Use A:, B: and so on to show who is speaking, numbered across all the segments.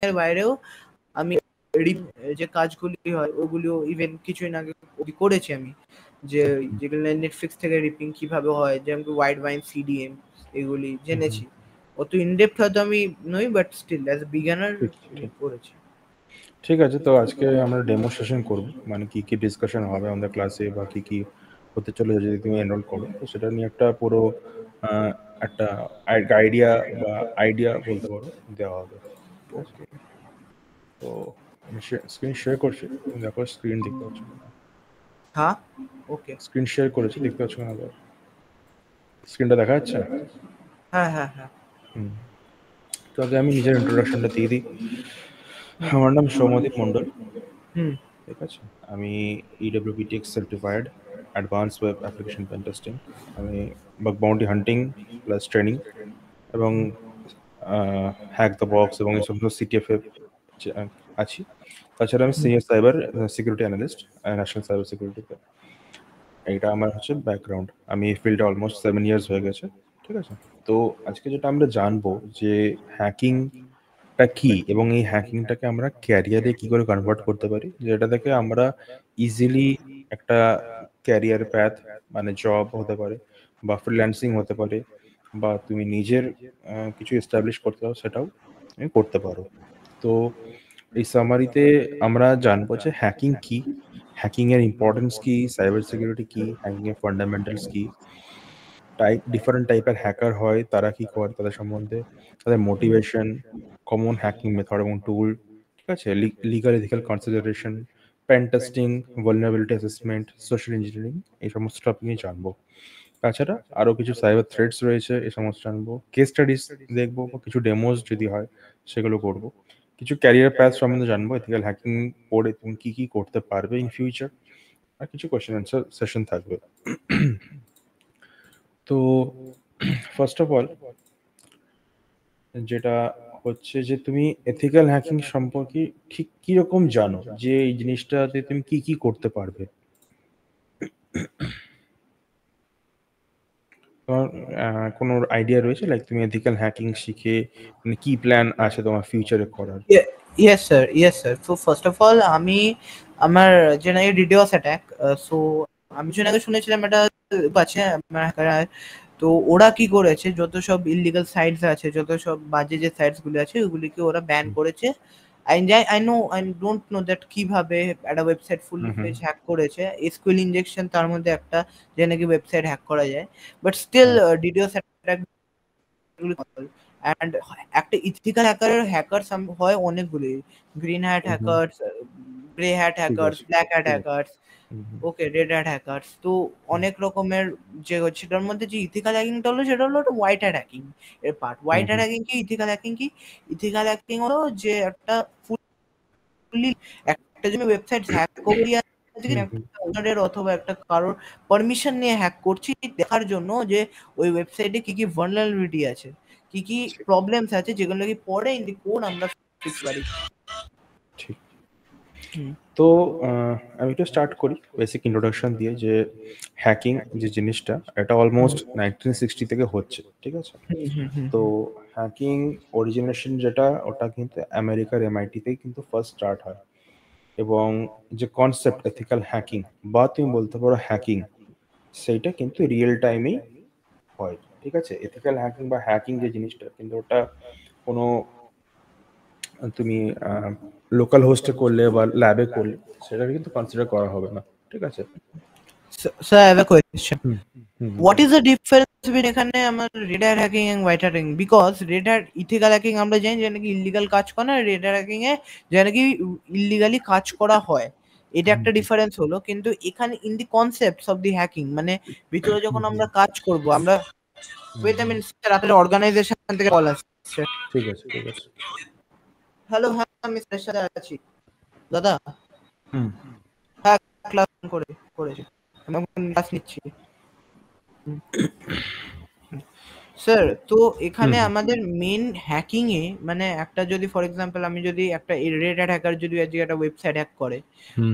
A: এর বাইরেও আমি যে কাজগুলি হয় ওগুলো ইভেন কিছুদিন আগে করেছি আমি, যে যেগুলো নেটফ্লিক্স থেকে রিপিং কিভাবে হয়, যেমন ওয়াইড ওয়াইন সিডিএম এগুলি জেনেছি। অত ইনডেপথ হয়তো আমি নই, but still as a beginner করেছি।
B: ঠিক আছে, তো আজকে আমরা ডেমো সেশন করব, মানে কি কি ডিসকাশন হবে আমাদের ক্লাসে বা কি কি হতে চলেছে যদি তুমি এনরোল করো, তো সেটা নিয়ে একটা পুরো একটা আইডিয়া বলতে পারো দেওয়া হবে। ঠিক আছে, তো আমি স্ক্রিন শেয়ার করছি, তুমি দেখো স্ক্রিন দেখতে পাচ্ছ না?
A: হ্যাঁ, ওকে,
B: স্ক্রিন শেয়ার করেছি, দেখতে পাচ্ছ না? স্ক্রিনটা দেখা যাচ্ছে?
A: হ্যাঁ হ্যাঁ হ্যাঁ।
B: তো আগে আমি নিজের ইন্ট্রোডাকশনটা দিয়ে দিই। আমার নাম সৌম্যদীপ মণ্ডল। ঠিক আছে, আমি EWPTX certified advance web application pen testing, আমি bug bounty hunting plus training এবং হ্যাক দ্য বক্স এবং এই সমস্ত CTF-এ আছি। তাছাড়া আমি senior cyber security analyst national cyber সিকিউরিটিতে। এইটা আমার হচ্ছে ব্যাকগ্রাউন্ড। আমি এই ফিল্ডে অলমোস্ট 7 ইয়ার্স হয়ে গেছে। ঠিক আছে, তো আজকে যেটা আমরা জানবো যে হ্যাকিংটা কি এবং এই হ্যাকিংটাকে আমরা ক্যারিয়ারে কি করে কনভার্ট করতে পারি, যেটা থেকে আমরা ইজিলি একটা ক্যারিয়ার প্যাথ, মানে জব হতে পারে বা ফ্রিল্যান্সিং হতে পারে বা তুমি নিজের কিছু এস্টাবলিশ করতে চাও সেটাও তুমি করতে পারো। তো এই সামারিতে আমরা জানবো যে হ্যাকিং কি, হ্যাকিং এর ইম্পর্টেন্স কি, সাইবার সিকিউরিটি কি, হ্যাকিং এর ফান্ডামেন্টালস কি, ডিফারেন্ট টাইপের হ্যাকার হয় তারা কি করে, তাদের সম্বন্ধে, তাদের মোটিভেশন, কমন হ্যাকিং মেথড এবং টুল, ঠিক আছে, legal ethical consideration, pen testing, vulnerability assessment, social engineering, এই সমস্ত টপিক নিয়ে জানবো। তাছাড়া আরও কিছু সাইবার থ্রেটস রয়েছে, এই সমস্ত জানবো, কেস স্টাডিজ দেখবো বা কিছু ডেমোস যদি হয় সেগুলো করবো, কিছু ক্যারিয়ার প্যাথ সম্বন্ধে জানবো, এথিক্যাল হ্যাকিং পড়ে তুমি কি কি করতে পারবে ইন ফিউচার, আর কিছু কোয়েশ্চেন অ্যান্সার সেশন থাকবে। তো ফার্স্ট অফ অল যেটা হচ্ছে যে তুমি এথিক্যাল হ্যাকিং সম্পর্কে ঠিক কিরকম জানো, যে এই জিনিসটাতে তুমি কি কি করতে পারবে? তোমার কোনো আইডিয়া রয়েছে, লাইক তুমি এথিক্যাল হ্যাকিং শিখে মানে কি প্ল্যান আছে তোমার ফিউচারে করার?
A: Yes sir. So first of all আমি আমার যে না ডিডিওস অ্যাটাক, সো আমি যখন আগে শুনেছিলাম এটা আছে তো ওরা কি করেছে, যত সব ইললিগাল সাইটস আছে, যত সব বাজে যে সাইটস গুলো আছে ওগুলিকে ওরা ব্যান করেছে। আই ডোন্ট নো দ্যাট কিভাবে একটা ওয়েবসাইট ফুল পেজ হ্যাক করেছে, এসকিউএল ইনজেকশন তার মধ্যে একটা, যে নাকি ওয়েবসাইট হ্যাক করা যায়, but still DDoS attack and একটা ইথিক্যাল হ্যাকার্স হয় অনেকগুলি, green hat hackers, grey hat hackers, black hat hackers, okay, red hat hackers. তো অনেক রকমের যে সেটার মধ্যে যে ইথিক্যাল হ্যাকিংটা হলো সেটা হলো হোয়াইট হ্যাট হ্যাকিং এর পার্ট। হোয়াইট হ্যাট হ্যাকিং কি, ইথিক্যাল হ্যাকিং কি? ইথিক্যাল হ্যাকিং হলো যে একটা ফুললি একটা যদি ওয়েবসাইট হ্যাক করি ওনারের অথবা একটা কারোর পারমিশন নিয়ে হ্যাক করছি, দেখার জন্য যে ওই ওয়েবসাইটে কি কি ভালনারেবিলিটি আছে, কি কি প্রবলেমস আছে, যেগুলো কি পরে ইন দি কোড আমরা ফিক্স পারি।
B: ঠিক, তো আমি একটু স্টার্ট করি বেসিক ইন্ট্রোডাকশন দিয়ে, যে হ্যাকিং যে জিনিসটা এটা অলমোস্ট 1960 থেকে হচ্ছে। ঠিক আছে, তো হ্যাকিং অরিজিনেশন যেটা, ওটা কিন্তু আমেরিকার MIT-তেই কিন্তু ফার্স্ট স্টার্ট হয়, এবং যে কনসেপ্ট এথিক্যাল হ্যাকিং বা তুমি বলতে পারো হ্যাকিং, সেইটা কিন্তু রিয়েল টাইমেই হয়। ঠিক আছে, এথিক্যাল হ্যাকিং বা হ্যাকিং যে জিনিসটা কিন্তু ওটা কোনো তুমি লোকাল হোস্টে করলে বা ল্যাবে করলে সেটা কিন্তু কনসিডার করা হবে না। ঠিক আছে,
A: So I have a question. What is the difference between এখানে আমার red hat hacking and white hat hacking? Because red hat ethical hacking আমরা জানি যে নাকি ইলিগাল কাজ করে না, রেড হ্যাট হ্যাকিং এ যে নাকি ইলিগালি কাজ করা হয়, এটা একটা ডিফারেন্স হলো। কিন্তু এখানে in the concepts of the hacking, মানে ভিতরে যখন আমরা কাজ করব, আমরা ওয়েট আই মিন স্যার, আপনাদের অর্গানাইজেশন থেকে কল আসছে।
B: ঠিক আছে, ঠিক আছে।
A: হ্যালো, হ্যাঁ আমি স্যারের সাথে আছি দাদা। হ্যাঁ, ক্লাস করেছি, আমি ক্লাস নিচ্ছি। স্যার, তো এখানে আমাদের মেন হ্যাকিং এ, মানে একটা যদি ফর এক্সাম্পল আমি যদি একটা রেড হ্যাট হ্যাকার যদি আজকে একটা ওয়েবসাইট হ্যাক করে,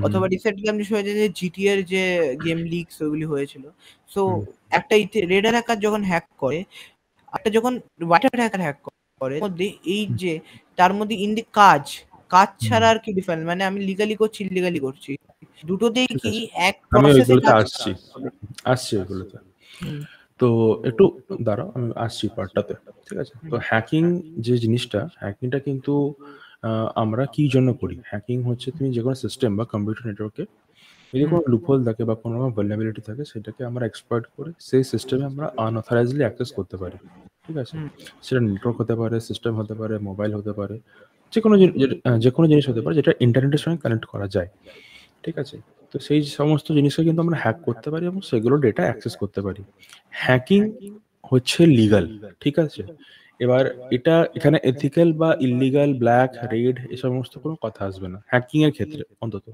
A: অথবা রিসেন্টলি আমি শুনেছি যে জিটিএ এর যে গেম লিকস ওগুলি হয়েছিল, সো একটা রেড হ্যাট হ্যাকার যখন হ্যাক করে, একটা যখন হোয়াইট হ্যাট হ্যাকার হ্যাক করে, করে মধ্যে এই যে তার মধ্যে ইন দি কাজ ছাড়া আর কি ডিফারেন্স, মানে আমি লিগালি করছি ইলিগালি করছি, দুটোতেই কি এক
B: আমি
A: প্রসেসে
B: ওইগুলোতে
A: কাজ
B: আসছি ওইগুলোতে। তো একটু দাঁড়াও, আমি আসছি পার্টটাতে, ঠিক আছে? তো হ্যাকিং যে জিনিসটা, হ্যাকিংটা কিন্তু আমরা কি জন্য করি? হ্যাকিং হচ্ছে তুমি যে কোনো সিস্টেম বা কম্পিউটার নেটওয়ার্কে যদি কোনো লুপহোল থাকে বা কোনো রকম ভালনারেবিলিটি থাকে, সেটাকে আমরা এক্সপ্লয়েট করে সেই সিস্টেমে আমরা আনঅথরাইজডলি অ্যাক্সেস করতে পারি, ঠিক আছে? সেটা নেটওয়ার্ক হতে পারে, সিস্টেম হতে পারে, মোবাইল হতে পারে, যে কোনো জিনিস হতে পারে যেটা ইন্টারনেটের সঙ্গে কানেক্ট করা যায়, ঠিক আছে? তো সেই সমস্ত জিনিসকে কিন্তু আমরা হ্যাক করতে পারি এবং সেগুলো ডেটা অ্যাক্সেস করতে পারি। হ্যাকিং হচ্ছে লিগাল, ঠিক আছে? এবার এটা এখানে এথিক্যাল বা ইল্লিগাল, ব্ল্যাক, রেড এ সমস্ত কোনো কথা আসবে না হ্যাকিং এর ক্ষেত্রে অন্তত।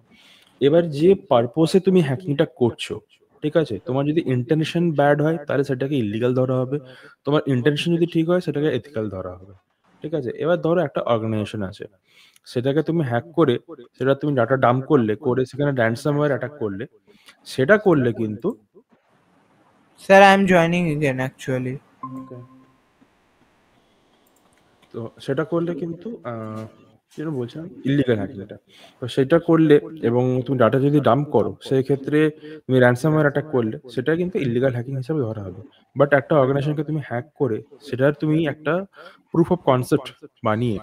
B: এবার যে পারপোসে তুমি হ্যাকিংটা করছো, ঠিক আছে, তোমার যদি ইন্টেনশন ব্যাড হয় তাহলে সেটাকে ইল্লিগাল ধরা হবে, তোমার ইন্টেনশন যদি ঠিক হয় সেটাকে এথিক্যাল ধরা হবে, ঠিক আছে? এবার ধরো একটা অর্গানাইজেশন আছে, সেটাকে তুমি হ্যাক করে সেটা তুমি ডাটা ডাম্প করে সেখানে র্যানসামওয়্যার অ্যাটাক করলে, সেটা করলে কিন্তু
A: sir I am joining again actually.
B: তো সেটা করলে কিন্তু যেটা বলছিলাম ইল্লিগাল হ্যাকিংটা, তো সেটা করলে এবং তুমি ডাটা যদি ডাম্প করো সেই ক্ষেত্রে তুমি র্যানসামওয়্যার অ্যাটাক করলে সেটা কিন্তু ইল্লিগাল হ্যাকিং হিসেবে ধরা হবে। বাট একটা অর্গানাইজেশনকে তুমি হ্যাক করে সেটার তুমি একটা প্রুফ অফ কনসেপ্ট বানিয়ে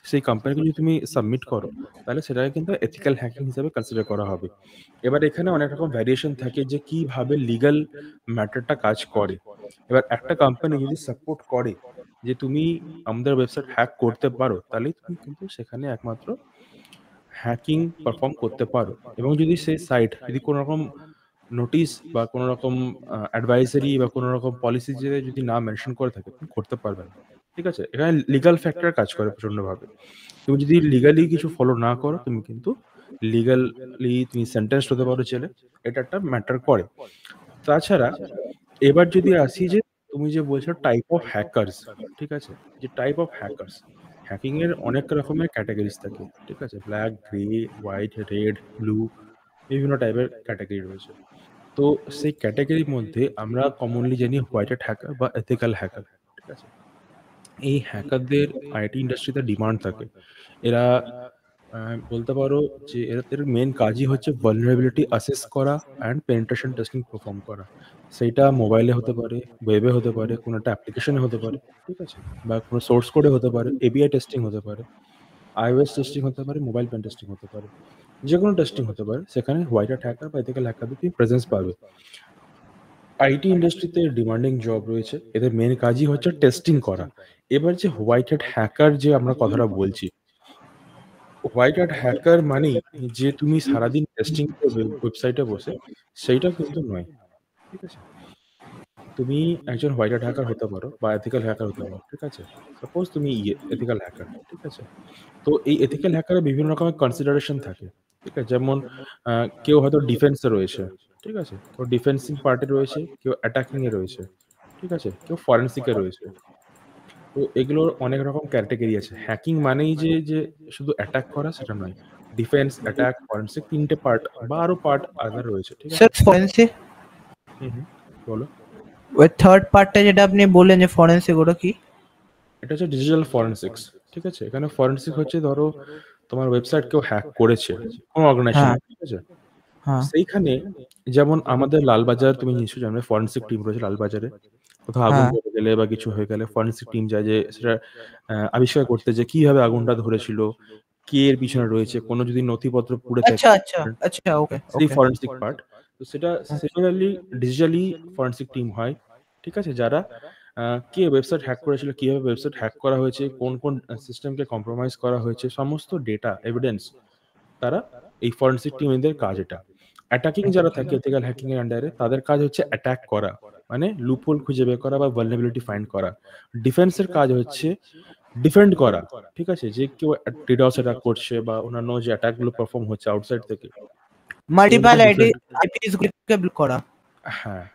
B: সেই কোম্পানিকে যদি তুমি সাবমিট করো, তাহলে সেটাকে কিন্তু এথিক্যাল হ্যাকিং হিসেবে কনসিডার করা হবে। এবার এখানে অনেক রকম ভ্যারিয়েশন থাকে যে কিভাবে লিগ্যাল ম্যাটারটা কাজ করে। এবার একটা কোম্পানি যদি সাপোর্ট করে যে তুমি আমাদের ওয়েবসাইট হ্যাক করতে পারো, তাহলেই তুমি কিন্তু সেখানে একমাত্র হ্যাকিং পারফর্ম করতে পারো। এবং যদি সেই সাইট যদি কোনো রকম নোটিশ বা কোনো রকম অ্যাডভাইজারি বা কোনো রকম পলিসি যদি না মেনশন করে থাকে, তুমি করতে পারবে না, ঠিক আছে? এখানে লিগাল ফ্যাক্টর কাজ করে প্রচণ্ডভাবে। তুমি যদি লিগালি কিছু ফলো না করো, তুমি কিন্তু লিগালি তুমি সেন্টেন্সড হতে পারো জেলে, এটা একটা ম্যাটার করে। তাছাড়া এবার যদি আসি যে তুমি যে বলছো টাইপ অফ হ্যাকার্স, ঠিক আছে? যে টাইপ অফ হ্যাকার্স, হ্যাকিং এর অনেক রকমের ক্যাটাগরিজ থাকে, ঠিক আছে? Black, grey, white, red, blue, বিভিন্ন টাইপের ক্যাটাগরি রয়েছে। তো সেই ক্যাটাগরির মধ্যে আমরা কমনলি জানি হোয়াইট হ্যাট হ্যাকার বা এথিক্যাল হ্যাকার, ঠিক আছে? এই হ্যাকারদের আইটি ইন্ডাস্ট্রিতে ডিমান্ড থাকে। এরা বলতে পারো যে এদের মেন কাজই হচ্ছে ভালনারেবিলিটি অ্যাসেস করা অ্যান্ড পেনিট্রেশন টেস্টিং পারফর্ম করা। সেইটা মোবাইলে হতে পারে, ওয়েবে হতে পারে, কোনো একটা অ্যাপ্লিকেশনে হতে পারে, ঠিক আছে? বা কোনো সোর্স কোডে হতে পারে, এপিআই টেস্টিং হতে পারে, iOS টেস্টিং হতে পারে, মোবাইল পেন টেস্টিং হতে পারে। যেকোনো টেস্টিং হতে পারে, সেখানে হোয়াইট হ্যাট হ্যাকার বা এথিক্যাল হ্যাকারদের তুমি প্রেজেন্স পাবে। আইটি ইন্ডাস্ট্রিতে ডিমান্ডিং জব রয়েছে, এদের মেন কাজই হচ্ছে টেস্টিং করা। এবার যে হোয়াইট হ্যাট হ্যাকার যে আমরা কথাটা বলছি, হোয়াইট হ্যাট হ্যাকার মানেই যে তুমি সারাদিন টেস্টিং করবে ওয়েবসাইটে বসে, সেইটা কিন্তু নয়, ঠিক আছে? তুমি একজন হোয়াইট হ্যাট হ্যাকার হতে পারো বা এথিক্যাল হ্যাকার হতে পারো, ঠিক আছে? সাপোজ তুমি এথিক্যাল হ্যাকার, ঠিক আছে? তো এই এথিক্যাল হ্যাকারের বিভিন্ন রকমের কনসিডারেশন থাকে, ঠিক আছে? যেমন কেউ হয়তো ডিফেন্সে রয়েছে, ঠিক আছে? কেউ ডিফেন্সিং পার্টে রয়েছে, কেউ অ্যাটাকিং এ রয়েছে, ঠিক আছে? কেউ ফরেনসিকে রয়েছে। তো এগুলোর অনেক রকম ক্যাটাগরি আছে। হ্যাকিং মানেই যে শুধু অ্যাটাক করা সেটা নয়। ডিফেন্স, অ্যাটাক, ফরেনসিক ৩ টে পার্ট বা আরো পার্ট আলাদা রয়েছে, ঠিক আছে?
A: স্যার ফরেন্সিক
B: হুম, বলো।
A: ওই থার্ড পার্টটা যেটা আপনি বললেন যে ফরেন্সিক, ওটা কি?
B: এটা হচ্ছে ডিজিটাল ফরেনসিক্স, ঠিক আছে? এখানে ফরেনসিক হচ্ছে ধরো তোমার ওয়েবসাইট কেউ হ্যাক করেছে, কোনো অর্গানাইজেশন,
A: হ্যাঁ
B: ঠিক আছে?
A: হ্যাঁ
B: সেইখানে যেমন আমাদের লালবাজার তুমি নিশ্চয়ই জানো, ফরেনসিক টিম রয়েছে লালবাজারে। কোথাও আগুন
A: হ্যাঁ
B: ধরে গেলে বা কিছু হয়ে গেলে ফরেনসিক টিম যায় যে সেটা আবিষ্কার করতে যে কিভাবে আগুনটা ধরেছিল, কে এর পিছনে রয়েছে, কোনো যদি নথিপত্র পুড়ে থাকে,
A: আচ্ছা আচ্ছা আচ্ছা, ওকে
B: সেই
A: ওকে।
B: Forensic part. তো সেটা সিমিলারলি ডিজিটালি ফরেনসিক টিম হয়, ঠিক আছে? যারা কে ওয়েবসাইট হ্যাক করেছিল, কিভাবে ওয়েবসাইট হ্যাক করা হয়েছে, কোন সিস্টেমকে কম্প্রোমাইজ করা হয়েছে, সমস্ত ডেটা এভিডেন্স তারা এই ফরেনসিক টিমদের কাজ এটা। অ্যাটাকিং যারা থাকে এথিক্যাল হ্যাকিং এর আন্ডারে, তাদের কাজ হচ্ছে অ্যাটাক করা, মানে লুপহোল খুঁজে বের করা বা ভালনারেবিলিটি ফাইন্ড করা। ডিফেন্সের কাজ হচ্ছে ডিফেন্ড করা, ঠিক আছে? যে কেউ ডিডস অ্যাটাক করছে বা অন্যান্য যে অ্যাটাক গুলো পারফর্ম হচ্ছে আউটসাইড থেকে,
A: মাল্টিপল
B: সেগুলোকে ডিফেন্ড,
A: আইপিএস গুলোকে ব্লক করা।
B: হ্যাঁ,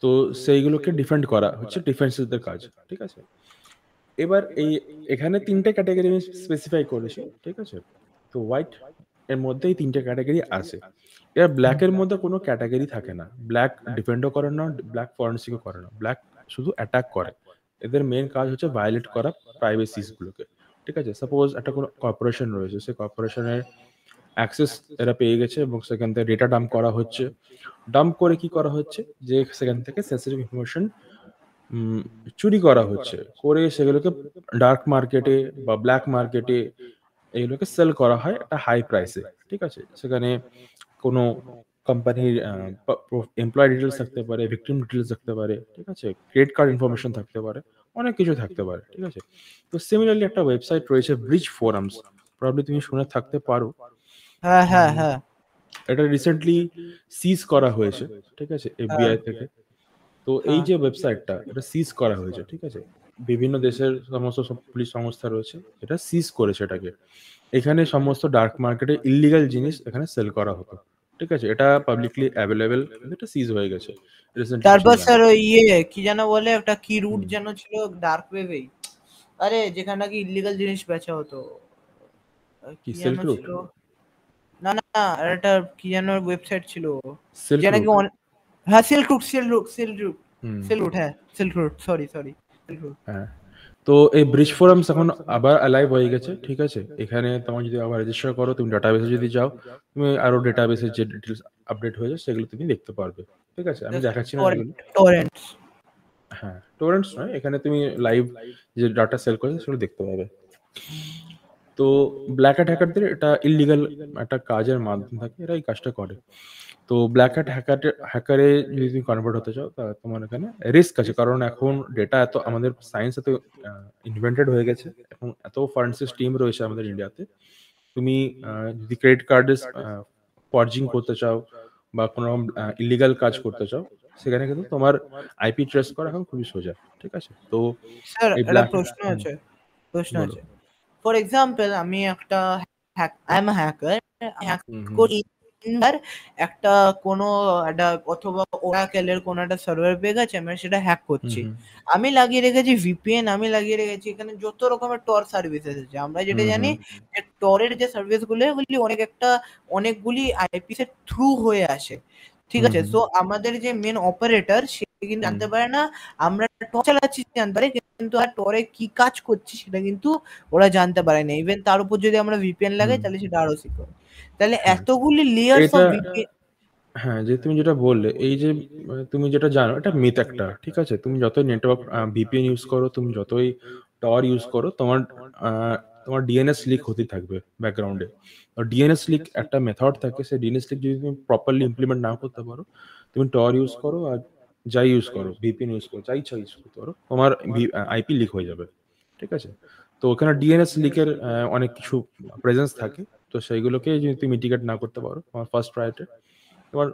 B: তো সেইগুলোকে ডিফেন্ড করা হচ্ছে ডিফেন্সের কাজ, ঠিক আছে? এবার এখানে ৩ টে ক্যাটেগরি আমি স্পেসিফাই করেছি, ঠিক আছে? তো হোয়াইট এর মধ্যেই ৩ টে ক্যাটেগরি আছে। এবার ব্লাক এর মধ্যে কোনো ক্যাটেগরি থাকে না। ব্লাক ডিফেন্ডও করে না, ব্লাক ফরেনসিকও করে না। ব্লাক শুধু অ্যাটাক করে। এদের মেন কাজ হচ্ছে ভায়োলেট করা প্রাইভেসিস গুলোকে, ঠিক আছে? সাপোজ একটা কোনো কর্পোরেশন রয়েছে, সেই কর্পোরেশনের অ্যাক্সেস এরা পেয়ে গেছে এবং সেখান থেকে ডেটা ডাম্প করা হচ্ছে। ডাম্প করে কি করা হচ্ছে, যে সেখান থেকে সেন্সিটিভ ইনফরমেশন চুরি করা হচ্ছে, করে সেগুলোকে ডার্ক মার্কেটে বা ব্ল্যাক মার্কেটে এগুলোকে সেল করা হয় একটা হাই প্রাইসে, ঠিক আছে? সেখানে কোনো কোম্পানির এমপ্লয় ডিটেলস থাকতে পারে, ভিকটিম ডিটেলস থাকতে পারে, ঠিক আছে? ক্রেডিট কার্ড ইনফরমেশন থাকতে পারে, অনেক কিছু থাকতে পারে, ঠিক আছে? তো সিমিলারলি একটা ওয়েবসাইট রয়েছে ব্রিজ ফোরামস, প্রবাবলি তুমি শুনে থাকতে পারো।
A: হ্যাঁ হ্যাঁ হ্যাঁ,
B: এটা রিসেন্টলি সিজ করা হয়েছে, ঠিক আছে, এফবিআই থেকে। তো এই যে ওয়েবসাইটটা, এটা সিজ করা হয়েছে, ঠিক আছে? বিভিন্ন দেশের সমস্ত সব পুলিশ সংস্থা রয়েছে, এটা সিজ করেছে এটাকে। এখানে সমস্ত ডার্ক মার্কেটে ইল্লিগাল জিনিস এখানে সেল করা হতো, ঠিক আছে? এটা পাবলিকলি অ্যাভেলেবেল, কিন্তু এটা সিজ হয়ে গেছে রিসেন্টলি
A: তারপর
B: কিছুদিন
A: স্যার
B: আগে।
A: ওই কি যেন বলে, একটা কি রুট যেন ছিল ডার্ক ওয়েবেই, আরে যেখানে নাকি ইল্লিগাল জিনিস বেচা হতো,
B: কি
A: কি যেন
B: সিল্ক রুট?
A: ছিল, না না, আর একটা কি যেন ওয়েবসাইট ছিল
B: সিল্ক
A: যে নাকি
B: রুট।
A: হ্যাঁ silk route, silk route, silk route,
B: hmm.
A: Silk route, হ্যাঁ silk route, sorry sorry, silk route.
B: হ্যাঁ, তো এই ব্রিজ ফোরামস এখন আবার অ্যালাইভ হয়ে গেছে, ঠিক আছে? এখানে তোমার যদি আবার রেজিস্টার করো, তুমি ডাটাবেসে যদি যাও, তুমি আরো ডাটাবেসের যে ডিটেলস আপডেট হয়েছে সেগুলো তুমি দেখতে পারবে, ঠিক আছে? আমি দেখাচ্ছি না এগুলো।
A: টরেন্টস।
B: হ্যাঁ, টোরেন্টস নয়, এখানে তুমি লাইভ যে ডাটা সেল করেছে সেগুলো দেখতে পাবে। তো ব্ল্যাক হ্যাট হ্যাকারদের এটা ইললিগাল একটা কাজের মাধ্যম থাকে, এরা এই কাজটা করে। তো ব্ল্যাক হ্যাট হ্যাকারে যদি তুমি কনভার্ট হতে চাও, তা তোমার এখানে রিস্ক আছে, কারণ এখন ডেটা এত, আমাদের সায়েন্স এত ইনভেন্টেড হয়ে গেছে, এখন এত ফরেন্সিক টিম রয়েছে আমাদের ইন্ডিয়াতে। তুমি যদি ক্রেডিট কার্ডে ফরজিং করতে চাও বা কোনো রকম ইলিগাল কাজ করতে চাও, সেখানে কিন্তু তোমার আইপি ট্রেস করা এখন খুবই সোজা, ঠিক আছে? তো
A: স্যার
B: এই
A: একটা
B: ব্ল্যাক
A: প্রশ্ন আছে, প্রশ্ন
B: বলো।
A: আছে। ফর এক্সাম্পল আমি একটা আই এম হ্যাকার, হ্যাক
B: হুম হুম
A: করি একটা কোনো একটা অথবা ওরাকেলের কোনো একটা সার্ভার পেয়ে গেছে, আমি সেটা হ্যাক
B: হুম
A: করছি।
B: হুম
A: আমি লাগিয়ে রেখেছি ভিপিএন, আমি লাগিয়ে রেখেছি এখানে যত রকমের টর সার্ভিসেস আছে। আমরা যেটা
B: হুম
A: জানি
B: হুম
A: যে টরের যে সার্ভিস গুলো এগুলি অনেকগুলি আইপিস এর থ্রু হয়ে আসে, ঠিক
B: হুম
A: আছে?
B: হুম
A: সো আমাদের যে মেন অপারেটর সে কিন্তু
B: হুম
A: জানতে পারে না আমরা টর চালাচ্ছি, জানতে পারে কিন্তু আর টরে কি কাজ করছি সেটা কিন্তু ওরা জানতে পারে না। ইভেন তার উপর যদি আমরা ভিপিএন লাগাই
B: হুম,
A: তাহলে সেটা আরো সিকিউর। তাহলে
B: হ্যাঁ
A: এতগুলি লেয়ার্স অফ
B: এটা,
A: ভিপিএন।
B: হ্যাঁ, যে তুমি যেটা বললে, এই যে তুমি যেটা জানো, এটা মিথ একটা, ঠিক আছে? তুমি যতই নেটওয়ার্ক ভিপিএন ইউজ করো, তুমি যতই টর ইউজ করো, তোমার আহ, তোমার ডিএনএস লিক হতে থাকবে ব্যাকগ্রাউন্ডে। ডিএনএস লিক একটা মেথড থাকে, সেই ডিএনএস লিক যদি তুমি প্রপারলি ইমপ্লিমেন্ট না করতে পারো, তুমি টর ইউজ করো আর যাই ইউজ করো, ভিপিএন ইউজ করো, যাই ইচ্ছা ইউজ করতে পারো, তোমার আইপি লিক হয়ে যাবে, ঠিক আছে? তো ওখানে ডিএনএস লিকের অনেক কিছু প্রেজেন্স থাকে। তো সেইগুলোকে যদি তুমি মিটিগেট না করতে পারো, তোমার ফার্স্ট প্রায়োরিটি তোমার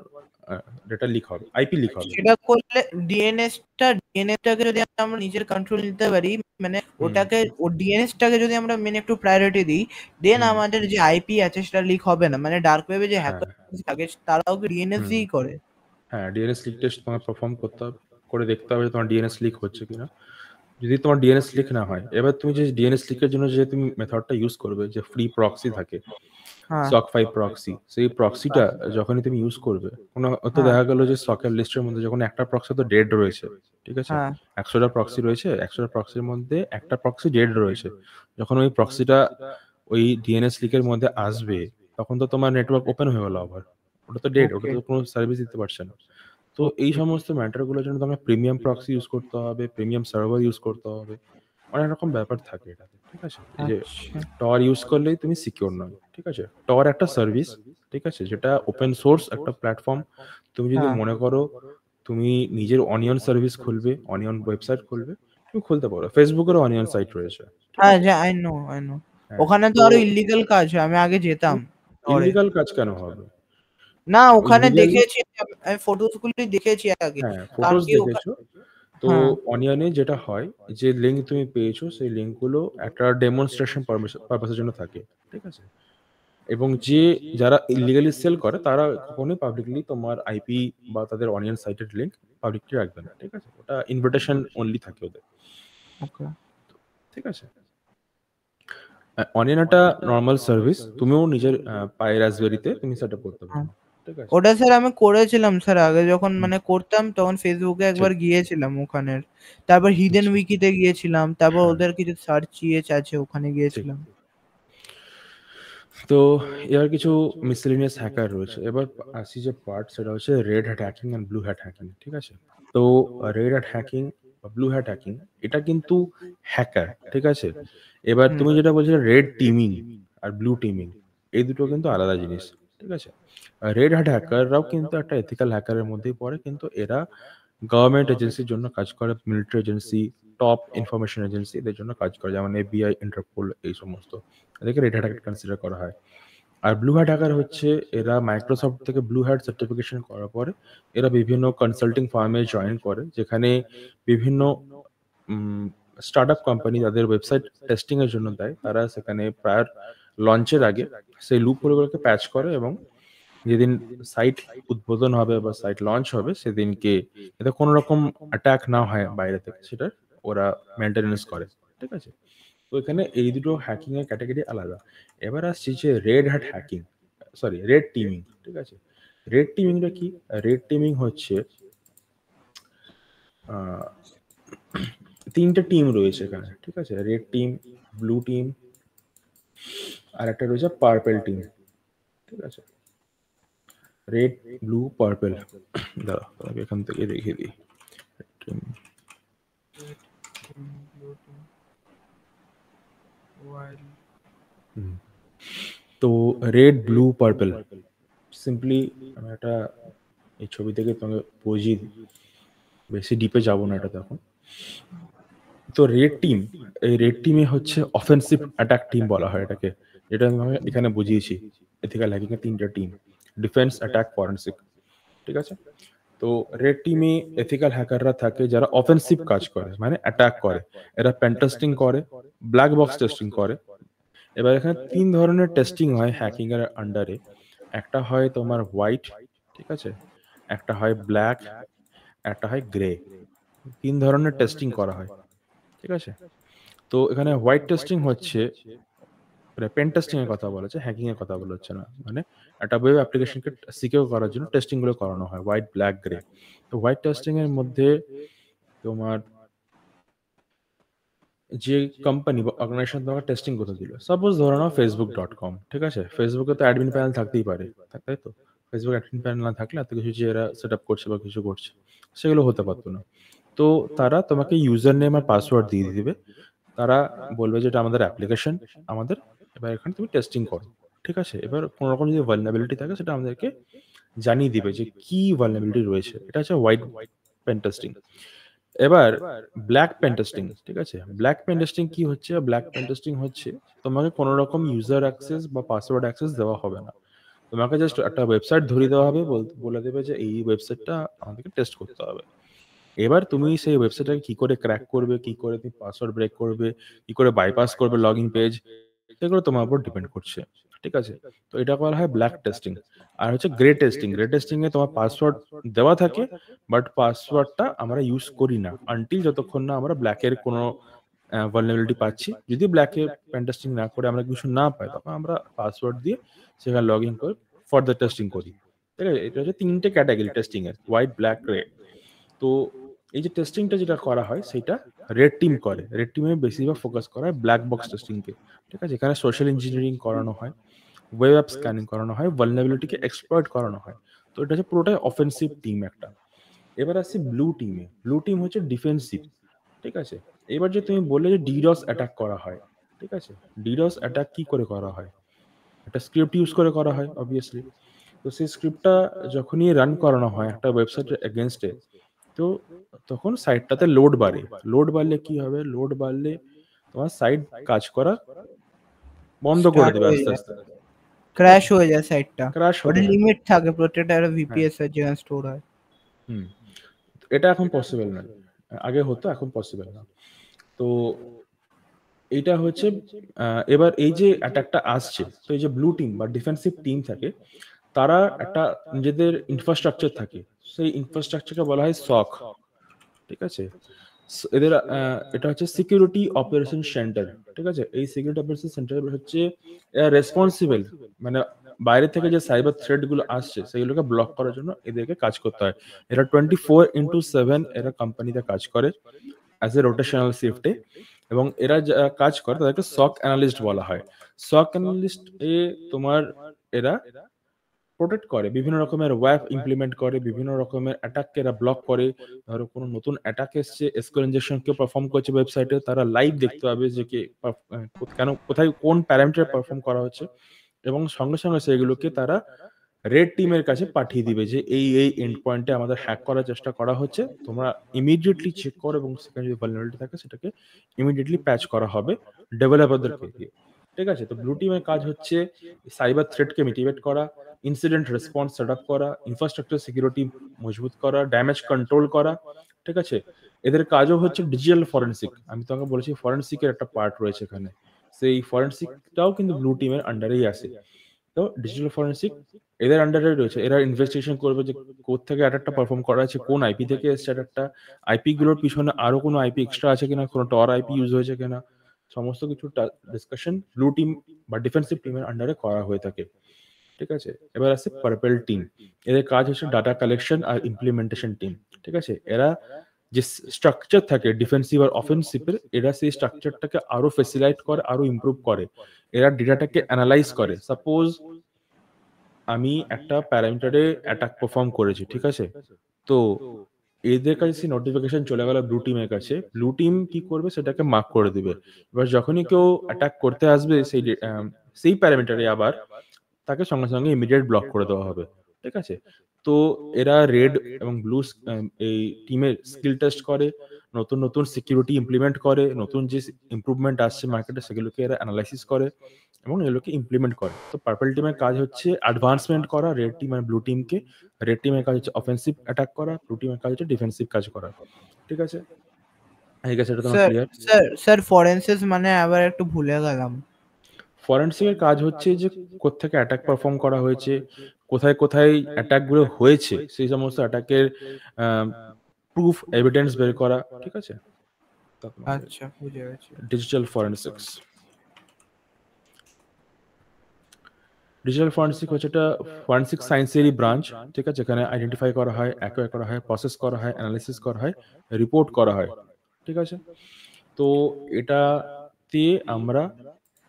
B: ডেটা লিক হবে, আইপি লিক হবে।
A: সেটা করলে ডিএনএসটাকে যদি আমরা নিজের কন্ট্রোল নিতে পারি, মানে
B: হুম
A: ওটাকে ও ডিএনএসটাকে যদি আমরা মেন একটু প্রায়োরিটি দিই, দেন
B: হুম
A: আমাদের যে আইপি আছে সেটা লিক হবে না। মানে ডার্ক ওয়েবে যে
B: হ্যাঁ
A: হ্যাকার থাকে তারাও কি ডিএনএস
B: হুম
A: দিয়েই করে।
B: হ্যাঁ, ডিএনএস লিক টেস্ট তোমার পারফর্ম করতে হবে, করে দেখতে হবে যে তোমার ডিএনএস লিক হচ্ছে কিনা। যদি তোমার ডিএনএস লিক না হয়, এবার তুমি যে ডিএনএস লিকের জন্য যে তুমি মেথডটা ইউজ করবে, যে ফ্রি প্রক্সি থাকে,
A: হ্যাঁ
B: সক 5 প্রক্সি, সেই প্রক্সিটা যখনই তুমি ইউজ করবে, কোনো তো
A: হ্যাঁ
B: দেখা গেল যে সকের লিস্টের মধ্যে যখন একটা প্রক্সি তো ডেড রয়েছে, ঠিক আছে?
A: হ্যাঁ
B: 100টা প্রক্সি রয়েছে, 100টা প্রক্সির মধ্যে একটা প্রক্সি ডেড রয়েছে। যখন ওই প্রক্সিটা ওই ডিএনএস লিকের মধ্যে আসবে, তখন তো তোমার নেটওয়ার্ক ওপেন হয়ে গেল আবার, ওটা তো ডেড, ওটা
A: ওকে
B: তো কোনো সার্ভিস দিতে পারছে না। তো এই
A: ওকে
B: সমস্ত ম্যাটারগুলোর জন্য তোমাকে প্রিমিয়াম প্রক্সি ইউজ করতে হবে, প্রিমিয়াম সার্ভার ইউজ করতে হবে, অনেক রকম ব্যাপার থাকে এটাতে, ঠিক আছে? এই যে
A: আচ্ছা
B: টর ইউজ করলেই তুমি সিকিউর নয়, ঠিক আছে? টর একটা সার্ভিস, ঠিক আছে, যেটা ওপেন সোর্স একটা প্ল্যাটফর্ম। তুমি যদি
A: হ্যাঁ
B: মনে করো তুমি নিজের অনিয়ন সার্ভিস খুলবে, অনিয়ন ওয়েবসাইট খুলবে, তুমি খুলতে পারো, ফেসবুকেরও অনিয়ন সাইট রয়েছে, ঠিক
A: হ্যাঁ
B: আছে?
A: যে আই নো
B: হ্যাঁ,
A: ওখানে তো
B: তো
A: আরো ইল্লিগাল কাজ হয়, আমি আগে যেতাম ধরে।
B: ইল্লিগাল কাজ কেন হবে?
A: না ওখানে
B: ইল্লিগাল,
A: দেখেছি, আমি ফটোস গুলি দেখেছি আগে।
B: হ্যাঁ,
A: কারণ
B: ফটোস
A: কি
B: দেখেছো। তো
A: হ্যাঁ
B: অনিয়নে যেটা হয়, যে লিঙ্ক তুমি পেয়েছো, সেই লিঙ্কগুলো একটা ডেমনস্ট্রেশন পারপাসের জন্য থাকে, ঠিক আছে? এবং যারা ইলিগালি সেল করে, তারা কখনোই পাবলিকলি তোমার আইপি বা তাদের অনিয়ন সাইটের লিঙ্ক পাবলিকলি রাখবে না, ঠিক আছে? ওটা ইনভিটেশন অনলি থাকে ওদের,
A: ওকে
B: ঠিক আছে? অনিয়ন একটা নর্মাল সার্ভিস, তুমিও নিজের পায়ে রাসবেরিতে তুমি সেট আপ করতে
A: হ্যাঁ
B: পারো। ঠিক আছে।
A: ওটা স্যার আমি করেছিলাম স্যার, আগে যখন মানে করতাম তখন ফেসবুকে একবার
B: ঠিক।
A: গিয়েছিলাম ওখানের, তারপর হিডেন
B: আচ্ছা।
A: উইকিতে গিয়েছিলাম, তারপর
B: হ্যাঁ,
A: ওদের কিছু সার্চ ইয়েচ আছে ওখানে
B: ঠিক।
A: গিয়েছিলাম।
B: তো এবার কিছু মিসেলেনিয়াস হ্যাকার রয়েছে। এবার আসি যে পার্ট, সেটা হচ্ছে red hat hacking and blue hat hacking. ঠিক আছে? তো রেড হ্যাট হ্যাকিং বা ব্লু হ্যাট হ্যাকিং এটা কিন্তু হ্যাকার। ঠিক আছে? এবার
A: হুম।
B: তুমি যেটা বলছিলে রেড টিমিং আর ব্লু টিমিং, এই দুটো কিন্তু আলাদা জিনিস। ঠিক আছে? রেড হ্যাট হ্যাকাররাও কিন্তু একটা এথিক্যাল হ্যাকারের মধ্যেই পড়ে, কিন্তু এরা গভর্নমেন্ট এজেন্সির জন্য কাজ করে, military agency, top information agency এদের জন্য কাজ করে, যেমন এফবিআই, ইন্টারপোল, এই সমস্ত। এদেরকে রেড হ্যাট হ্যাকার কনসিডার করা হয়। আর ব্লু হ্যাট হ্যাকার হচ্ছে এরা মাইক্রোসফট থেকে ব্লু হ্যাট সার্টিফিকেশন করার পরে এরা বিভিন্ন কনসাল্টিং ফার্মে জয়েন করে, যেখানে বিভিন্ন স্টার্ট আপ কোম্পানি তাদের ওয়েবসাইট টেস্টিং এর জন্য দেয়। তারা সেখানে প্রায় লঞ্চের আগে সেই লুপ হোলগুলোকে প্যাচ করে, এবং যেদিন সাইট উদ্বোধন হবে বা সাইট লঞ্চ হবে সেদিনকে এতে কোনো রকম অ্যাটাক না হয় বাইরে থেকে, সেটা ওরা মেনটেনেন্স করে। ঠিক আছে? তো এখানে এই দুটো হ্যাকিং এর ক্যাটাগরি আলাদা। এবার আসছি যে red hat hacking, sorry red teaming. ঠিক আছে? রেড টিমিংটা কি? রেড টিমিং হচ্ছে আহ, তিনটে টিম রয়েছে এখানে। ঠিক আছে? রেড টিম, ব্লু টিম, আর একটা রয়েছে পার্পেল টিম। ঠিক আছে? Red, blue, purple. দাঁড়া তোমাকে এখান থেকে দেখিয়ে দিই। তো রেড, ব্লু, পার্পেল, সিম্পলি আমি একটা এই ছবি থেকে তোমাকে বুঝিয়ে দিই, বেশি ডিপে যাবো না এটা এখন। তো রেড টিম, এই রেড টিমে হচ্ছে অফেন্সিভ অ্যাটাক টিম বলা হয় এটাকে, যেটা আমি এখানে বুঝিয়েছি। এথিক্যাল হ্যাকিং এর তিনটা টিম: ডিফেন্স, অ্যাটাক, ফরেন্সিক। ঠিক আছে? তো রেড টিমে এথিক্যাল হ্যাকাররা থাকে যারা অফেন্সিভ কাজ করে, মানে অ্যাটাক করে। এরা পেন টেস্টিং করে, ব্ল্যাক বক্স টেস্টিং করে। এবার এখানে তিন ধরনের টেস্টিং হয় হ্যাকিং এর আন্ডারে। একটা হয় তোমার হোয়াইট, ঠিক আছে, একটা হয় ব্ল্যাক, একটা হয় গ্রে। তিন ধরনের টেস্টিং করা হয়। ঠিক আছে? তো এখানে হোয়াইট টেস্টিং হচ্ছে, পেন টেস্টিং এর কথা বলেছে, হ্যাকিং এর কথা বলা হচ্ছে না। মানে একটা ওয়েব অ্যাপ্লিকেশনকে সিকিউর করার জন্য টেস্টিং গুলো করানো হয়, হোয়াইট, ব্ল্যাক, গ্রে। তো হোয়াইট টেস্টিং এর মধ্যে তোমার যে কোম্পানি বা অর্গানাইজেশন তোমাকে টেস্টিং করতে দিল, সাপোজ ধরে নাও facebook.com। ঠিক আছে? ফেসবুকে তো অ্যাডমিন প্যানেল থাকতেই পারে, তাই তো? ফেসবুক অ্যাডমিন প্যানেল না থাকলে এত কিছু যে এরা সেট আপ করছে বা কিছু করছে, সেগুলো হতে পারতো না। তো তারা তোমাকে ইউজার নেম আর পাসওয়ার্ড দিয়ে দিবে। তারা বলবে যে এটা আমাদের অ্যাপ্লিকেশন, আমাদের, এবার এখানে তুমি টেস্টিং করো। ঠিক আছে? এবার কোনো রকম যদি ভালনারেবিলিটি থাকে সেটা আমাদেরকে জানিয়ে দিবে যে কি ভালনারেবিলিটি রয়েছে। এটা হচ্ছে হোয়াইট পেন টেস্টিং। এবার ব্ল্যাক পেন টেস্টিং। ঠিক আছে? ব্ল্যাক পেন টেস্টিং কি হচ্ছে? ব্ল্যাক পেন টেস্টিং হচ্ছে তোমাকে কোনো রকম ইউজার অ্যাক্সেস বা পাসওয়ার্ড অ্যাক্সেস দেওয়া হবে না। তোমাকে জাস্ট একটা ওয়েবসাইট ধরিয়ে দেওয়া হবে, বলে দেবে যে এই ওয়েবসাইটটা আমাদেরকে টেস্ট করতে হবে। এবার তুমি সেই ওয়েবসাইটটাকে কি করে ক্র্যাক করবে, কি করে তুমি পাসওয়ার্ড ব্রেক করবে, কি করে বাইপাস করবে লগইন পেজ, সেগুলো তোমার উপর ডিপেন্ড করছে। ঠিক আছে? তো এটা বলা হয় ব্ল্যাক টেস্টিং। আর হচ্ছে গ্রে টেস্টিং। গ্রে টেস্টিং এ তোমার পাসওয়ার্ড দেওয়া থাকে, বাট পাসওয়ার্ডটা আমরা ইউজ করি না আনটিল যতক্ষণ না আমরা ব্ল্যাকের কোনো ভালনারেবিলিটি পাচ্ছি। যদি ব্ল্যাকে পেন টেস্টিং না করে আমরা কিছু না পাই, তখন আমরা পাসওয়ার্ড দিয়ে সেখানে লগ ইন করে ফার্দার টেস্টিং করি। ঠিক আছে? এটা হচ্ছে তিনটে ক্যাটাগরি টেস্টিং এর: হোয়াইট, ব্ল্যাক, গ্রে। তো এই যে টেস্টিংটা যেটা করা হয় সেটা রেড টিম করে। রেড টিমে বেশিরভাগ ফোকাস করা হয় ব্ল্যাক বক্স টেস্টিংকে। ঠিক আছে? এখানে সোশ্যাল ইঞ্জিনিয়ারিং করানো হয়, ওয়েব অ্যাপ স্ক্যানিং করানো হয়, ভালনারেবিলিটিকে এক্সপ্লয়েট করানো হয়। তো এটা হচ্ছে পুরোটাই অফেন্সিভ টিম একটা। এবার আসছি ব্লু টিমে। ব্লু টিম হচ্ছে ডিফেন্সিভ। ঠিক আছে? এবার যে তুমি বললে যে ডিডস অ্যাটাক করা হয়, ঠিক আছে? ডিডস অ্যাটাক কি করে করা হয়? একটা স্ক্রিপ্ট ইউজ করে করা হয় অবভিয়াসলি। তো সেই স্ক্রিপ্টটা যখনই রান করানো হয় একটা ওয়েবসাইটের এগেইনস্টে, তো তখন সাইটটাতে লোড বাড়ে। লোড বাড়লে কি হবে? লোড বাড়লে তোমার সাইট কাজ করা বন্ধ করে
A: স্টার্ট
B: দেবে
A: হয়ে
B: আস্তে
A: যায়,
B: আস্তে। ঠিক
A: ক্র্যাশ
B: আছে?
A: হয়ে যায় সাইটটা।
B: ক্র্যাশ হতে
A: ওটা
B: থাকে।
A: লিমিট থাকে, প্রত্যেকটা একটা
B: হ্যাঁ।
A: ভিপিএস এর যেখানে স্টোর হয়।
B: হুম। তো এটা এখন পসিবল নয়। আগে হতো, এখন পসিবল না। তো এইটা হচ্ছে এবার এই যে অ্যাটাকটা আসছে, তো এই যে ব্লু টিম বা ডিফেন্সিভ টিম থাকে, তারা একটা নিজেদের ইনফ্রাস্ট্রাকচার থাকে। সেই ইনফ্রাস্ট্রাকচারকে বলা হয় সক। ঠিক আছে? এদের এটা হচ্ছে সিকিউরিটি অপারেশন সেন্টার। ঠিক আছে? এই সিকিউরিটি অপারেশন সেন্টার হচ্ছে রেসপন্সিবল, মানে বাইরে থেকে যে সাইবার থ্রেট গুলো আসছে সেগুলোকে ব্লক করার জন্য এদেরকে কাজ করতে হয়। এরা 24/7 এরা কোম্পানিতে কাজ করে অ্যাজ এ রোটেশনাল শিফটে, এবং এরা যা কাজ করে তাদেরকে সক অ্যানালিস্ট বলা হয়। সক অ্যানালিস্ট এ তোমার এরা প্রোটেক্ট করে, বিভিন্ন রকমের ওয়েব ইমপ্লিমেন্ট করে, বিভিন্ন রকমের অ্যাটাককে এরা ব্লক করে। ধরো কোনো নতুন অ্যাটাক এসছে, এসকিউএল ইনজেকশন কেউ পারফর্ম করছে ওয়েবসাইটে, তারা লাইভ দেখতে পাবে যে কে কেন কোথায় কোন প্যারামিটার পারফর্ম করা হচ্ছে, এবং সঙ্গে সঙ্গে সেগুলোকে তারা রেড টিমের কাছে পাঠিয়ে দিবে যে এই এন্ড পয়েন্টে আমাদের হ্যাক করার চেষ্টা করা হচ্ছে, তোমরা ইমিডিয়েটলি চেক করো, এবং সেখানে যদি ভালনারেবিলিটি থাকে সেটাকে ইমিডিয়েটলি প্যাচ করা হবে ডেভেলপারদেরকে দিয়ে। ঠিক আছে, তো ব্লু টিমের কাজ হচ্ছে সাইবার থ্রেটকে মিটিগেট করা, ইনসিডেন্ট রেসপন্স সেট আপ করা, ইনফ্রাস্ট্রাকচার সিকিউরিটি মজবুত করা, ড্যামেজ কন্ট্রোল করা। ঠিক আছে, এদের কাজও হচ্ছে ডিজিটাল ফরেন্সিক। আমি তোমাকে বলেছি ফরেন্সিকের একটা পার্ট রয়েছে এখানে, সেই ফরেন্সিকটাও কিন্তু ব্লু টিমের আন্ডারেই আসে। তো ডিজিটাল ফরেন্সিক এদের আন্ডারে রয়েছে, এরা ইনভেস্টিগেশন করবে যে কোথা থেকে অ্যাটাকটা পারফর্ম করা আছে, কোন আইপি থেকে এসছে অ্যাটাকটা, আইপি গুলোর পিছনে আরো কোনো আইপি এক্সট্রা আছে কিনা, কোনো টর আইপি ইউজ হয়েছে কিনা, সমস্ত কিছু ডিসকাশন ব্লু টিম বা ডিফেন্সিভ টিমের আন্ডারে করা হয়ে থাকে। ঠিক আছে, এবার আছে পার্পল টিম। এদের কাজ হচ্ছে ডাটা কালেকশন আর ইমপ্লিমেন্টেশন টিম। ঠিক আছে, এরা যে স্ট্রাকচার থাকে ডিফেন্সিভ আর অফেন্সিভের, এরা সেই স্ট্রাকচারটাকে আরো ফেসিলাইট করে, আরো ইমপ্রুভ করে। এরা ডেটাটাকে অ্যানালাইজ করে। সাপোজ আমি একটা প্যারামিটারে অ্যাটাক পারফর্ম করেছি, ঠিক আছে, তো এদের কাছে সেই নোটিফিকেশন চলে গেল ব্লু টিমের কাছে, ব্লু টিম কি করবে সেটাকে মার্ক করে দিবে। এবার যখনই কেউ অ্যাটাক করতে আসবে সেই প্যারামিটারে আবার তাকে সঙ্গে সঙ্গে ইমিডিয়েট ব্লক করে দেওয়া হবে। ঠিক আছে, তো এরা রেড এবং ব্লু এই টিমের স্কিল টেস্ট করে, নতুন নতুন সিকিউরিটি ইমপ্লিমেন্ট করে, নতুন যে ইমপ্রুভমেন্ট আসছে মার্কেটে সেগুলোকে এরা অ্যানালাইসিস করে এবং এগুলোকে ইমপ্লিমেন্ট করে। তো পার্পল টিমের কাজ হচ্ছে অ্যাডভান্সমেন্ট করা রেড টিম আর ব্লু টিমকে। রেড টিমের কাজ হচ্ছে অফেন্সিভ অ্যাটাক করা, ব্লু টিমের কাজ হচ্ছে ডিফেন্সিভ কাজ করা। ঠিক আছে, ঠিক আছে, এটা তোমার
A: স্যার
B: ক্লিয়ার?
A: স্যার স্যার ফরেন্সিস মানে আবার একটু ভুলে গেলাম।
B: ফরেন্সিকের কাজ হচ্ছে যে কোত্থেকে অ্যাটাক পারফর্ম করা হয়েছে, কোথায় কোথায় অ্যাটাকগুলো হয়েছে, সেই সমস্ত অ্যাটাকের প্রুফ এভিডেন্স বের করা। ঠিক আছে,
A: আচ্ছা, বুঝে গেছি।
B: Digital forensics. ডিজিটাল ফরেন্সিক হচ্ছে একটা ফরেন্সিক সায়েন্সেরই ব্রাঞ্চ। ঠিক আছে, এখানে আইডেন্টিফাই করা হয়, অ্যাকোয়ার করা হয়, প্রসেস করা হয়, অ্যানালিসিস করা হয়, রিপোর্ট করা হয়। ঠিক আছে, তো এটাতে আমরা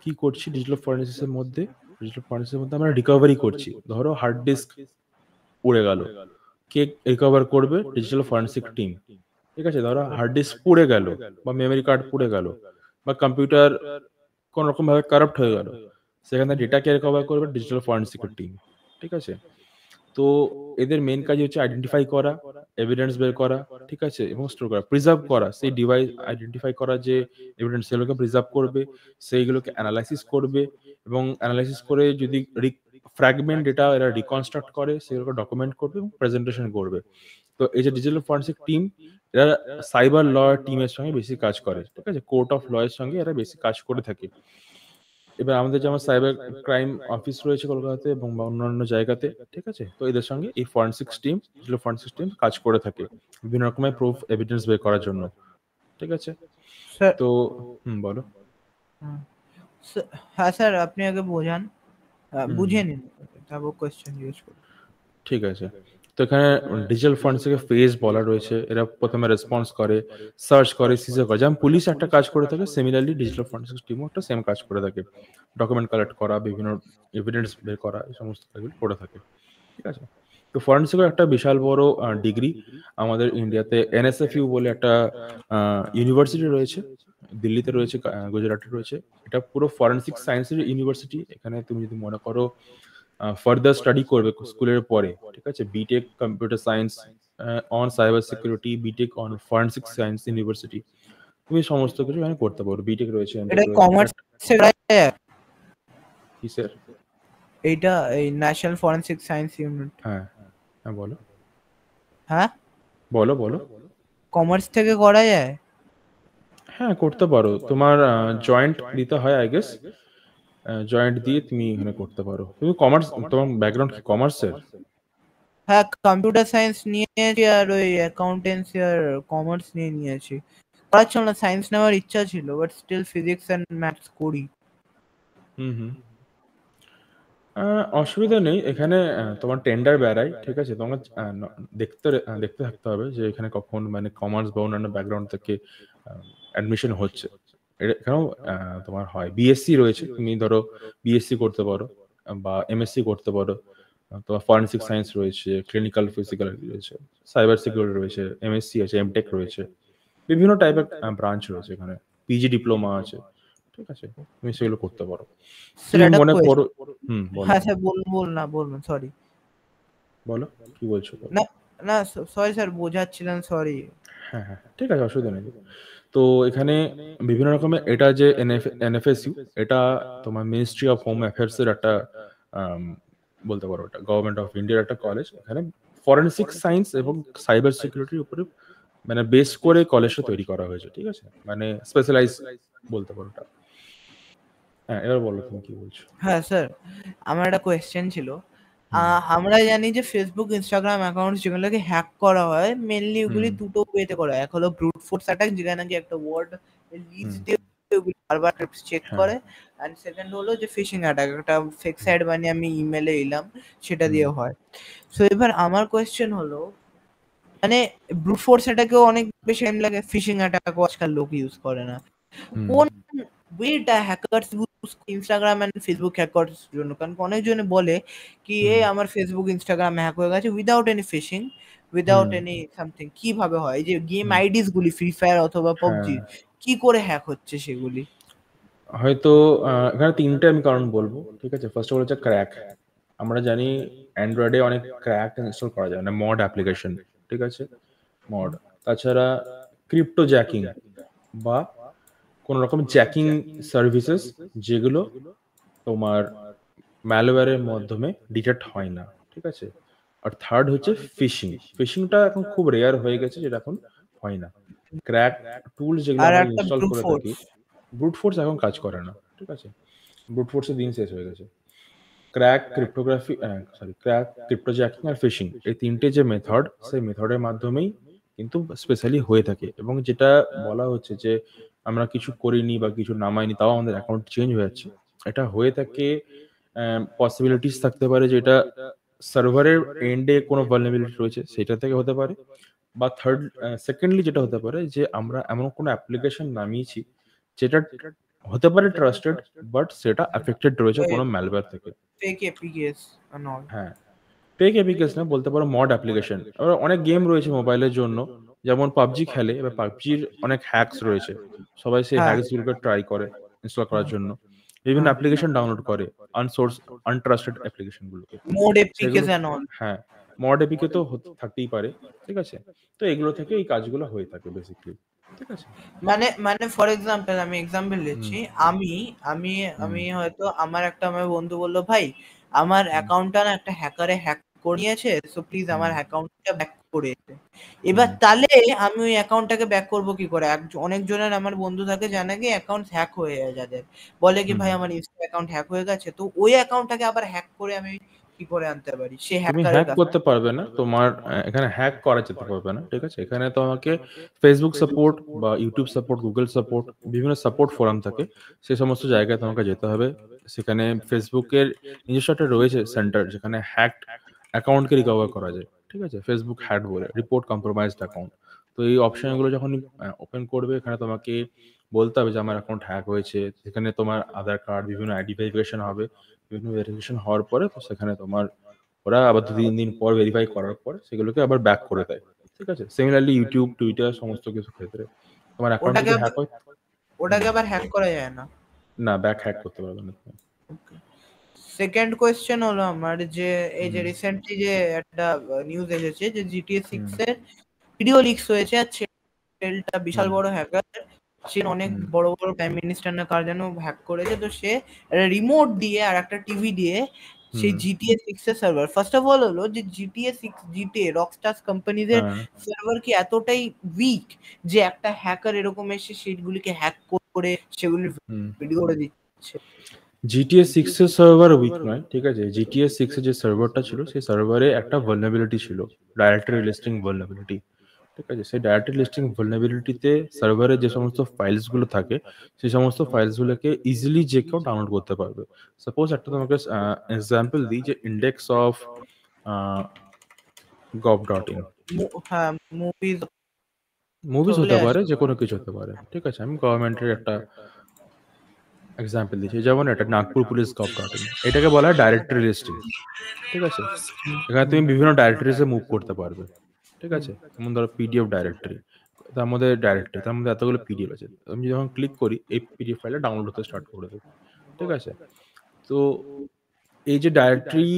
B: কি করছি ডিজিটাল ফরেন্সিক্সের মধ্যে, ডিজিটাল ফরেন্সিক্সের মধ্যে আমরা রিকভারি করছি। ধরো হার্ড ডিস্ক উড়ে গেল, কে রিকভার করবে? Digital forensic team. ঠিক আছে, ধরো হার্ড ডিস্ক পুড়ে গেল, বা মেমোরি কার্ড পুড়ে গেল, বা কম্পিউটার কোন রকম ভাবে কারাপ্ট হয়ে গেল, সেখানে ডেটাকে রিকভার করবে ডিজিটাল ফরেন্সিক টিম। ঠিক আছে, তো এদের মেন কাজ হচ্ছে আইডেন্টিফাই করা, এভিডেন্স বের করা, ঠিক আছে, এবং স্টোর করা, প্রিজার্ভ করা। সেই ডিভাইস আইডেন্টিফাই করা যে এভিডেন্স, সেগুলোকে প্রিজার্ভ করবে, সেইগুলোকে অ্যানালাইসিস করবে, এবং অ্যানালাইসিস করে যদি ফ্র্যাগমেন্ট ডেটা এরা রিকনস্ট্রাক্ট করে, সেগুলোকে ডকুমেন্ট করবে এবং প্রেজেন্টেশন করবে। তো এই যে ডিজিটাল ফরেন্সিক টিম, এরা সাইবার ল টিমের সঙ্গে বেশি কাজ করে। ঠিক আছে, কোর্ট অফ ল এর সঙ্গে এরা বেশি কাজ করে থাকে। এবার আমাদের যেমন সাইবার ক্রাইম অফিস রয়েছে কলকাতাতে এবং অন্যান্য জায়গাতে। ঠিক আছে, তো এদের সঙ্গে এই forensics team, digital forensics team কাজ করে থাকে বিভিন্ন রকমের প্রুফ এভিডেন্স বের করার জন্য। ঠিক আছে,
A: স্যার
B: তো বলো।
A: হ্যাঁ স্যার, আপনি আগে বোঝান, বুঝে নিন, তারপর কোয়েশ্চেন জিজ্ঞেস করুন।
B: ঠিক আছে, তো এখানে ডিজিটাল ফরেন্সিকের ফেজ বলা রয়েছে। এরা প্রথমে রেসপন্স করে, সার্চ করে, সিজার করে। যেমন পুলিশ একটা কাজ করে থাকে, সিমিলারলি ডিজিটাল ফরেন্সিক্স টিমও একটা সেম কাজ করে থাকে। ডকুমেন্ট কালেক্ট করা, বিভিন্ন এভিডেন্স বের করা, এই সমস্ত কাজগুলো করে থাকে। ঠিক আছে, তো ফরেন্সিকের একটা বিশাল বড় ডিগ্রি আমাদের ইন্ডিয়াতে এনএসএফইউ বলে একটা ইউনিভার্সিটি রয়েছে, দিল্লিতে রয়েছে, গুজরাটে রয়েছে। এটা পুরো ফরেন্সিক সায়েন্সের ইউনিভার্সিটি। এখানে তুমি যদি মনে করো ফার্দার স্টাডি করবে স্কুলের পরে, ঠিক আছে, BTech computer science on cyber security, BTech on forensic science university, তুমি সমস্ত কিছু এখানে করতে পারো। বিটেক রয়েছে,
A: এটা কমার্স
B: কি স্যার?
A: এইটা এই ন্যাশনাল ফরেনসিক সায়েন্স ইউনিট।
B: হ্যাঁ হ্যাঁ, বলো।
A: হ্যাঁ
B: বলো বলো।
A: কমার্স থেকে করা যায়?
B: হ্যাঁ, করতে পারো। তোমার জয়েন্ট দিতে হয় আই গেস, জয়েন্ট দিয়ে তুমি এখানে করতে পারো। তুমি কমার্স, তোমার ব্যাকগ্রাউন্ড কি কমার্সের?
A: হ্যাঁ, কম্পিউটার সায়েন্স নিয়েছি আর ওই অ্যাকাউন্টেন্সি আর কমার্স নিয়ে নিয়েছি। করার ছিল না, সায়েন্স নেওয়ার ইচ্ছা ছিল, but still physics and maths করি।
B: হুম। অসুবিধা নেই এখানে। তোমার টেন্ডার বেড়ায়, ঠিক আছে? তোমার দেখতে থাকতে হবে যে এখানে কখন মানে কমার্স বা অন্যান্য ব্যাকগ্রাউন্ড থেকে অ্যাডমিশন হচ্ছে। এখানেও তোমার হয় বিএসসি রয়েছে, তুমি ধরো বিএসসি করতে পারো বা এমএসসি করতে পারো। তোমার ফরেনসিক সায়েন্স রয়েছে, ক্লিনিক্যাল ফিজিক্যাল রয়েছে, সাইবার সিকিউরিটি রয়েছে, এমএসসি আছে, এমটেক রয়েছে, বিভিন্ন টাইপের ব্রাঞ্চ রয়েছে এখানে। পিজি ডিপ্লোমা আছে, ঠিক আছে? তুমি সেগুলো করতে পারো। তুমি মনে করো। বলো।
A: হ্যাঁ স্যার, বলুন না, বলুন, সরি।
B: বলো কি বলছো, বলো।
A: না না, সরি স্যার, বোঝাচ্ছিলেন, সরি।
B: হ্যাঁ হ্যাঁ, ঠিক আছে, অসুবিধা নেই। তো এখানে বিভিন্ন রকমের, এটা যে এনএফএসইউ, এটা তোমার মিনিস্ট্রি অফ হোম অ্যাফেয়ার্স এর একটা বলতে পারো, এটা গভর্নমেন্ট অফ ইন্ডিয়ার একটা কলেজ। এখানে ফরেনসিক সায়েন্স এবং সাইবার সিকিউরিটির উপরে মানে বেস করে কলেজটা তৈরি করা হয়েছে, ঠিক আছে? মানে স্পেশালাইজ বলতে পারো এটা। হ্যাঁ, এবার বলো তুমি কি বলছো।
A: হ্যাঁ স্যার, আমার একটা কোয়েশ্চেন ছিল। আমরা জানি যে ফেসবুক, ইনস্টাগ্রাম অ্যাকাউন্ট যেগুলোকে হ্যাক করা হয়, মেনলি ওগুলি দুটো ওয়েতে করা হয়। এক হলো ব্রুট ফোর্স অ্যাটাক, যেখানে নাকি একটা ওয়ার্ড লিস্ট দিয়ে ওগুলি বারবার চেক করে। এন্ড সেকেন্ড হলো যে ফিশিং অ্যাটাক, একটা ফেক সাইট বানিয়ে আমি ইমেলে এলাম, সেটা দিয়ে হয়। সো এবার আমার কোয়েশ্চেন হলো, মানে ব্রুট ফোর্স অ্যাটাকেও অনেক বেশি টাইম লাগে, ফিশিং অ্যাটাকও আজকাল লোক ইউজ করে না। কোন ওয়েটা hackers use Instagram and Facebook hackers জন্য? কারণ অনেকজনে বলে কি এই আমার ফেসবুক ইনস্টাগ্রাম হ্যাক হয়ে গেছে without any phishing, without any something. কিভাবে হয়? এই যে গেম আইডিস গুলি ফ্রি ফায়ার অথবা পাবজি, কি করে হ্যাক হচ্ছে সেগুলি?
B: হয়তো এখানে তিনটে আমি কারণ বলবো, ঠিক আছে? ফার্স্ট অফ অল হচ্ছে ক্র্যাক। আমরা জানি অ্যান্ড্রয়েডে অনেক ক্র্যাক ইনস্টল করা যায়, মানে মড অ্যাপ্লিকেশন, ঠিক আছে? মড। তাছাড়া ক্রিপ্টো জ্যাকিং বা কোন রকম জ্যাকিং সার্ভিসেস, যেগুলো তোমার ম্যালওয়্যারের মাধ্যমে ডিটেক্ট হয় না, ঠিক আছে? আর থার্ড হচ্ছে ফিশিং। ফিশিংটা এখন খুব রেয়ার হয়ে গেছে, যেটা এখন হয় না। ক্র্যাক টুলস যেগুলো
A: আর
B: আমরা
A: একটা
B: ইনস্টল
A: ব্রুট
B: করে
A: ফোর্স।
B: থাকি, ব্রুট ফোর্স এখন কাজ করে না, ঠিক আছে? ব্রুট ফোর্সের দিন শেষ হয়ে গেছে। ক্র্যাক, ক্র্যাক, ক্রিপ্টোজ্যাকিং আর ফিশিং, এই তিনটে যে মেথড, সেই মেথডের মাধ্যমেই কিন্তু স্পেশালি হয়ে থাকে। এবং যেটা বলা হচ্ছে যে আমরা কিছু করিনি বা কিছু নামাইনি, তাও আমাদের অ্যাকাউন্ট চেঞ্জ হয়ে যাচ্ছে, এটা হয়ে থাকে। পসিবিলিটিস থাকতে পারে যে এটা সার্ভারের এন্ডে কোনো ভালনারেবিলিটি রয়েছে, সেটা থেকে হতে পারে। বা সেকেন্ডলি যেটা হতে পারে যে আমরা এমন কোনো অ্যাপ্লিকেশন নামিয়েছি যেটা হতে পারে ট্রাস্টেড, বাট সেটা অ্যাফেক্টেড রয়েছে কোনো ম্যালওয়্যার থেকে।
A: Fake APKs and all.
B: হ্যাঁ, ফেক অ্যাপ্লিকেশন না, বলতে পারো মড অ্যাপ্লিকেশন। আবার অনেক গেম রয়েছে মোবাইলের জন্য, যেমন পাবজি খেলে, এবার পাবজির অনেক হ্যাকস রয়েছে। সবাই সেই
A: হ্যাঁ।
B: হ্যাকসগুলোকে ট্রাই করে ইনস্টল করার জন্য, বিভিন্ন অ্যাপ্লিকেশন ডাউনলোড করে, আনট্রাস্টেড অ্যাপ্লিকেশনগুলোকে।
A: মোড
B: সেগুলো,
A: এপিকেস এন্ড অল।
B: হ্যাঁ, মড এপিকে তো থাকতেই পারে, ঠিক আছে? তো এগুলো থেকে এই কাজগুলো হয়ে থাকে বেসিক্যালি, ঠিক আছে?
A: মানে মানে ফর এক্সাম্পল, আমি এক্সাম্পল দিচ্ছি। আমি আমি আমি হয়তো আমার বন্ধু বলল, ভাই আমার অ্যাকাউন্টটা না একটা হ্যাকারে হ্যাক করে নিয়েছে, সো প্লিজ আমার অ্যাকাউন্টটা ব্যাক করে দে। এবার তাহলে আমি ওই অ্যাকাউন্টটাকে ব্যাক করব কি করে? অনেকজনের আমার বন্ধু থাকে যারা নাকি অ্যাকাউন্ট হ্যাক হয়ে যায়, যাদের বলে কি ভাই আমার ইনস্টা অ্যাকাউন্ট হ্যাক হয়ে গেছে, তো ওই অ্যাকাউন্টটাকে আবার হ্যাক করে আমি কি করে আনতে পারি সে
B: তুমি
A: হ্যাকারের
B: হ্যাক
A: কাছে?
B: করতে পারবে না, তোমার এখানে হ্যাক করা যেতে পারবে না, ঠিক আছে? এখানে তোমাকে ফেসবুক সাপোর্ট বা ইউটিউব সাপোর্ট, গুগল সাপোর্ট, বিভিন্ন সাপোর্ট ফোরাম থাকে, সেই সমস্ত জায়গায় তোমাকে যেতে হবে। সেখানে ফেসবুকের নিজস্ব একটা রয়েছে সেন্টার, যেখানে হ্যাকড অ্যাকাউন্টকে রিকভার করা যায়, ঠিক আছে? ফেসবুক হ্যাক বলে, রিপোর্ট কম্প্রোমাইজড অ্যাকাউন্ট। তো এই অপশনগুলো যখন ওপেন করবে, এখানে তোমাকে বলতে হবে যে আমার অ্যাকাউন্ট হ্যাক হয়েছে। সেখানে তোমার আধার কার্ড, বিভিন্ন আইডি ভেরিফিকেশন হবে। বিভিন্ন ভেরিফিকেশন হওয়ার পরে তো সেখানে তোমার ওরা আবার ২-৩ দিন পর ভেরিফাই করার পর সেগুলোকে আবার ব্যাক করে দেয়, ঠিক আছে? সিমিলারলি ইউটিউব, টুইটার সমস্ত কিছু ক্ষেত্রে তোমার অ্যাকাউন্ট
A: ওটাকে
B: যদি
A: আবার
B: হ্যাক হয়,
A: ওটাকে আবার হ্যাক করা যায় না?
B: না, ব্যাক হ্যাক করতে পারবে না তুমি।
A: সেকেন্ড কোয়েশ্চেন হলো আমার, যে এই যে রিসেন্টলি যে একটা নিউজ এসেছে যে জিটিএ 6 এর ভিডিও লিকস হয়েছে, আর ছেলেটা বিশাল বড় হ্যাকার, সে অনেক বড় বড় প্রাইম মিনিস্টার না কার যেন হ্যাক করেছে। তো সে রিমোট দিয়ে আর একটা টিভি দিয়ে সেই জিটিএ 6 এর সার্ভার, ফার্স্ট অফ অল হলো যে জিটিএ 6, জিটিএ রকস্টার কোম্পানিদের সার্ভার কি এতটাই উইক যে একটা হ্যাকার এরকম এসে সেগুলিকে হ্যাক করে সেগুলি ভিডিও করে দিচ্ছে?
B: জিটিএ 6 এর সার্ভার উইক নয়, ঠিক আছে? জিটিএ 6 এর যে সার্ভারটা ছিল, সেই সার্ভারে একটা ভালনারেবিলিটি ছিল, ডাইরেক্টরি লিস্টিং ভালনারেবিলিটি। ঠিক আছে, সেই ডাইরেক্টরি লিস্টিং ভালনারেবিলিটিতে সার্ভারে যে সমস্ত ফাইলসগুলো থাকে সেই সমস্ত ফাইলসগুলোকে ইজিলি যে কেউ ডাউনলোড করতে পারবে। সাপোজ একটা তোমাকে এক্সাম্পল দিই, যে ইন্ডেক্স অফ gov.in,
A: হ্যাঁ, মুভিজ
B: মুভিজ
A: চলে
B: হতে পারে,
A: আসে।
B: যে কোনো কিছু হতে পারে। ঠিক আছে, আমি গভর্নমেন্টের একটা এক্সাম্পল দিচ্ছি, যেমন এটা নাগপুর পুলিশ gov.in, এটাকে বলা হয় ডাইরেক্টরি লিস্টিং। ঠিক আছে, এখানে তুমি বিভিন্ন ডাইরেক্টরিজে মুভ করতে পারবে। ঠিক আছে, যেমন ধরো পিডিএফ ডাইরেক্টরি, তার মধ্যে এতগুলো পিডিএফ আছে, আমি যখন ক্লিক করি এই পিডিএফ ফাইলটা ডাউনলোড হতে স্টার্ট করে দেবে। ঠিক আছে, তো এই যে ডাইরেক্টরি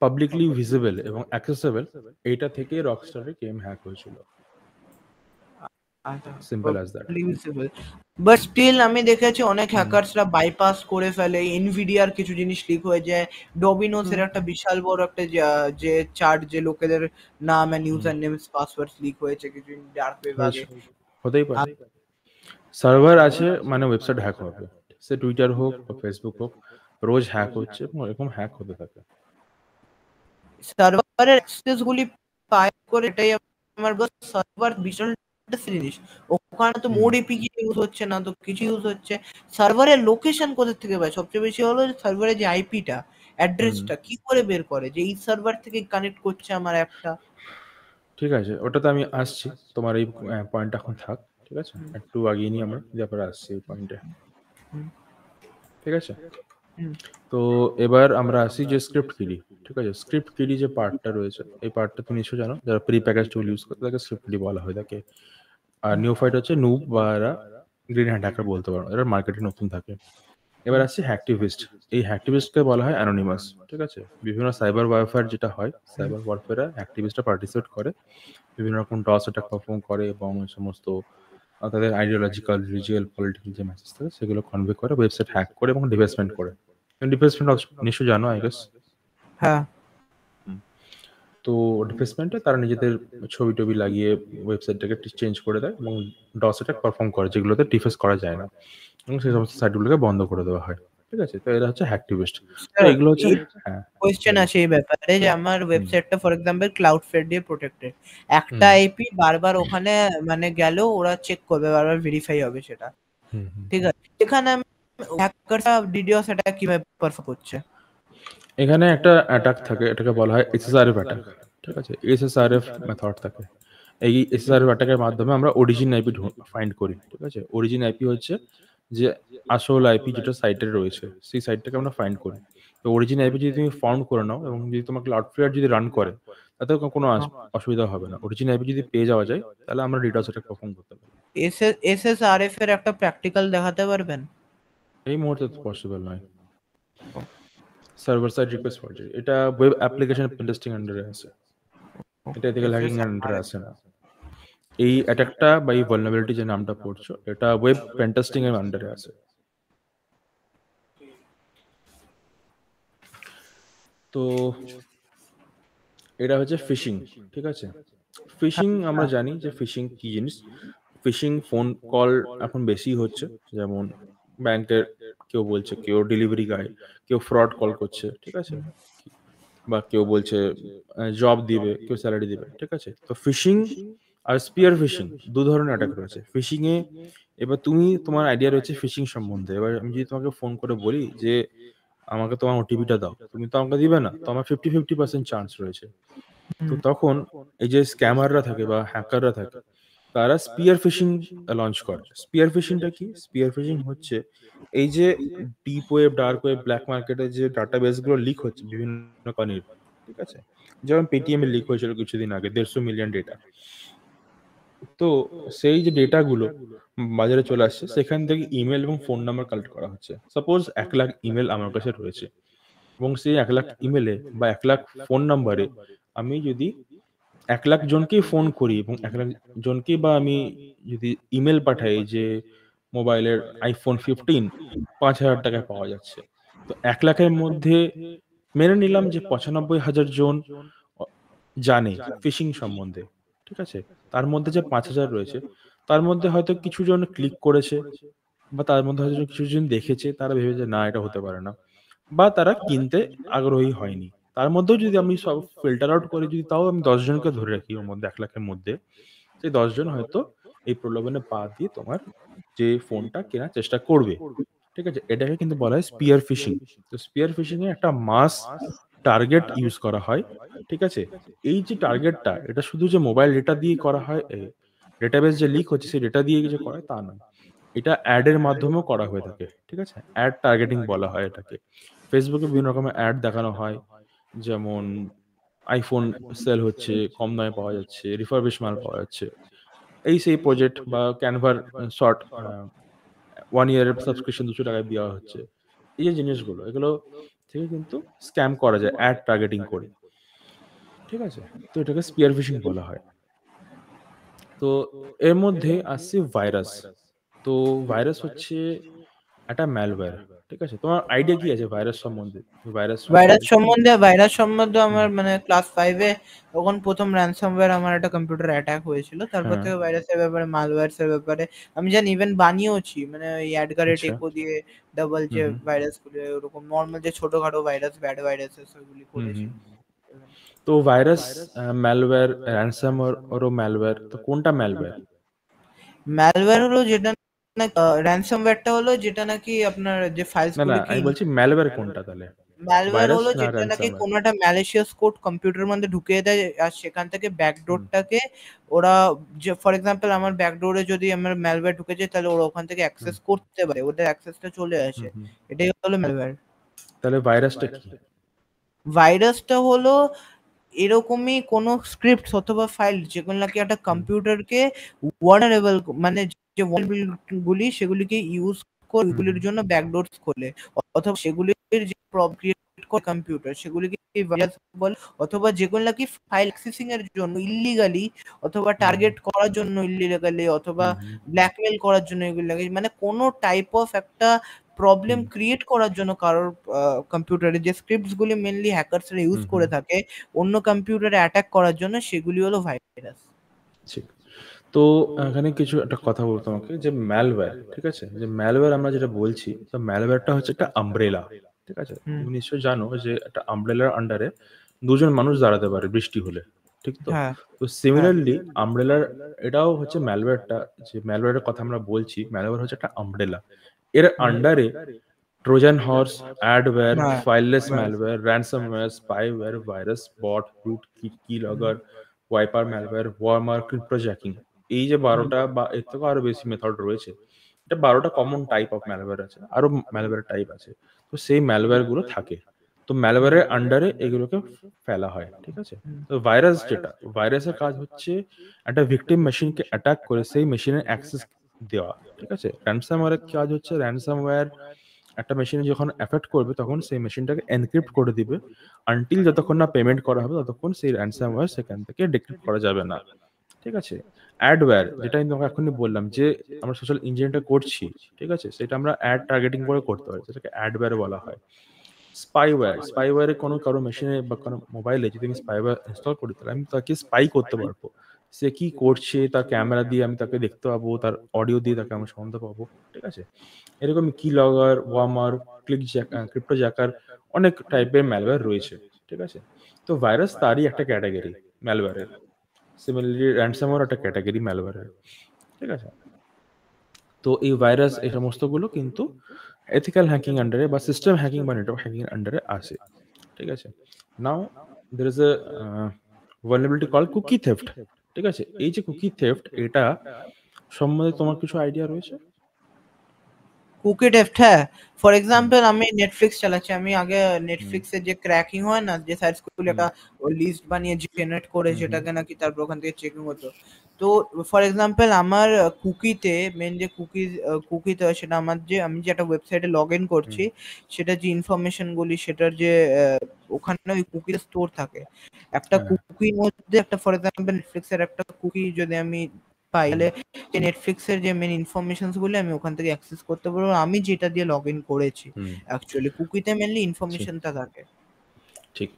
B: পাবলিকলি ভিজিবল এবং অ্যাক্সেসেবল, এইটা থেকে রকস্টারের গেম হ্যাক হয়েছিল। Simple as that.
A: But still আমি দেখেছি অনেক হ্যাকারসরা বাইপাস করে ফেলে, এনভিডিআর কিছু জিনিস লিক হয়ে যায়, ডোমিনোসের একটা বিশাল বড় একটা যে চার্ট, যে লোকেদের নাম and user names passwords leak হয়েছে কিছু ডার্ক ওয়েব আগে।
B: হতেই পারে, সার্ভার আছে মানে ওয়েবসাইট হ্যাক হবে, সে টুইটার হোক বা ফেসবুক হোক, রোজ হ্যাক হচ্ছে এবং এরকম হ্যাক হতে থাকে।
A: সার্ভারের অ্যাক্সেস গুলি পাই করে, এটাই আমার সার্ভার বিশাল জিনিস, ওখানে তো মোড এপিকে ইউজ হচ্ছে না, তো কিছু ইউজ হচ্ছে। সার্ভারের লোকেশন কোথা থেকে পায়? সবচেয়ে বেশি হলো সার্ভারের যে আইপিটা, অ্যাড্রেসটা কি করে বের করে যে এই সার্ভার থেকে কানেক্ট করছে আমার অ্যাপটা?
B: ঠিক আছে, ওটাতে আমি আসছি, তোমার এই পয়েন্ট এখন থাক। ঠিক আছে, একটু আগিয়ে নিয়ে আমরা ব্যাপারে আসছি এই পয়েন্টে। ঠিক আছে, তো এবার আমরা আসি যে স্ক্রিপ্ট কিডি। ঠিক আছে, স্ক্রিপ্ট কিডি যে পার্টটা রয়েছে, এই পার্টটা তুমি নিশ্চয়ই জানো, যারা প্রি প্যাকেজ টুল ইউজ করতে তাকে স্ক্রিপ্ট কিডি বলা হয় থাকে। আর নিউ ফাইট হচ্ছে নুব বা এরা গ্রিন হ্যান্ড হ্যাকার বলতে পারো, এরা মার্কেটে নতুন থাকে। এবার আসছে হ্যাকটিভিস্ট। এই হ্যাকটিভিস্টকে বলা হয় অ্যানোনিমাস। ঠিক আছে, বিভিন্ন সাইবার ওয়ারফেয়ার যেটা হয়, সাইবার ওয়ারফেয়ারে হ্যাকটিভিস্টরা পার্টিসিপেট করে, বিভিন্ন রকম ডস অ্যাটাক পারফর্ম করে এবং সমস্ত তাদের আইডিওলজিক্যাল, রিজিয়াল, পলিটিক্যাল যে মেসেজ থাকে সেগুলো কনভে করে, ওয়েবসাইট হ্যাক করে এবং ডিভেসমেন্ট করে। ডিফেসমেন্ট নিশ্চয়ই জানো, আই গেস।
A: হ্যাঁ,
B: তো ডিফেসমেন্টে তারা নিজেদের ছবি টবি লাগিয়ে ওয়েবসাইটটাকে চেঞ্জ করে দেয় এবং ডস অ্যাটাক পারফর্ম করে, যেগুলোতে ডিফেন্স করা যায় না, এবং সেই সমস্ত সাইটগুলোকে বন্ধ করে দেওয়া হয়। ঠিক আছে, তো এরা হচ্ছে হ্যাকটিভিস্ট। তো এগুলো হচ্ছে, হ্যাঁ,
A: কোয়েশ্চেন আছে এই ব্যাপারে, যে আমার ওয়েবসাইটটা ফর এক্সাম্পল ক্লাউডফ্লেয়ার দিয়ে প্রোটেক্টেড, একটা আইপি বারবার ওখানে মানে গেল, ওরা চেক করবে, বারবার ভেরিফাই হবে সেটা। ঠিক আছে, এখানে হ্যাকাররা ডিডিওস অ্যাটাক কিভাবে পারফর্ম করছে?
B: এখানে একটা অ্যাটাক থাকে, এটাকে বলা হয় এসএসআরএফ অ্যাটাক। ঠিক আছে, এসএসআরএফ মেথড থাকে। এই এসএসআরএফ অ্যাটাকের মাধ্যমে আমরা অরিজিন আইপি ফাইন্ড করি। ঠিক আছে, অরিজিন আইপি হচ্ছে যে আসল আইপি যেটা সাইটে রয়েছে, সেই সাইটটাকে আমরা ফাইন্ড করি। তো অরিজিন আইপি যদি তুমি ফাউন্ড করে নাও এবং যদি তোমার ক্লাউডফ্লেয়ার যদি রান করে, তাতে কোনো অসুবিধা হবে না। অরিজিন আইপি যদি পেয়ে যাওয়া যায়, তাহলে আমরা ডিডস অ্যাটাক পারফর্ম করতে পারি।
A: এসএসআরএফ এর একটা প্র্যাকটিক্যাল দেখাতে পারবেন?
B: এই মুহূর্তে তো পসিবল নয়। সার্ভার সাইড রিকোয়েস্ট ফরজারি, এটা ওয়েব অ্যাপ্লিকেশন পেনটেস্টিং আন্ডারে আছে, এটা এথিক্যাল হ্যাকিং এর আন্ডারে আসে না। এই অ্যাটাকটা বা এই ভালনারেবিলিটি যে নামটা পড়ছো, এটা ওয়েব পেনটেস্টিং এর আন্ডারে আছে। তো এটা হচ্ছে ফিশিং। ঠিক আছে, ফিশিং আমরা জানি যে ফিশিং কি জিনিস। ফিশিং ফোন কল এখন বেশি হচ্ছে, যেমন ব্যাংকের কেউ বলছে, কেউ ডেলিভারি গাই, কেউ ফ্রড কল করছে। ঠিক আছে, বা কেউ বলছে জব দিবে, কেউ স্যালারি দিবে। ঠিক আছে, তো ফিশিং আর স্পিয়ার ফিশিং দু ধরনের অ্যাটাক রয়েছে ফিশিং এ। এবার তোমার আইডিয়া রয়েছে ফিশিং সম্বন্ধে, এবার আমি যদি তোমাকে ফোন করে বলি যে আমাকে তোমার ওটিপিটা দাও, তুমি তো আমাকে দিবে না, তো আমার 50-50% চান্স রয়েছে। তো তখন এই যে স্ক্যামাররা থাকে বা হ্যাকাররা থাকে, তারা স্পিয়ার ফিশিং লঞ্চ করে। স্পিয়ার ফিশিংটা কি? স্পিয়ার ফিশিং হচ্ছে এই যে deep web, dark web, black মার্কেটে যে ডাটাবেস গুলো লিক হচ্ছে বিভিন্ন কোম্পানির। ঠিক আছে, যেমন পেটিএম এর লিক হয়েছিল কিছুদিন আগে, 150 মিলিয়ন ডেটা। তো সেই যে ডেটাগুলো বাজারে চলে আসছে, সেখান থেকে ইমেল এবং ফোন নাম্বার কালেক্ট করা হচ্ছে। সাপোজ 1 লাখ ইমেল আমার কাছে রয়েছে, এবং সেই 1 লাখ ইমেলে বা 1 লাখ ফোন নাম্বারে আমি যদি 1 লাখ জনকেই ফোন করি এবং 1 লাখ জনকেই বা আমি যদি ইমেল পাঠাই যে মোবাইলের আইফোন 15 5,000 টাকায় পাওয়া যাচ্ছে, তো 1 লাখের মধ্যে মেনে নিলাম যে 95,000 জন জানে ফিশিং সম্বন্ধে। ঠিক আছে, তার মধ্যে যে 5,000 রয়েছে, তার মধ্যে হয়তো কিছু জন ক্লিক করেছে, বা তার মধ্যে হয়তো কিছু জন দেখেছে, তারা ভেবেছে না এটা হতে পারে না, বা তারা কিনতে আগ্রহী হয়নি। তার মধ্যেও যদি আমি সব ফিল্টার আউট করে যদি তাও আমি 10 জনকে ধরে রাখি ওর মধ্যে 1 লাখের মধ্যে, সেই 10 জন হয়তো এই প্রলোভনে পা দিয়ে তোমার যে ফোনটা কেনার চেষ্টা করবে, ঠিক আছে? এটাকে কিন্তু বলা হয় স্পিয়ার ফিশিং। তো স্পিয়ার ফিশিং এ একটা মাস টার্গেট ইউজ করা হয়, ঠিক আছে? এই যে টার্গেটটা, এটা শুধু যে মোবাইল ডেটা দিয়ে করা হয়, ডেটাবেস যে লিক হচ্ছে সেই ডেটা দিয়ে যে করা হয় তা নয়। এটা অ্যাড এর মাধ্যমেও করা হয়ে থাকে, ঠিক আছে? অ্যাড টার্গেটিং বলা হয় এটাকে। ফেসবুকে বিভিন্ন রকমের অ্যাড দেখানো হয়, যেমন আইফোন সেল হচ্ছে, কম দামে পাওয়া যাচ্ছে, রিফারবিশ মাল পাওয়া যাচ্ছে, এই সেই প্রজেক্ট বা ক্যানভার শর্ট 1 ইয়ারের সাবস্ক্রিপশন 200 টাকায় দেওয়া হচ্ছে। এই যে জিনিসগুলো, এগুলো থেকে কিন্তু স্ক্যাম করা যায় অ্যাড টার্গেটিং করে, ঠিক আছে? তো এটাকে স্পিয়ার ফিশিং বলা হয়। তো এর মধ্যে আসছে ভাইরাস। তো ভাইরাস হচ্ছে একটা ম্যালওয়্যার, ঠিক আছে? তোমার আইডিয়া কি আছে ভাইরাস সম্বন্ধে? ভাইরাস সম্বন্ধে
A: ভাইরাস সম্বন্ধে আমার
B: হুম,
A: মানে ক্লাস 5 এ তখন প্রথম ransomware আমার একটা কম্পিউটারে অ্যাটাক হয়েছিল। তারপর
B: হ্যাঁ,
A: থেকে ভাইরাসের ব্যাপারে, malwares এর ব্যাপারে আমি জানি, ইভেন বানিয়েওছি। মানে ওই অ্যাডগারে
B: আচ্ছা,
A: টেকো দিয়ে ডাবল
B: হুম,
A: যে
B: হুম,
A: ভাইরাসগুলো, ওরকম নরমাল যে ছোটখাটো ভাইরাস, ব্যাড ভাইরাসেস ওইগুলি
B: হুম,
A: করেছি।
B: হুম। তো ভাইরাস, ম্যালওয়্যার, র্যানসামওয়্যারও ম্যালওয়্যার। তো কোনটা ম্যালওয়্যার?
A: ম্যালওয়্যার হলো যেটা না, ransomware হলো যেটা নাকি আপনার যে ফাইলস
B: না, না,
A: গুলিকে
B: আমি বলছি ম্যালওয়্যার কোনটা তাহলে?
A: ম্যালওয়্যার
B: ভাইরাস
A: হলো
B: না
A: যেটা নাকি
B: র্যানসামওয়্যার?
A: কোনো একটা ম্যালিশিয়াস কোড কম্পিউটারের মধ্যে ঢুকিয়ে দেয়, আর সেখান থেকে
B: হুম,
A: ব্যাকডোরটাকে ওরা, যে ফর এক্সাম্পল আমার ব্যাকডোরে যদি আমার ম্যালওয়্যার ঢুকে যায়, তাহলে ওরা ওখান থেকে
B: হুম,
A: অ্যাক্সেস করতে পারে, ওদের অ্যাক্সেসটা চলে
B: হুম,
A: আসে।
B: হুম।
A: এটাই হলো ম্যালওয়্যার।
B: তাহলে ভাইরাসটা কি?
A: ভাইরাসটা হলো এরকমই কোনো স্ক্রিপ্টস অথবা ফাইল যেগুলো নাকি একটা
B: হুম,
A: কম্পিউটারকে vulnerable, মানে যে vulnerable গুলি সেগুলিকে ইউজ করে
B: হুম,
A: ওইগুলির
B: হুম,
A: জন্য ব্যাকডোরস খোলে, অথবা সেগুলির যে ক্রিয়েট করে কম্পিউটার সেগুলিকে ভাইরাস বলে, অথবা যেগুলো নাকি ফাইল অ্যাক্সেসিং এর জন্য ইল্লিগালি, অথবা
B: হুম, হুম,
A: টার্গেট করার জন্য ইল্লিগালি, অথবা
B: হুম, হুম,
A: ব্ল্যাকমেইল করার জন্য এগুলো লাগে, মানে কোনো টাইপ অফ একটা প্রবলেম
B: হুম,
A: ক্রিয়েট করার জন্য কারোর কম্পিউটারে যে স্ক্রিপ্টস গুলি মেইনলি হ্যাকারসরা ইউজ
B: হুম, হুম।
A: করে থাকে অন্য কম্পিউটারে অ্যাটাক করার জন্য, সেগুলি হলো ভাইরাস।
B: ঠিক। তো এখানে কিছু একটা কথা বলবো তোমাকে, যে ম্যালওয়্যার, ঠিক আছে? যে ম্যালওয়্যার আমরা যেটা বলছি, তো ম্যালওয়্যারটা হচ্ছে একটা আমব্রেলা, ঠিক আছে?
A: হুম।
B: তুমি নিশ্চয়ই জানো যে একটা আমব্রেলার আন্ডারে দুজন মানুষ দাঁড়াতে পারে বৃষ্টি হলে, ঠিক তো?
A: হ্যাঁ,
B: তো
A: হ্যাঁ,
B: সিমিলারলি আমব্রেলার, এটাও হচ্ছে ম্যালওয়্যারটা, যে ম্যালওয়্যারের কথা আমরা বলছি, ম্যালওয়্যার হচ্ছে একটা আমব্রেলা। এর আন্ডারে ট্রোজান হর্স, অ্যাডওয়্যার,
A: হ্যাঁ,
B: fileless malware, ransomware, spyware, virus, bot, root, keylogger, wiper malware, worm, cryptojacking, এই যে 12টা বা এর থেকেও আরো বেশি মেথড রয়েছে। এটা 12টা কমন টাইপ অফ ম্যালওয়্যার আছে। আরো ম্যালওয়্যার টাইপ আছে। তো সেই ম্যালওয়্যার গুলো থাকে। তো ম্যালওয়্যারের আন্ডারে এগুলোকে ফেলা হয়। ঠিক আছে? তো ভাইরাস যেটা, ভাইরাসের কাজ হচ্ছে একটা ভিকটিম মেশিনকে অ্যাটাক করে সেই মেশিনের অ্যাক্সেস দেওয়া। ঠিক আছে? র‍্যানসমওয়্যারের কাজ হচ্ছে র‍্যানসমওয়্যার একটা মেশিনে যখন এফেক্ট করবে তখন সেই মেশিনটাকে এনক্রিপ্ট করে দিবে। আনটিল যতক্ষণ না পেমেন্ট করা হবে ততক্ষণ সেই র‍্যানসমওয়্যার সেখান থেকে ডিক্রিপ্ট করা যাবে না। ঠিক আছে? অ্যাডওয়্যার যেটা আমি তোমাকে এখনই বললাম যে আমরা সোশ্যাল ইঞ্জিনিয়ারিংটা করছি, ঠিক আছে? সেটা আমরা অ্যাড টার্গেটিং করে করতে পারি। সেটাকে অ্যাডওয়্যার বলা হয়। স্পাইওয়্যার, স্পাইওয়্যারে কারো মেশিনে বা কোনো মোবাইলে যদি আমি স্পাইওয়্যার ইনস্টল করি, তাহলে আমি তাকে স্পাই করতে পারবো। সে কি করছে তার ক্যামেরা দিয়ে আমি তাকে দেখতে পাবো, তার অডিও দিয়ে তাকে আমি শুনতে পাবো। ঠিক আছে? এরকম কিলগার, ওয়ার্মার, ক্রিপ্টো জ্যাকার, অনেক টাইপের ম্যালওয়্যার রয়েছে। ঠিক আছে? তো ভাইরাস তারই একটা ক্যাটেগরি ম্যালওয়্যারের। সিমিলারলি ransomware একটা ক্যাটেগরি ম্যালওয়্যারের। ঠিক আছে? তো এই ভাইরাস এই সমস্তগুলো কিন্তু এথিক্যাল হ্যাকিং আন্ডারে বা সিস্টেম হ্যাকিং বা নেটওয়ার্ক হ্যাকিং এর আন্ডারে আসে। ঠিক আছে? নাও there is a vulnerability called cookie theft. ঠিক আছে? এই যে cookie theft, এটা সম্বন্ধে তোমার কিছু আইডিয়া রয়েছে?
A: কুকি টেস্ট, হ্যাঁ। ফর
B: হুম,
A: এক্সাম্পল আমি নেটফ্লিক্স চালাচ্ছি, আমি আগে
B: হুম,
A: নেটফ্লিক্সের যে ক্র্যাকিং হয় না, যে সাইটস গুলো
B: হুম,
A: একটা লিস্ট বানিয়ে জেনারেট করে
B: হুম, হুম,
A: সেটাকে নাকি তারপর ওখান থেকে চেকিং হতো। তো ফর এক্সাম্পল আমার কুকিতে মেন যে কুকিতে হয় সেটা, আমার যে আমি যে একটা ওয়েবসাইটে লগ ইন
B: হুম,
A: করছি, সেটা যে ইনফরমেশন গুলি সেটার যে ওখানে ওই কুকির স্টোর থাকে। একটা
B: হ্যাঁ,
A: কুকির মধ্যে একটা, ফর এক্সাম্পল নেটফ্লিক্সের একটা কুকি যদি আমি পাই,
B: হুম,
A: তাহলে যে নেটফ্লিক্সের যে মেন ইনফরমেশনস গুলো আমি ওখান থেকে অ্যাক্সেস করতে পারবো, আমি যেটা দিয়ে লগ ইন করেছি।
B: হুম,
A: অ্যাকচুয়ালি কুকিতে মেনলি
B: ঠিক,
A: ইনফরমেশনটা থাকে।
B: ঠিক।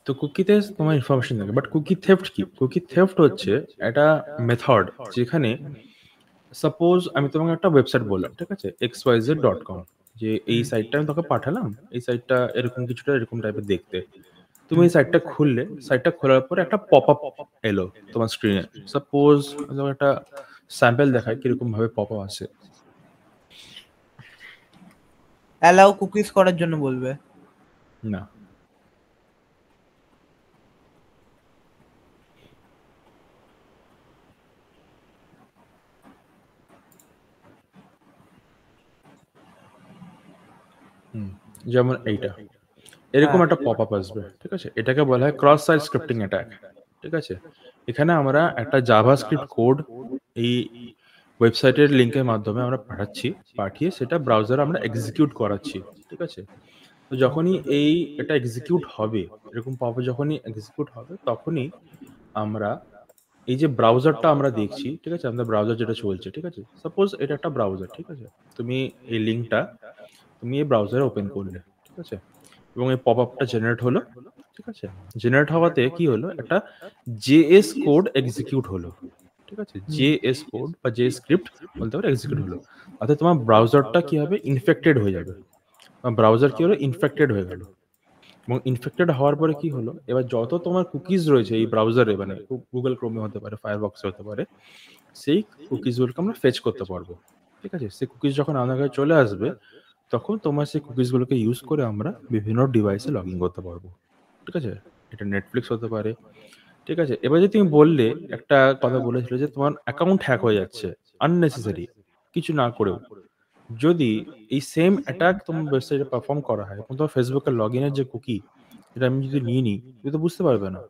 B: তো কুকিতে তোমার ইনফরমেশন থাকে। বাট কুকি থেফট কি? কুকি থেফট হচ্ছে একটা মেথড যেখানে সাপোজ আমি তোমাকে একটা ওয়েবসাইট বললাম, ঠিক আছে? xyz.com, যে এই
A: হুম,
B: সাইটটা আমি তোকে পাঠালাম। এই সাইটটা এরকম কিছুটা এরকম টাইপের দেখতে। তুমি এই সাইটটা খুললে, সাইটটা খোলার পরে একটা পপআপ এলো তোমার স্ক্রিনে। সাপোজ একটা স্যাম্পল দেখায় কিরকম ভাবে পপআপ আসে।
A: অ্যালাউ কুকিজ করার জন্য বলবে
B: না, যেমন এইটা এরকম একটা পপআপ আসবে, ঠিক আছে? এটাকে বলা হয় ক্রস সাইট স্ক্রিপ্টিং অ্যাটাক, ঠিক আছে? এখানে আমরা একটা জাভাস্ক্রিপ্ট কোড এই ওয়েবসাইটের লিংকের মাধ্যমে আমরা পাঠিয়ে সেটা ব্রাউজারে আমরা এক্সিকিউট করাচ্ছি, ঠিক আছে? তো যখনই এটা এক্সিকিউট হবে, এরকম পপআপ যখনই এক্সিকিউট হবে, তখনই আমরা এই যে ব্রাউজারটা আমরা দেখছি, ঠিক আছে? আমাদের ব্রাউজার যেটা চলছে, ঠিক আছে? সাপোজ এটা একটা ব্রাউজার, ঠিক আছে? তুমি এই লিংকটা তুমি এই ব্রাউজারে ওপেন করলে, ঠিক আছে? এবং এই পপআপটা জেনারেট হলো, ঠিক আছে? জেনারেট হওয়াতে কি হলো, একটা জেএস কোড এক্সিকিউট হলো, ঠিক আছে? জেএস কোড বা জে স্ক্রিপ্ট বলতে পারো এক্সিকিউট হলো। অর্থাৎ তোমার ব্রাউজারটা কি হবে, ইনফেক্টেড হয়ে যাবে। ব্রাউজার কি হলো, ইনফেক্টেড হয়ে গেল। এবং ইনফেক্টেড হওয়ার পরে কি হলো, এবার যত তোমার কুকিজ রয়েছে এই ব্রাউজারে, মানে গুগল ক্রোমে হতে পারে, ফায়ারবক্সে হতে পারে, সেই কুকিজগুলোকে আমরা ফেচ করতে পারবো, ঠিক আছে? সেই কুকিজ যখন আমাদের কাছে চলে আসবে, তখন তোমার সেই কুকিজগুলোকে ইউজ করে আমরা বিভিন্ন ডিভাইসে লগ ইন করতে পারবো, ঠিক আছে? এটা নেটফ্লিক্স হতে পারে, ঠিক আছে? এবার যে তুমি বললে, একটা কথা বলেছিলে যে তোমার অ্যাকাউন্ট হ্যাক হয়ে যাচ্ছে আননেসেসারি কিছু না করেও, যদি এই সেম অ্যাটাক তোমার ওয়েবসাইটে পারফর্ম করা হয় এবং তোমার ফেসবুকের লগ ইনের যে কুকি, এটা আমি যদি নিয়ে নিই, তুমি তো বুঝতে পারবে না,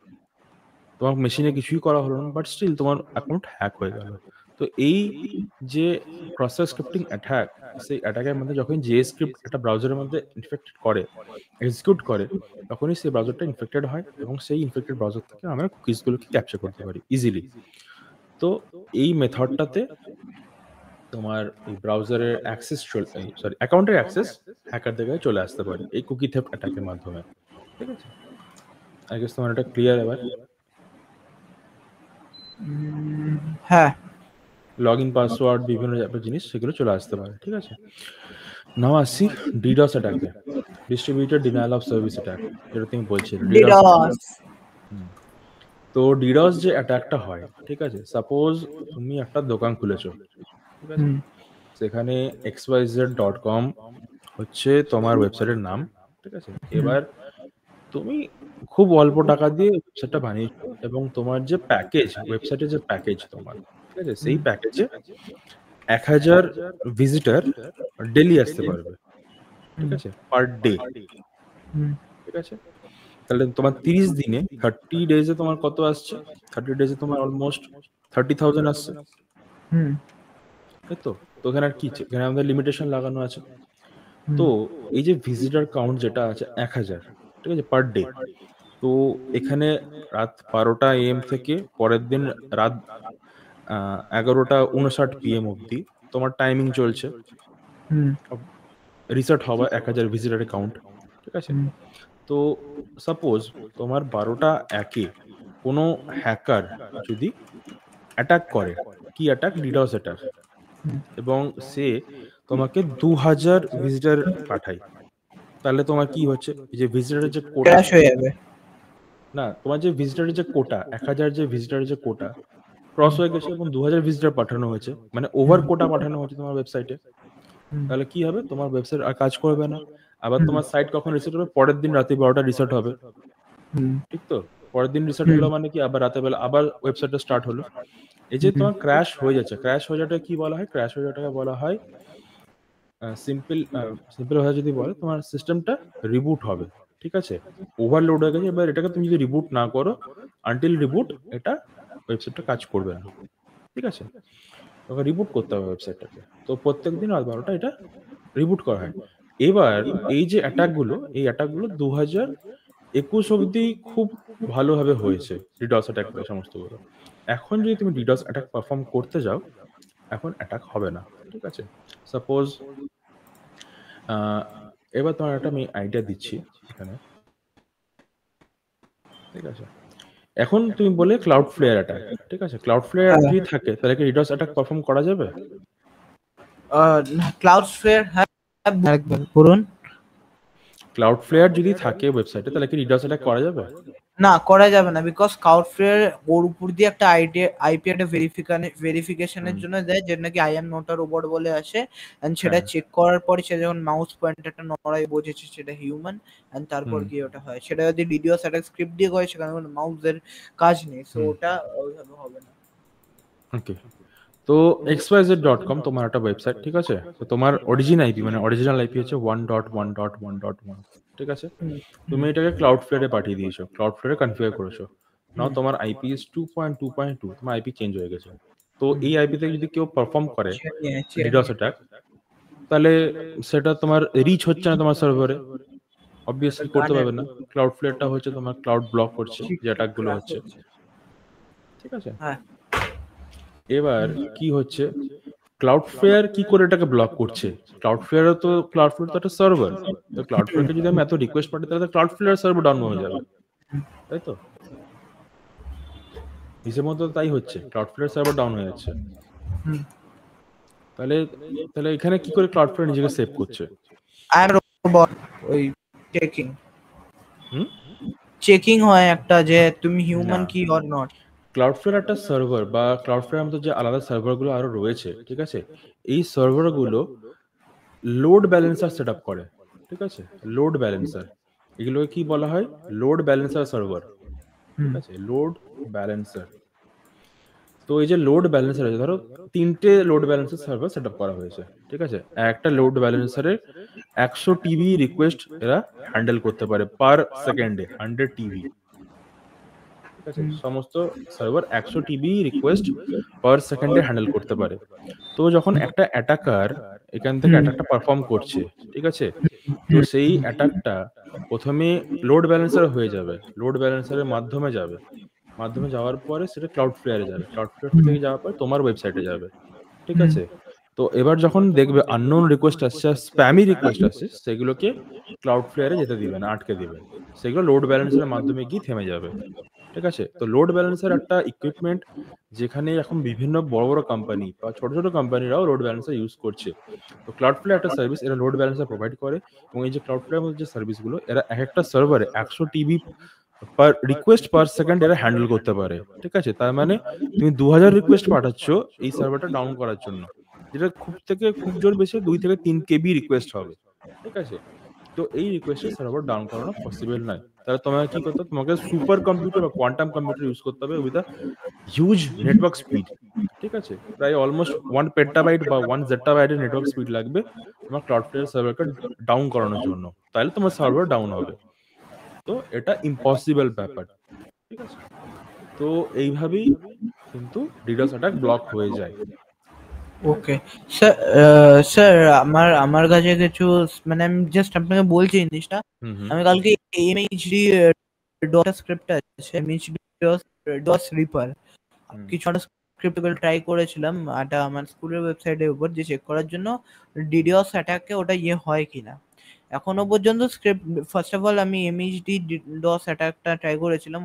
B: তোমার মেশিনে কিছুই করা হলো না, বাট স্টিল তোমার অ্যাকাউন্ট হ্যাক হয়ে গেল। তো এই যে ক্রস সাইট স্ক্রিপ্টিং অ্যাটাক, সেই অ্যাটাকের মধ্যে যখন যে স্ক্রিপ্ট একটা ব্রাউজারের মধ্যে ইনফেক্টেড করে, এক্সিকিউট করে, তখনই সেই ব্রাউজারটা ইনফেক্টেড হয় এবং সেই ইনফেক্টেড ব্রাউজার থেকে আমরা কুকিজগুলোকে ক্যাপচার করতে পারি ইজিলি। তো এই মেথডটাতে তোমার এই ব্রাউজারের অ্যাক্সেস অ্যাকাউন্টের অ্যাক্সেস হ্যাকারদের কাছে চলে আসতে পারে এই কুকি থেফট অ্যাটাকের মাধ্যমে, ঠিক আছে? আই গেস তোমার এটা ক্লিয়ার এবার?
A: হ্যাঁ,
B: লগ ইন পাসওয়ার্ড বিভিন্ন জিনিস সেগুলো চলে আসতে পারে, ঠিক আছে? নাও আসছি ডিডস অ্যাটাকে, distributed denial of service attack, যেটা তুমি বলছিলে
A: ডিডস।
B: তো ডিডস যে অ্যাটাকটা হয়, ঠিক আছে? সাপোজ তুমি একটা দোকান খুলেছো, ঠিক আছে? সেখানে xyz.com হচ্ছে তোমার ওয়েবসাইটের নাম, ঠিক আছে? এবার তুমি খুব অল্প টাকা দিয়ে ওয়েবসাইটটা বানিয়েছো এবং তোমার যে প্যাকেজ, ওয়েবসাইটের যে প্যাকেজ তোমার, ঠিক আছে? সেই প্যাকেজে 1000 ভিজিটর ডেলি আসতে পারবে, ঠিক আছে? পার ডে, ঠিক আছে? তাহলে তোমার 30 দিনে 30 ডেজে তোমার কত আসছে? 30 ডেজে তোমার অলমোস্ট 30,000 আসছে, তাই তো? তো এখানে আর কি, এখানে আমাদের লিমিটেশন লাগানো আছে। তো এই যে ভিজিটর কাউন্ট যেটা আছে 1000, ঠিক আছে, পার ডে। তো এখানে রাত 12টা AM থেকে পরের দিন রাত 11টা 59 PM অবধি তোমার টাইমিং চলছে রিসেট হওয়া 1000 ভিজিটরের কাউন্ট, ঠিক আছে? তো সাপোজ তোমার 12টা একে কোনো হ্যাকার যদি অ্যাটাক করে, কি অ্যাটাক, ডিডস অ্যাটাক, এবং সে তোমাকে 2000 ভিজিটর পাঠায়, তাহলে তোমার কি হচ্ছে, যে ভিজিটরের যে কোটা
A: হয়ে যাবে
B: না, তোমার যে ভিজিটরের যে কোটা 1000 যে ভিজিটরের যে কোটা ক্রস হয়ে গেছে এবং 2000 ভিজিটর পাঠানো হয়েছে, মানে ওভার কোটা পাঠানো হয়েছে তোমার ওয়েবসাইটে, তাহলে কি হবে, তোমার ওয়েবসাইট আর কাজ করবে না। আবার তোমার সাইট কখন রিসেট হবে, পরের দিন রাতে 12টা রিসেট হবে, ঠিক তো? পরের দিন রিসেট হলো মানে কি, আবার রাতে বেলা আবার ওয়েবসাইটটা স্টার্ট হলো। এই যে তোমার ক্র্যাশ হয়ে যাচ্ছে, ক্র্যাশ হয়ে যাওয়াটা কি বলা হয়, ক্র্যাশ হয়ে যাওয়াটাকে বলা হয় সিম্পল ভাবে যদি বলে, তোমার সিস্টেমটা রিবুট হবে, ঠিক আছে? ওভারলোড হয়ে গেছে, এবার এটাকে তুমি যদি রিবুট না করো, আনটিল রিবুট এটা ওয়েবসাইটটা কাজ করবে না, ঠিক আছে? তখন রিবুট করতে হবে ওয়েবসাইটটাকে। তো প্রত্যেক দিন রাত 12টা এটা রিবুট করা হয়। এবার এই যে অ্যাটাকগুলো, এই অ্যাটাকগুলো 2021 অবধি খুব ভালোভাবে হয়েছে, ডিডস অ্যাটাক সমস্তগুলো। এখন যদি তুমি ডিডস অ্যাটাক পারফর্ম করতে যাও, এখন অ্যাটাক হবে না, ঠিক আছে? সাপোজ এবার তোমার একটা আমি আইডিয়া দিচ্ছি এখানে, ঠিক আছে? এখন তুমি বলে ক্লাউড ফ্লেয়ার অ্যাটাক, ঠিক আছে? ক্লাউড ফ্লেয়ার যদি থাকে তাহলে কি ডিডস অ্যাটাক পারফর্ম করা যাবে?
A: ক্লাউড ফ্লেয়ার, হ্যাঁ, একবার বলুন।
B: ক্লাউডফ্লেয়ার যদি থাকে ওয়েবসাইটে তাহলে কি ডিডস অ্যাটাক করা যাবে?
A: না, করা যাবে না, বিকজ ক্লাউডফ্লেয়ার ওর উপর দিয়ে একটা আইপি একটা ভেরিফিকেশনের জন্য দেয়, যেটা নাকি I am not a robot বলে আসে, এন্ড সেটা চেক করার পরে সে যখন মাউস পয়েন্টারটা নড়ায় বোঝেছে সেটা হিউম্যান, এন্ড তারপর গিয়ে ওটা হয়। সেটা যদি ডিডিওস অ্যাটাক স্ক্রিপ্ট দিয়ে করে সেখানে কোনো মাউসের কাজ নেই, সো ওটা ওইভাবে হবে না।
B: ওকে, তো xyz.com তোমার একটা ওয়েবসাইট, ঠিক আছে? তো তোমার অরিজিনাল আইপি হচ্ছে 1.1.1.1, ঠিক আছে? তুমি এটাকে ক্লাউডফ্লেয়ারে পাঠিয়ে দিয়েছো, ক্লাউডফ্লেয়ারে কনফিগার করেছো। নাও তোমার আইপি ইজ 2.2.2, তোমার আইপি চেঞ্জ হয়ে গেছে। তো এই আইপিতে যদি কেউ পারফর্ম করে ডিডস অ্যাটাক, তাহলে সেটা তোমার রিচ হচ্ছে না তোমার সার্ভারে, অবভিয়াসলি করতে পারবে না। ক্লাউডফ্লেয়ারটা হচ্ছে তোমার ক্লাউড ব্লক করছে যে অ্যাটাক গুলো হচ্ছে, ঠিক আছে? এবার কি হচ্ছে, ক্লাউডফ্লেয়ার কি করে এটাকে ব্লক করছে? ক্লাউডফ্লেয়ার তো একটা সার্ভার, তো ক্লাউডফ্লেয়ারকে যদি আমি এত রিকোয়েস্ট পাঠাই তাহলে ক্লাউডফ্লেয়ার সার্ভার ডাউন হয়ে যাবে, তাই তো? হিসেব মতো তাই হচ্ছে, ক্লাউডফ্লেয়ার সার্ভার ডাউন হয়ে যাচ্ছে। তাহলে তাহলে এখানে কি করে ক্লাউডফ্লেয়ার নিজেকে সেভ করছে?
A: আই এম রোবট, ওই চেকিং হয় একটা যে তুমি হিউম্যান কি অর নট।
B: ক্লাউডফ্লেয়ার একটা সার্ভার, বা ক্লাউডফ্লেয়ার মতো যে আলাদা সার্ভারগুলো আরো রয়েছে, ঠিক আছে? এই সার্ভারগুলো লোড ব্যালেন্সার সেট আপ করে, ঠিক আছে? লোড ব্যালেন্সার, এগুলোকে কি বলা হয়? লোড ব্যালেন্সার সার্ভার, ঠিক আছে? Load balancer. তো এই যে লোড ব্যালেন্সার আছে, ধরো 3টে load balancer server set up করা হয়েছে, ঠিক আছে? একটা লোড ব্যালেন্সারে 100 টিবি রিকোয়েস্ট এরা হ্যান্ডেল করতে পারে পার সেকেন্ডে, 100 টিবি, ঠিক আছে? সমস্ত সার্ভার 100 টিবি রিকোয়েস্ট পার সেকেন্ডে হ্যান্ডেল করতে পারে। তো যখন একটা অ্যাটাকার এখান থেকে অ্যাটাকটা পারফর্ম করছে, ঠিক আছে? তো সেই অ্যাটাকটা প্রথমে লোড ব্যালেন্সার হয়ে যাবে, লোড ব্যালেন্সারের মাধ্যমে যাওয়ার পরে সেটা ক্লাউডফ্লেয়ারে যাবে, ক্লাউডফ্লেয়ার থেকে যাওয়ার পরে তোমার ওয়েবসাইটে যাবে, ঠিক আছে? তো এবার যখন দেখবে আননোন রিকোয়েস্ট আসছে, স্প্যামি রিকোয়েস্ট আসছে, সেগুলোকে ক্লাউডফ্লেয়ারে যেতে দিবে না, আটকে দিবে। সেগুলো লোড ব্যালেন্সারের মাধ্যমে গিয়ে থেমে যাবে, ঠিক আছে? তো লোড ব্যালেন্সার একটা ইকুইপমেন্ট যেখানে এখন বিভিন্ন বড় বড় কোম্পানি বা ছোট ছোট কোম্পানিরাও লোড ব্যালেন্সার ইউজ করছে। তো ক্লাউডফ্লেয়ার একটা সার্ভিস, এরা লোড ব্যালেন্সার প্রোভাইড করে, এবং এই যে ক্লাউডফ্লেয়ার মধ্যে যে সার্ভিসগুলো, এরা এক একটা সার্ভারে 100 টিবি পার রিকোয়েস্ট পার সেকেন্ড এরা হ্যান্ডেল করতে পারে, ঠিক আছে? তার মানে তুমি 2000 রিকোয়েস্ট পাঠাচ্ছ এই সার্ভারটা ডাউন করার জন্য, যেটা খুব জোর বেশি 2 থেকে 3 কেবি রিকোয়েস্ট হবে, ঠিক আছে? তো এই রিকোয়েস্টে সার্ভার ডাউন করানো পসিবল নয়। তাহলে তোমাকে কি করতে হবে? তোমাকে সুপার কম্পিউটার বা কোয়ান্টাম কম্পিউটার ইউজ করতে হবে with a huge network speed, ঠিক আছে? প্রায় অলমোস্ট 1 পেটাবাইট বা 1 জেটাবাইটের নেটওয়ার্ক স্পিড লাগবে তোমার ক্লাউডফ্লেয়ার সার্ভারকে ডাউন করানোর জন্য, তাহলে তোমার সার্ভার ডাউন হবে। তো এটা ইম্পসিবল ব্যাপার, ঠিক আছে? তো এইভাবেই কিন্তু ডিডস অ্যাটাক ব্লক হয়ে যায়।
A: ওকে স্যার, স্যার আমার কাছে কিছু, মানে আমি জাস্ট আপনাকে বলছি জিনিসটা। আমি কালকে এমএইচডি ডট স্ক্রিপ্ট আছে, এমএইচডি ডট রিপার কিছু একটা স্ক্রিপ্ট ট্রাই করেছিলাম, একটা আমার স্কুলের ওয়েবসাইটের উপর, যে চেক করার জন্য ডিডিওস অ্যাটাকে ওটা হয় কিনা। এখনো পর্যন্ত স্ক্রিপ্ট, ফার্স্ট অফ অল আমি এমএইচডি ডস অ্যাটাকটা ট্রাই করেছিলাম,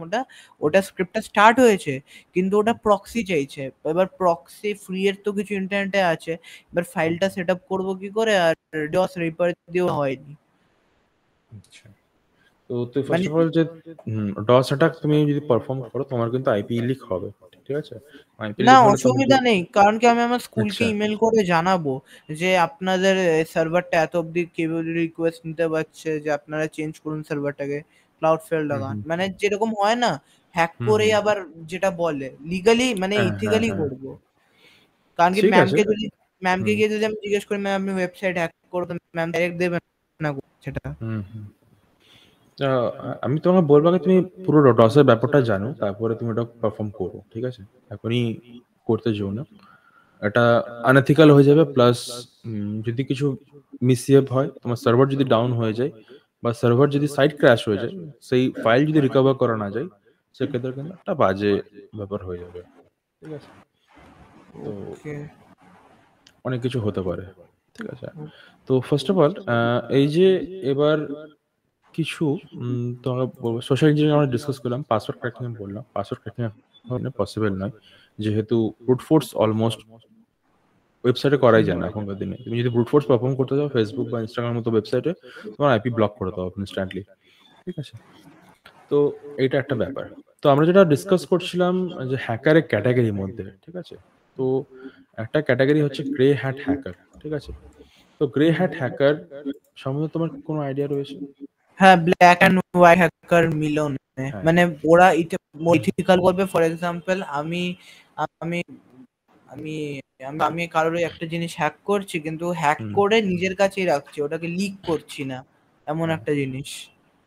A: ওটা স্ক্রিপ্টটা স্টার্ট হয়েছে, কিন্তু ওটা প্রক্সি চাইছে। এবার প্রক্সি ফ্রি এর তো কিছু ইন্টারনেটে আছে, এবার ফাইলটা সেট আপ করবো কি করে, আর ডস রিপার দিয়েও হয়নি।
B: আচ্ছা, তো তুই ফার্স্ট অফ অল যে ডস অ্যাটাক তুমি যদি পারফর্ম করো, তোমার কিন্তু আইপি লিক হবে, ঠিক আছে? আইপি
A: না,
B: লিক হলে
A: অসুবিধা নেই, কারণ কি আমি আমার স্কুলকে
B: আচ্ছা,
A: ইমেল করে জানাবো যে আপনাদের সার্ভারটা এত অব্দি কেবল রিকোয়েস্ট নিতে পারছে, যে আপনারা চেঞ্জ করুন সার্ভারটাকে, ক্লাউডফ্লেয়ার লাগান, মানে যেরকম হয় না হ্যাক করে আবার যেটা বলে লিগালি, মানে ইথিক্যালি করবো। কারণ কি
B: ঠিক আছে।
A: ম্যামকে গিয়ে যদি আমি জিজ্ঞেস করি ম্যাম আপনি ওয়েবসাইট হ্যাক করো, তো ম্যাম ডাইরেক্ট দেবেন না সেটা।
B: আমি তোমাকে বলবো যে তুমি পুরো ডসের ব্যাপারটা জানো, তারপরে তুমি এটা পারফর্ম করো, ঠিক আছে? এখনই করতে যেও না, এটা আনএথিক্যাল হয়ে যাবে। প্লাস যদি কিছু মিসবিহেভ হয়, তোমার সার্ভার যদি ডাউন হয়ে যায় বা সার্ভার যদি সাইট ক্র্যাশ হয়ে যায়, সেই ফাইল যদি রিকভার করা না যায়, সেক্ষেত্রে কিন্তু একটা বাজে ব্যাপার হয়ে যাবে, ঠিক আছে? তো অনেক কিছু হতে পারে, ঠিক আছে? তো ফার্স্ট অফ অল এই যে এবার কিছু তোমাকে বলবো, সোশ্যাল ইঞ্জিনিয়ারিং আমরা ডিসকাস করলাম, পাসওয়ার্ড ক্র্যাকিং বললাম। পাসওয়ার্ড ক্র্যাকিং পসিবল নয়, যেহেতু ব্রুট ফোর্স অলমোস্ট ওয়েবসাইটে করাই যায় না এখনকার দিনে। তুমি যদি ব্রুট ফোর্স পারফর্ম করতে যাও ফেসবুক বা ইনস্টাগ্রামের মতো ওয়েবসাইটে, তোমার আইপি ব্লক করে দেওয়া হবে ইনস্ট্যান্টলি। ঠিক আছে? তো এইটা একটা ব্যাপার। তো আমরা যেটা ডিসকাস করছিলাম যে হ্যাকারের ক্যাটাগরির মধ্যে, ঠিক আছে? তো একটা ক্যাটাগরি হচ্ছে গ্রে হ্যাট হ্যাকার, ঠিক আছে? তো গ্রে হ্যাট হ্যাকার সম্বন্ধে তোমার কোনো আইডিয়া রয়েছে?
A: হ্যাঁ, ব্ল্যাক অ্যান্ড হোয়াইট হ্যাকার মিলনে,
B: হ্যাঁ।
A: মানে ওরা ইথিক্যাল করবে। ফর এক্সাম্পল আমি আমি আমি আমি কারোর একটা জিনিস হ্যাক করছি, কিন্তু হ্যাক করে নিজের কাছেই রাখছি, ওটাকে লিক করছি না, এমন একটা জিনিস।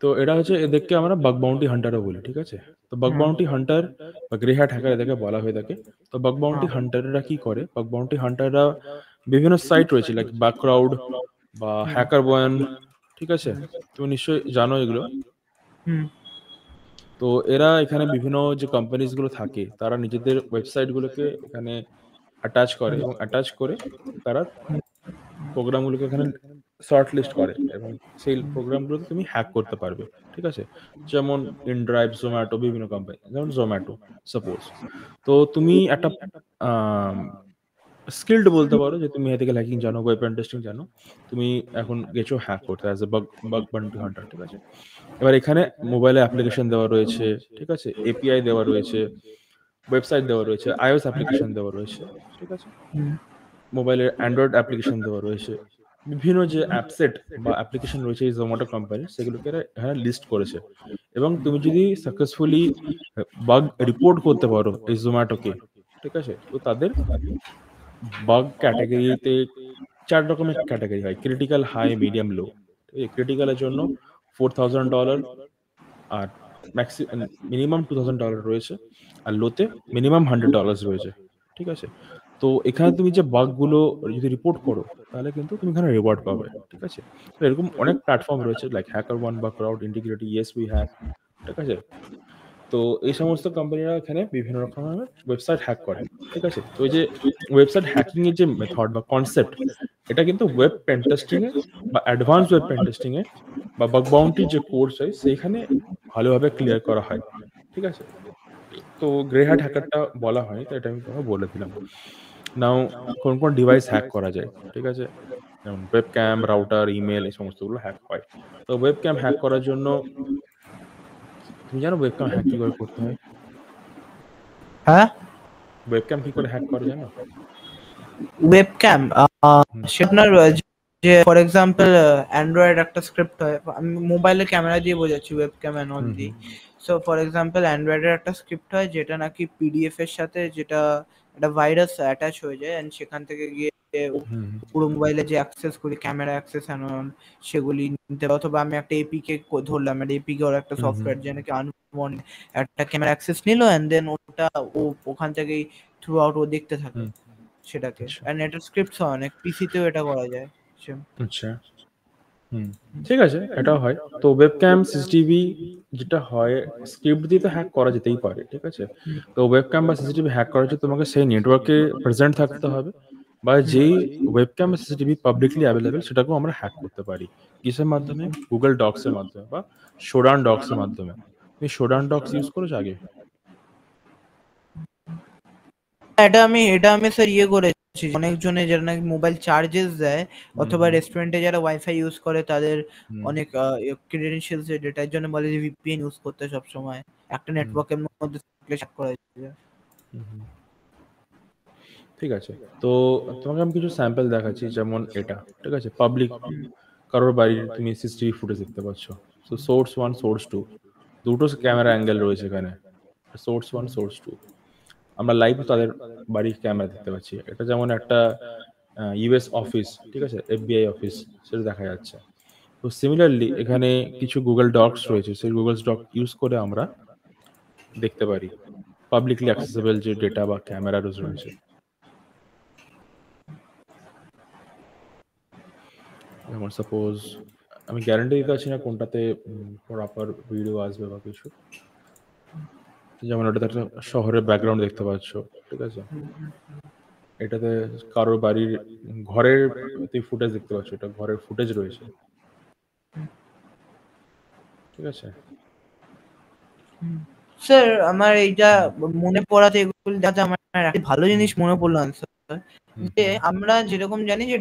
B: তো এটা হচ্ছে এদেরকে আমরা বাগ বাউন্টি হান্টারও বলি, ঠিক আছে? তো বাগ বাউন্টি হান্টার বা গ্রে হ্যাট হ্যাকার এদেরকে বলা হয়ে থাকে। তো বাগ বাউন্টি হান্টাররা কি করে? বাগ বাউন্টি হান্টাররা বিভিন্ন সাইট রয়েছে লাইক বাকক্রাউড বা হ্যাকার বয়ান, ঠিক আছে? তুমি নিশ্চয়ই জানো এগুলো। তো এরা এখানে বিভিন্ন যে কোম্পানিজ গুলো থাকে তারা নিজেদের ওয়েবসাইট গুলোকে এখানে অ্যাটাচ করে এবং অ্যাটাচ করে তারা প্রোগ্রামগুলোকে এখানে শর্ট লিস্ট করে এবং সেই প্রোগ্রামগুলোতে তুমি হ্যাক করতে পারবে, ঠিক আছে? যেমন ইনড্রাইভ, জোম্যাটো, বিভিন্ন কোম্পানি, যেমন জোম্যাটো সাপোজ। তো তুমি একটা স্কিলড বলতে পারো যে তুমি এদিকে হ্যাকিং জানো, ওয়েব পেন টেস্টিং জানো, তুমি এখন গেছো হ্যাক করতে as a bug bounty hunter, ঠিক আছে? এবার এখানে মোবাইলে অ্যাপ্লিকেশন দেওয়া রয়েছে, ঠিক আছে? এপিআই দেওয়া রয়েছে, ওয়েবসাইট দেওয়া রয়েছে, আইওএস অ্যাপ্লিকেশন দেওয়া রয়েছে, ঠিক আছে? মোবাইলের অ্যান্ড্রয়েড অ্যাপ্লিকেশন দেওয়া রয়েছে। বিভিন্ন যে অ্যাপসেট বা অ্যাপ্লিকেশন রয়েছে এই জোম্যাটো কোম্পানির, সেগুলোকে এরা এখানে লিস্ট করেছে। এবং তুমি যদি সাকসেসফুলি বাগ রিপোর্ট করতে পারো এই জোম্যাটোকে, ঠিক আছে? তো তাদের বাগ ক্যাটাগরিতে 4 রকমের ক্যাটাগরি হয়: ক্রিটিক্যাল, হাই, মিডিয়াম, লো। ক্রিটিক্যালের জন্য $4,000 আর মিনিমাম $2,000 রয়েছে, আর লোতে মিনিমাম $100 রয়েছে, ঠিক আছে? তো এখানে তুমি যে বাগগুলো যদি রিপোর্ট করো তাহলে কিন্তু তুমি এখানে রিওয়ার্ড পাবে, ঠিক আছে? তো এরকম অনেক প্ল্যাটফর্ম রয়েছে লাইক হ্যাকার ওয়ান বা crowd integrity, yes we hack, ঠিক আছে? তো এই সমস্ত কোম্পানিরা এখানে বিভিন্ন রকমের ওয়েবসাইট হ্যাক করে, ঠিক আছে? তো এই যে ওয়েবসাইট হ্যাকিং এর যে মেথড বা কনসেপ্ট, এটা কিন্তু ওয়েব পেন টেস্টিং এ বা অ্যাডভান্স ওয়েব পেন টেস্টিং এ বা বাগ বাউন্টি যে কোর্স হয় সেইখানে ভালোভাবে ক্লিয়ার করা হয়, ঠিক আছে? তো গ্রে হ্যাট হ্যাকারটা বলা হয়, তো এটা আমি তোমাকে বলে দিলাম। নাও কোন কোন ডিভাইস হ্যাক করা যায়, ঠিক আছে? যেমন ওয়েবক্যাম, রাউটার, ইমেল, এই সমস্তগুলো হ্যাক হয়। তো ওয়েবক্যাম হ্যাক করার জন্য তুমি জানো ওয়েবক্যাম হ্যাক কি করে করতে হয়?
A: হ্যাঁ,
B: ওয়েবক্যাম কি করে হ্যাক করে জানো?
A: ওয়েবক্যাম সে আপনার যে ফর এক্সাম্পল অ্যান্ড্রয়েড একটা স্ক্রিপ্ট হয়, আমি মোবাইলের ক্যামেরা দিয়ে বোঝাচ্ছি, ওয়েবক্যাম অ্যান্ড অল দি। সো ফর এক্সাম্পল অ্যান্ড্রয়েডের একটা স্ক্রিপ্ট হয় যেটা নাকি পিডিএফ এর সাথে যেটা একটা ভাইরাস অ্যাটাচ হয়ে যায়, এন্ড সেখান থেকে গিয়ে পুরো মোবাইলে যে অ্যাক্সেস করি, ক্যামেরা অ্যাক্সেস অ্যান্ড সেগুলি নিতে পারে। অথবা আমি একটা এপিকে ধরলাম, একটা এপিকে ওর একটা সফটওয়্যার যে নাকি আনমন একটা ক্যামেরা অ্যাক্সেস নিল, এন্ড দেন ওটা ওখান থেকেই থ্রু আউট ও দেখতে থাকে সেটাকে। এন্ড এটা স্ক্রিপ্টস হয়, অনেক পিসিতেও এটা করা যায়।
B: আচ্ছা, ঠিক আছে, এটাও হয়। তো ওয়েবক্যাম, সিসিটিভি যেটা হয়, স্ক্রিপ্ট দিয়ে তো হ্যাক করা যেতেই পারে, ঠিক আছে? তো ওয়েবক্যাম বা সিসিটিভি হ্যাক করার জন্য তোমাকে সেই নেটওয়ার্কে প্রেজেন্ট থাকতে হবে, বা যেই ওয়েবক্যাম বা সিসিটিভি পাবলিকলি অ্যাভেলেবেল সেটাকেও আমরা হ্যাক করতে পারি। কিসের মাধ্যমে? গুগল ডক্স এর মাধ্যমে বা শোডান ডক্স এর মাধ্যমে। তুমি শোডান ডক্স ইউজ করেছো আগে?
A: এটা আমি স্যার ইয়ে করেছি, অনেকজনে যারা নাকি মোবাইল চার্জেস দেয় অথবা রেস্টুরেন্টে যারা ওয়াইফাই ইউজ করে তাদের অনেক ক্রেডেনশিয়ালস এর ডেটার জন্য বলে যে ভিপিএন ইউজ করতে সব সময়, একটা নেটওয়ার্কের মধ্যে চেক করা যায়।
B: ঠিক আছে, তো তোমাকে আমি কিছু স্যাম্পল দেখাচ্ছি, যেমন এটা, ঠিক আছে? পাবলিক কারোর বাড়ির তুমি সিসিটিভি ফুটেজ দেখতে পাচ্ছ। সো সোর্স 1, সোর্স 2, দুটো ক্যামেরা অ্যাঙ্গেল রয়েছে এখানে, সোর্স 1, সোর্স 2। আমরা লাইভ তাদের বাড়ির ক্যামেরা দেখতে পাচ্ছি। এটা যেমন একটা ইউএস অফিস, ঠিক আছে? এফবিআই অফিস, সেটা দেখা যাচ্ছে। তো সিমিলারলি এখানে কিছু গুগল ডক্স রয়েছে, সেই গুগল ডক ইউজ করে আমরা দেখতে পারি পাবলিকলি অ্যাক্সেসেবল যে ডেটা বা ক্যামেরা রয়েছে। যেমন সাপোজ আমি গ্যারান্টি দিতে পারছি না কোনটাতে প্রপার ভিডিও আসবে বা কিছু, যেমন ওটাতে একটা শহরের ব্যাকগ্রাউন্ড দেখতে পাচ্ছ, ঠিক আছে? এটাতে কারোর বাড়ির ঘরের ফুটেজ দেখতে পাচ্ছ, এটা ঘরের ফুটেজ রয়েছে, ঠিক আছে?
A: স্যার আমার এইটা মনে পড়াতে এগুলো দেখা আমার একটা ভালো জিনিস মনে পড়লো স্যার। যে আমরা যেরকম জানি যে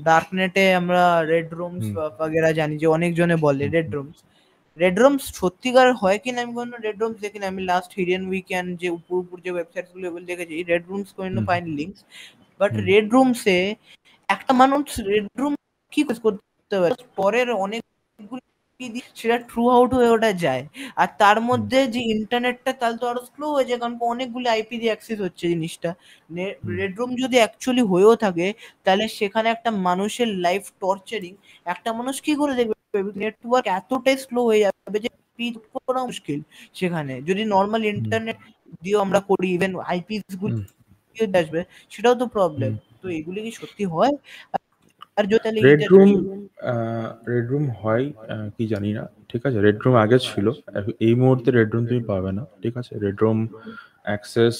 A: ডার্ক নেটে আমরা রেড রুমস বগেরা জানি, যে অনেক জনে বলে রেড রুমস সত্যিকার হয় কিনা আমি কোনো রেড রুমস দেখিনি। আমি লাস্ট হিডেন উইকেন্ড যে উপর যে ওয়েবসাইট গুলো দেখেছি, রেড রুমস কোনো পাইনি লিঙ্কস, বাট রেড রুমসে একটা মানুষ রেড রুম কি করতে পারে, পরের অনেকগুলো সেটা থ্রু আউট হয়ে ওটা যায়, আর তার মধ্যে যে ইন্টারনেটটা তাহলে তো আরো স্লো হয়ে যায়, কারণ অনেকগুলো আইপি দিয়ে অ্যাক্সেস হচ্ছে জিনিসটা। রেড রুম যদি অ্যাকচুয়ালি হয়েও থাকে, তাহলে সেখানে একটা মানুষের লাইফ টর্চারিং, একটা মানুষ কি করে দেখবে, নেটওয়ার্ক এতটাই স্লো হয়ে যাবে যে স্পিড করা মুশকিল সেখানে, যদি নর্মাল ইন্টারনেট দিয়েও আমরা করি, ইভেন আইপি গুলো আসবে, সেটাও তো প্রবলেম। তো এগুলি কি সত্যি হয়? আর যদি তাহলে
B: রেড রুম হয় কি জানি না, ঠিক আছে। রেড রুম আগে ছিল, এই মুহূর্তে রেড রুম তুমি পাবে না, ঠিক আছে। রেড রুম অ্যাক্সেস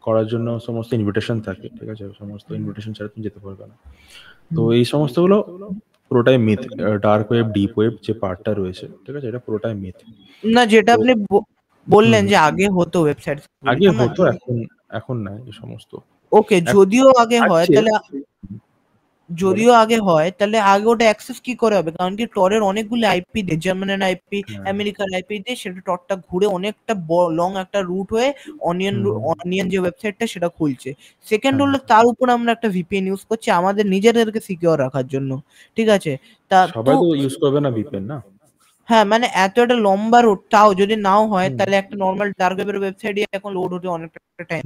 B: করার জন্য সমস্ত ইনভিটেশন থাকে, ঠিক আছে। সমস্ত ইনভিটেশন ছাড়া তুমি যেতে পারবে না। তো এই সমস্তগুলো পুরোটাই myth. Dark web, deep web যে পার্টটা রয়েছে, ঠিক আছে, এটা পুরোটাই মিথ।
A: না, যেটা আপনি বললেন যে আগে হতো ওয়েবসাইট,
B: আগে হতো, এখন নাই এই সমস্ত।
A: ওকে, যদিও আগে হয় তাহলে আগে ওটা অ্যাক্সেস কি করে হবে? কারণ কি টরের অনেকগুলো আইপি দিয়ে, জার্মানের আইপি, আমেরিকার আইপি দিয়ে সেটা টরটা ঘুরে অনেকটা লং একটা রুট হয়ে অনিয়ন যে ওয়েবসাইটটা সেটা খুলছে। সেকেন্ড হলো তার উপর আমরা একটা ভিপিএন ইউজ করছি আমাদের নিজেদেরকে সিকিউর রাখার জন্য, ঠিক আছে। তা
B: সবাই তো ইউজ করবে না ভিপিএন, না?
A: হ্যাঁ, মানে এত একটা লম্বা রুট, তাও যদি নাও হয় তাহলে একটা নরমাল ডার্ক ওয়েবের ওয়েবসাইটে এখন লোড হতে অনেকটা টাইম,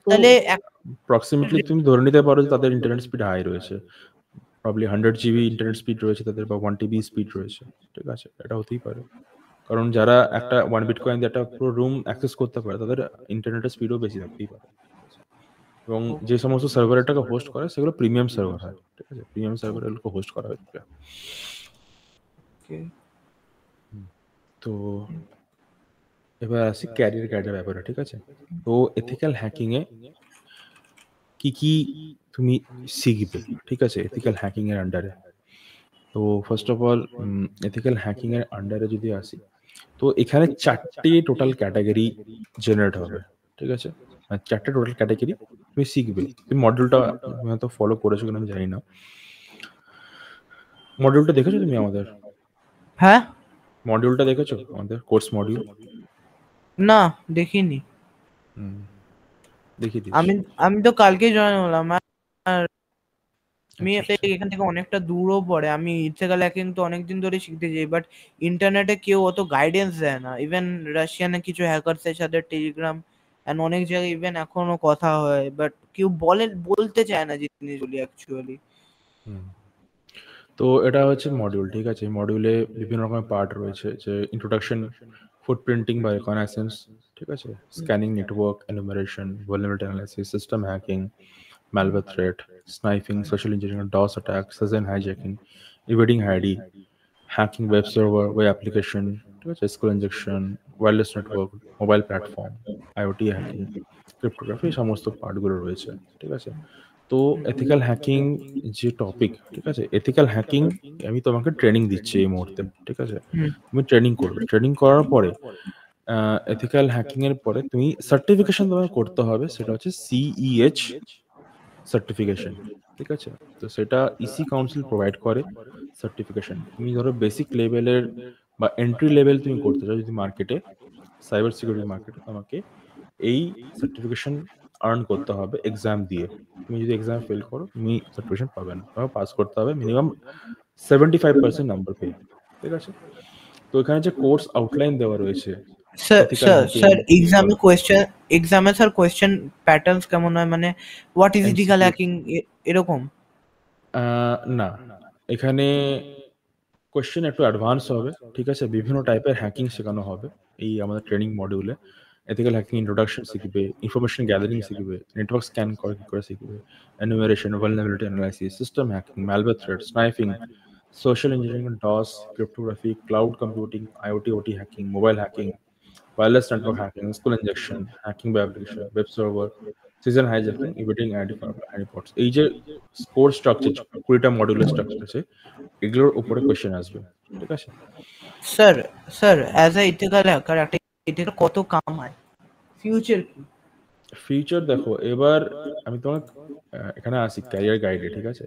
A: তাহলে
B: অ্যাপ্রক্সিমেটলি তুমি ধরে নিতে পারো যে তাদের ইন্টারনেট স্পিড হাই রয়েছে, প্রবলি 100 জিবি ইন্টারনেট স্পিড রয়েছে তাদের, বা 1 টিবি স্পিড রয়েছে, ঠিক আছে। এটা হতেই পারে, কারণ যারা একটা 1 বিটকয়েন দিয়ে একটা পুরো রুম অ্যাক্সেস করতে পারে, তাদের ইন্টারনেটের স্পিডও বেশি থাকতেই পারে। এবং যে সমস্ত সার্ভার এটাকে হোস্ট করে সেগুলো প্রিমিয়াম সার্ভার হয়, ঠিক আছে। প্রিমিয়াম সার্ভার এগুলোকে হোস্ট করা হয়। তো এবার আসি ক্যারিয়ার গাইডের ব্যাপারে, ঠিক আছে। তো এথিক্যাল হ্যাকিং এ কি কি তুমি শিখবে, ঠিক আছে, এথিক্যাল হ্যাকিং এর আন্ডারে। তো first of all ethical hacking এর আন্ডারে যদি আসি, তো এখানে 4টে টোটাল ক্যাটাগরি জেনারেট হবে, ঠিক আছে। 4টে টোটাল ক্যাটাগরি তুমি শিখবে। তুমি মডিউলটা হয়তো ফলো করেছো কিনা আমি জানি না। মডিউলটা দেখেছো তুমি আমাদের?
A: হ্যাঁ,
B: মডিউলটা দেখেছো আমাদের কোর্স মডিউল?
A: না, দেখিনি।
B: দেখি দিস।
A: আমি তো কালকেই জয়েন হলাম, আর আমি এখান থেকে অনেকটা দূরও পড়ে। আমি ইথিক্যাল হ্যাকিং তো অনেকদিন ধরে শিখতে যাই, বাট ইন্টারনেটে কেউ অত গাইডেন্স দেয় না। ইভেন রাশিয়ানে কিছু হ্যাকারসের সাথে টেলিগ্রাম এন্ড অনেক জায়গায় ইভেন এখনো কথা হয়, বাট কেউ বলতে চায় না জিনিসগুলি অ্যাকচুয়ালি।
B: তো এটা হচ্ছে মডিউল, ঠিক আছে। মডিউলে বিভিন্ন রকমের পার্ট রয়েছে, যে ইন্ট্রোডাকশন, ফুটপ্রিন্টিং বা রিকগনাইসেন্স, ঠিক আছে, scanning network, enumeration, vulnerability analysis, system hacking, malware threat, sniping, social engineering, DOS attack, session hijacking, evading ID, hacking web server, web application, ঠিক আছে, SQL injection, wireless network, mobile platform, IoT hacking, cryptography, সমস্ত পার্টগুলো রয়েছে, ঠিক আছে। তো ethical hacking যে topic, ঠিক আছে, এথিক্যাল হ্যাকিং আমি তোমাকে ট্রেনিং দিচ্ছি এই মুহূর্তে, ঠিক আছে। তুমি ট্রেনিং করবে, ট্রেনিং করার পরে এথিক্যাল হ্যাকিং এর পরে তুমি সার্টিফিকেশন তোমাকে করতে হবে, সেটা হচ্ছে CEH সার্টিফিকেশন, ঠিক আছে। তো সেটা ইসি কাউন্সিল প্রোভাইড করে সার্টিফিকেশন। তুমি ধরো বেসিক লেভেলের বা এন্ট্রি লেভেল তুমি করতে চাও যদি মার্কেটে, সাইবার সিকিউরিটি মার্কেটে, তোমাকে এই সার্টিফিকেশন আর্ন করতে হবে এক্সাম দিয়ে। তুমি যদি এক্সাম ফেল করো তুমি সার্টিফিকেশন পাবে না, তোমাকে পাস করতে হবে মিনিমাম 75% নাম্বার পেয়ে, ঠিক আছে। তো এখানে যে কোর্স আউটলাইন দেওয়া রয়েছে,
A: স্যার এক্সামে স্যার কোয়েশ্চেন প্যাটার্নস কেমন হয়, মানে হোয়াট ইজ ইথিক্যাল হ্যাকিং এরকম?
B: না, এখানে কোয়েশ্চেন একটু অ্যাডভান্স হবে, ঠিক আছে। বিভিন্ন টাইপের হ্যাকিং শেখানো হবে এই আমাদের ট্রেনিং মডিউলে। এথিক্যাল হ্যাকিং ইন্ট্রোডাকশন শিখবে, ইনফরমেশন গ্যাদারিং শিখবে, নেটওয়ার্ক স্ক্যান করে কি করে শিখবে, enumeration, vulnerability analysis, system hacking, malware threat, sniping, social engineering, DOS, cryptography, cloud computing, IoT OT hacking, mobile hacking, wireless network hacking, SQL injection, hacking by application, web server, season hijacking, evading ID ports। এই যে course structure, 20টা মডিউলের structure আছে, এগুলোর উপরে question আসবে, ঠিক আছে।
A: Sir as a ethical hacker একটা ইথিক্যাল কত কামায়, ফিউচার কি?
B: ফিউচার দেখো, এবার আমি তোমাকে এখানে আসি ক্যারিয়ার গাইডে, ঠিক আছে?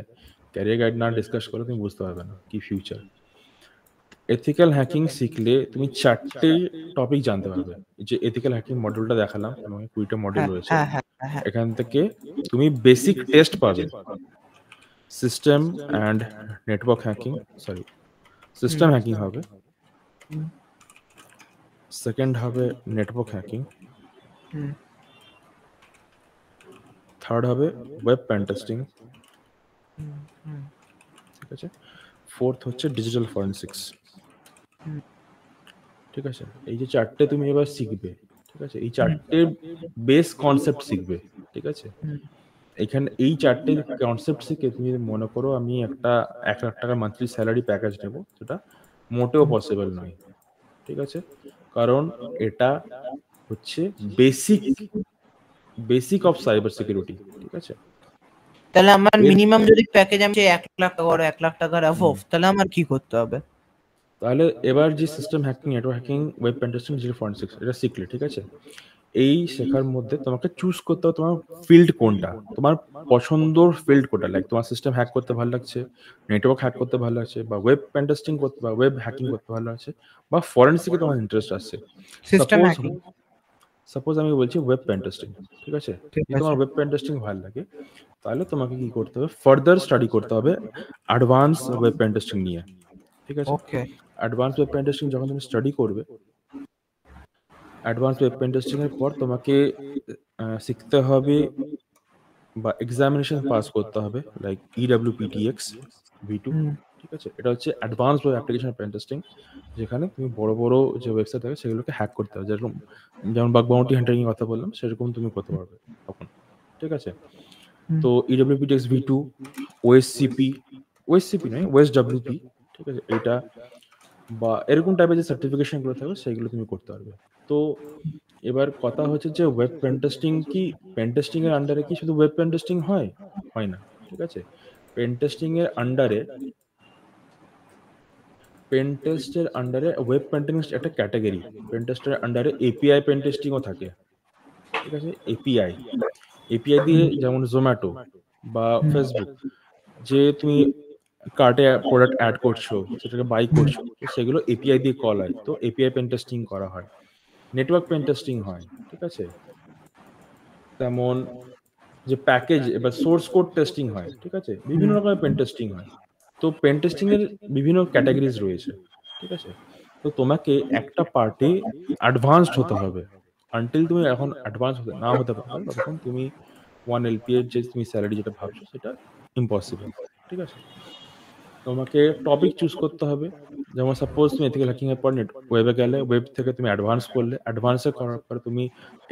B: ক্যারিয়ার গাইড না ডিসকাস করে তুমি বুঝতে পারবে না কি ফিউচার। এথিক্যাল হ্যাকিং শিখলে তুমি 4টে টপিক জানতে পারবে। যে এথিক্যাল হ্যাকিং মডিউলটা দেখালাম তোমাকে, 20টা মডিউল রয়েছে। এখান থেকে তুমি বেসিক টেস্ট পাবে, system and network hacking, sorry system hacking হবে, সেকেন্ড হবে নেটওয়ার্ক হ্যাকিং, থার্ড হবে ওয়েব পেন টেস্টিং, ঠিক আছে? ফোর্থ হচ্ছে ডিজিটাল ফরেনসিক্স, ঠিক আছে? এই যে 4টে তুমি এবার শিখবে, ঠিক আছে? এই 4টে বেস কনসেপ্ট শিখবে, ঠিক আছে? এখানে এই 4টে কনসেপ্ট শিখে তুমি মনে করো আমি একটা 1 লাখ টাকা মান্থলি স্যালারি প্যাকেজ নেবো, সেটা মোটেও পসিবল নয়, ঠিক আছে? কারণ এটা হচ্ছে বেসিক অফ সাইবার সিকিউরিটি, ঠিক আছে?
A: তাহলে আমার মিনিমাম যদি প্যাকেজ আমি 1 লাখ টাকা আর 1 লাখ টাকার অ্যাবভ, তাহলে আমার কি করতে হবে?
B: তাহলে এবার যে system hacking, network hacking, web pen testing, digital forensics এটা শিখলে, ঠিক আছে? এই শেখার মধ্যে তোমাকে চুজ করতে হবে তোমার ফিল্ড কোনটা, তোমার পছন্দর ফিল্ড কোনটা। লাইক তোমার সিস্টেম হ্যাক করতে ভালো লাগছে, নেটওয়ার্ক হ্যাক করতে ভালো লাগছে, বা ওয়েব পেন টেস্টিং করতে, বা ওয়েব হ্যাকিং করতে ভালো লাগছে, বা ফরেনসিকে তোমার ইন্টারেস্ট আসছে।
A: সিস্টেম হ্যাকিং,
B: সাপোজ আমি বলছি ওয়েব পেন টেস্টিং, ঠিক আছে? যদি তোমার ওয়েব পেন টেস্টিং ভালো লাগে, তাহলে তোমাকে কি করতে হবে, ফার্দার স্টাডি করতে হবে অ্যাডভান্স ওয়েব পেন টেস্টিং নিয়ে, ঠিক আছে? অ্যাডভান্স ওয়েব পেন টেস্টিং যখন তুমি স্টাডি করবে, অ্যাডভান্স ওয়েব পেন টেস্টিং এর পর তোমাকে শিখতে হবে বা এক্সামিনেশন পাস করতে হবে, লাইক EWPTX V2, ঠিক আছে? এটা হচ্ছে advance web application pen testing, যেখানে তুমি বড় বড় যে ওয়েবসাইট থাকে সেগুলোকে হ্যাক করতে হবে, যেমন বাগ বাউন্টি হান্টারিং এর কথা বললাম, সেরকম তুমি করতে পারবে তখন, ঠিক আছে? তো EWPTX V2, OSCP নয়, OSWP, ঠিক আছে? এটা বা এরকম টাইপের যে সার্টিফিকেশনগুলো থাকবে সেগুলো তুমি করতে পারবে। তো এবার কথা হচ্ছে যে ওয়েব পেন টেস্টিং কি, পেন টেস্টিং এর আন্ডারে কি শুধু ওয়েব পেন টেস্টিং হয়? হয় না, ঠিক আছে? পেন টেস্টিং এর আন্ডারে, পেন টেস্টের আন্ডারে ওয়েব পেন টেস্ট একটা ক্যাটাগরি, পেন টেস্টের আন্ডারে এপিআই পেন টেস্টিংও থাকে, ঠিক আছে? এপিআই দিয়ে যেমন জোম্যাটো বা ফেসবুক, যে তুমি কার্টে প্রোডাক্ট অ্যাড করছো, সেটাকে বাই করছো, তো সেগুলো এপিআই দিয়ে কল হয়, তো এপিআই পেন টেস্টিং করা হয়। নেটওয়ার্ক পেন টেস্টিং হয়, ঠিক আছে? তেমন যে প্যাকেজ এবার সোর্স কোড টেস্টিং হয়, ঠিক আছে? বিভিন্ন রকমের পেন টেস্টিং হয়। তো পেন টেস্টিং এর বিভিন্ন ক্যাটাগরিজ রয়েছে, ঠিক আছে? তো তোমাকে একটা পার্টে অ্যাডভান্সড হতে হবে। আনটিল তুমি এখন অ্যাডভান্স না হতে পারো, ততক্ষণ তুমি 1 LP এর যে তুমি স্যালারি যেটা ভাবছো সেটা ইম্পসিবল, ঠিক আছে? তোমাকে টপিক চুজ করতে হবে। যেমন সাপোজ তুমি এথিক্যাল হ্যাকিং এর পর ওয়েবে গেলে, ওয়েব থেকে তুমি অ্যাডভান্স করলে, অ্যাডভান্সে করার পর তুমি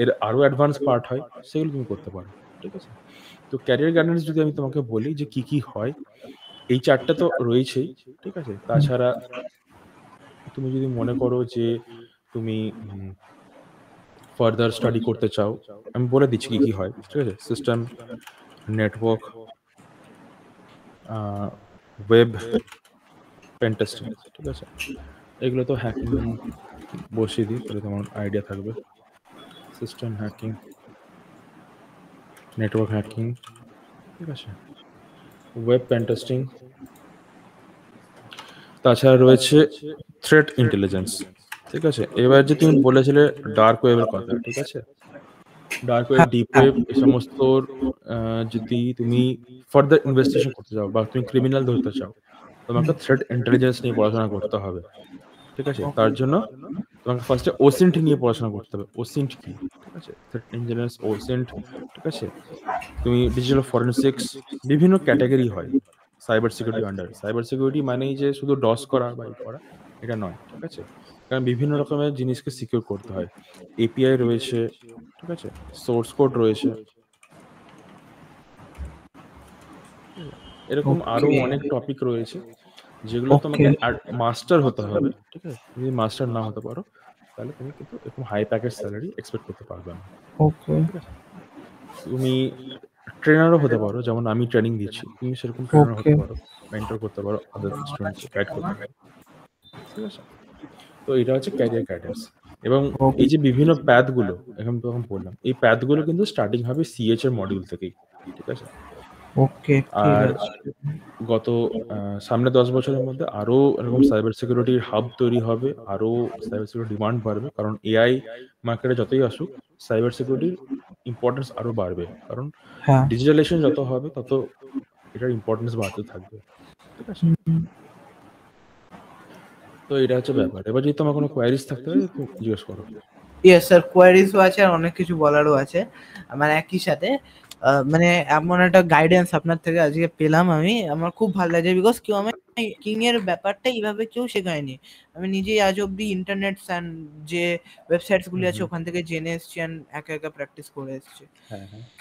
B: এর আরো অ্যাডভান্স পার্ট হয়, সেগুলো তুমি করতে পারো, ঠিক আছে? তো ক্যারিয়ার গাইডেন্স যদি আমি তোমাকে বলি যে কি কি হয়, এই 4টে তো রয়েছেই, ঠিক আছে? তাছাড়া তুমি যদি মনে করো যে তুমি ফার্দার স্টাডি করতে চাও, আমি বলে দিচ্ছি কি কি হয়, ঠিক আছে? System, network, web pen testing, ঠিক আছে? এগুলো তো হ্যাকিং বসিয়ে দিই, তাহলে তোমার আইডিয়া থাকবে। সিস্টেম হ্যাকিং, নেটওয়ার্ক হ্যাকিং, ঠিক আছে? ওয়েব পেন টেস্টিং, তাছাড়া রয়েছে থ্রেট ইন্টেলিজেন্স, ঠিক আছে? এবার যে তুমি বলেছিলে ডার্ক ওয়েবের কথা, ঠিক আছে? ডার্ক ওয়েব, ডিপ ওয়েব, এই সমস্ত যদি তুমি ফার্দার ইনভেস্টিগেশন করতে চাও বা তুমি ক্রিমিনাল ধরতে চাও, তোমাকে থ্রেট ইন্টেলিজেন্স নিয়ে পড়াশোনা করতে হবে, ঠিক আছে? তার জন্য তোমাকে ফার্স্টে ওসিন্ট নিয়ে পড়াশোনা করতে হবে। ওসিন্ট কি, ঠিক আছে? থ্রেট ইন্টেলিজেন্স, ওসিন্ট, ঠিক আছে? তুমি ডিজিটাল ফরেনসিক্স, বিভিন্ন ক্যাটাগরি হয় cyber security under. Cyber security মানেই যে শুধু ডস করা বা ই করা, এটা নয়, ঠিক আছে? কারণ বিভিন্ন রকমের জিনিসকে সিকিউর করতে হয়। এপিআই রয়েছে, ঠিক আছে? সোর্স কোড রয়েছে, এরকম আরো অনেক টপিক রয়েছে যেগুলো তোমাকে মাস্টার হতে হবে, ঠিক আছে? যদি মাস্টার না হতে পারো, তাহলে তুমি কিন্তু এরকম হাই প্যাকেজ স্যালারি এক্সপেক্ট করতে পারবে না, ঠিক আছে? তুমি ট্রেনারও হতে পারো, যেমন আমি ট্রেনিং দিচ্ছি, তুমি সেরকম ট্রেনার হতে পারো, মেন্টর করতে পারো, আদার স্টুডেন্টকে গাইড করতে পারো, ঠিক আছে? তো এটা হচ্ছে ক্যারিয়ার গাইডেন্স। এবং এই যে বিভিন্ন প্যাথগুলো এখন তখন বললাম, এই প্যাথগুলো কিন্তু স্টার্টিং হবে সিএচ এর মডিউল থেকেই, ঠিক আছে?
A: ওকে, ঠিক
B: আর
A: আছে।
B: গত সামনে 10 বছরের মধ্যে আরো এরকম সাইবার সিকিউরিটির হাব তৈরি হবে, আরো সাইবার সিকিউরিটি ডিমান্ড বাড়বে, কারণ এআই মার্কেটে যতই আসুক সাইবার সিকিউরিটির ইম্পর্টেন্স আরো বাড়বে, কারণ
A: হ্যাঁ।
B: ডিজিটালাইজেশন যত হবে তত এটার ইম্পর্টেন্স বাড়তে থাকবে, ঠিক আছে? তো এটা হচ্ছে ব্যাপার। এবার যদি তোমার কোনো কোয়ারিজ থাকতে পারে তুমি জিজ্ঞেস করো।
A: ইয়েস স্যার, কোয়ারিজও আছে আর অনেক কিছু বলারও আছে, মানে একই সাথে। মানে এমন একটা গাইডেন্স আপনার থেকে আজকে পেলাম, আমি আমার খুব ভালো লাগছে, বিকজ কেউ আমি কিং এর ব্যাপারটা এইভাবে কেউ শেখায়নি। আমি নিজেই আজ অব্দি ইন্টারনেট যে ওয়েবসাইটস গুলি আছে ওখান থেকে জেনে এসেছি, একা একা প্র্যাকটিস করে এসেছি।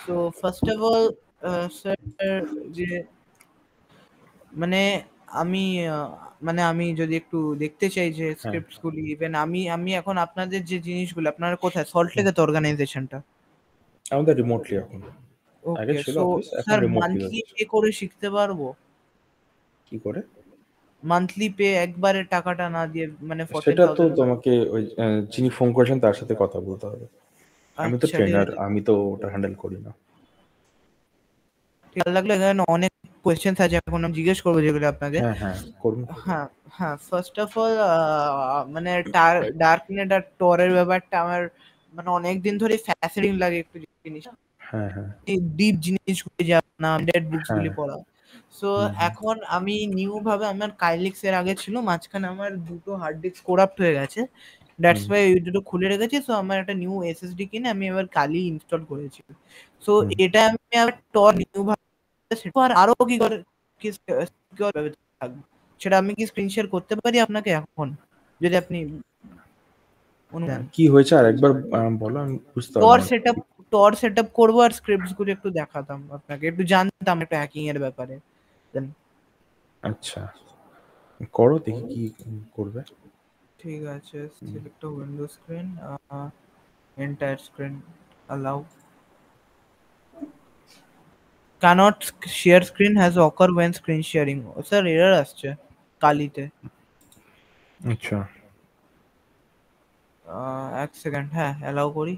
A: তো ফার্স্ট অফ অল স্যার, যে মানে আমি মানে আমি যদি একটু দেখতে চাই যে স্ক্রিপ্টস গুলি, ইভেন আমি এখন আপনাদের যে জিনিসগুলো, আপনারা কোথায়, সল্ট লেকে তো অর্গানাইজেশনটা?
B: আমাদের রিমোটলি এখন, আগে
A: ওকে,
B: ছিল
A: সো
B: অফিস, এখন
A: স্যার
B: রিমোটলি
A: মান্থলি
B: হচ্ছে।
A: পে করে শিখতে পারবো?
B: কি করে?
A: মান্থলি পে একবারে টাকাটা না দিয়ে, মানে
B: সেটা তো
A: 14,000?
B: তোমাকে ওই যিনি ফোন করেছেন তার সাথে কথা বলতে হবে। আমি তো
A: আচ্ছা, ঠিক
B: ট্রেনার,
A: আছে।
B: আমি তো ওটা হ্যান্ডেল করি না।
A: ভালো লাগলো, এখানে অনেক কোয়েশ্চেন্স আছে, এখন আমি জিজ্ঞেস করবো যেগুলো আপনাকে।
B: হ্যাঁ, করুন।
A: হ্যাঁ, হ্যাঁ, ফার্স্ট অফ অল মানে ডার্কনেট আর টরের ব্যাপারটা আমার মানে অনেকদিন ধরে ফ্যাসিনেটিং লাগে একটু জিনিস,
B: হ্যাঁ,
A: ডিপ জিনিসগুলি জানা, ডেড বুকস গুলি পড়া। সো এখন আমি নিউ ভাবে, আমার কাইলিক্স এর আগে ছিল, মাঝখানে আমার দুটো হার্ড ডিস্ক করাপ্ট হয়ে গেছে, দ্যাটস ওয়াই ওই দুটো খুলে রেখেছি। সো আমার একটা নিউ এসএসডি কিনে আমি এবার কালি ইনস্টল করেছি। সো এটা আমি আবার টর নিউ ভাবে আর আরো কি করে কি সিকিউর ভাবে থাকবে, সেটা আমি কি স্ক্রিন শেয়ার করতে পারি আপনাকে এখন, যদি আপনি
B: কি হয়েছে আর একবার বলো, আমি বুঝতে
A: টর
B: পারলাম।
A: সেটআপ করবো আর স্ক্রিপ্টস গুলো একটু দেখাতাম আপনাকে, একটু জানতাম একটু হ্যাকিং এর ব্যাপারে।
B: আচ্ছা, করো দেখি কি করবে।
A: ঠিক আছে, select window screen, entire screen, allow, cannot share screen has occur when screen sharing। Sir error আসছে কালিতে।
B: আচ্ছা,
A: এক সেকেন্ড, হ্যাঁ অ্যালাউ করি।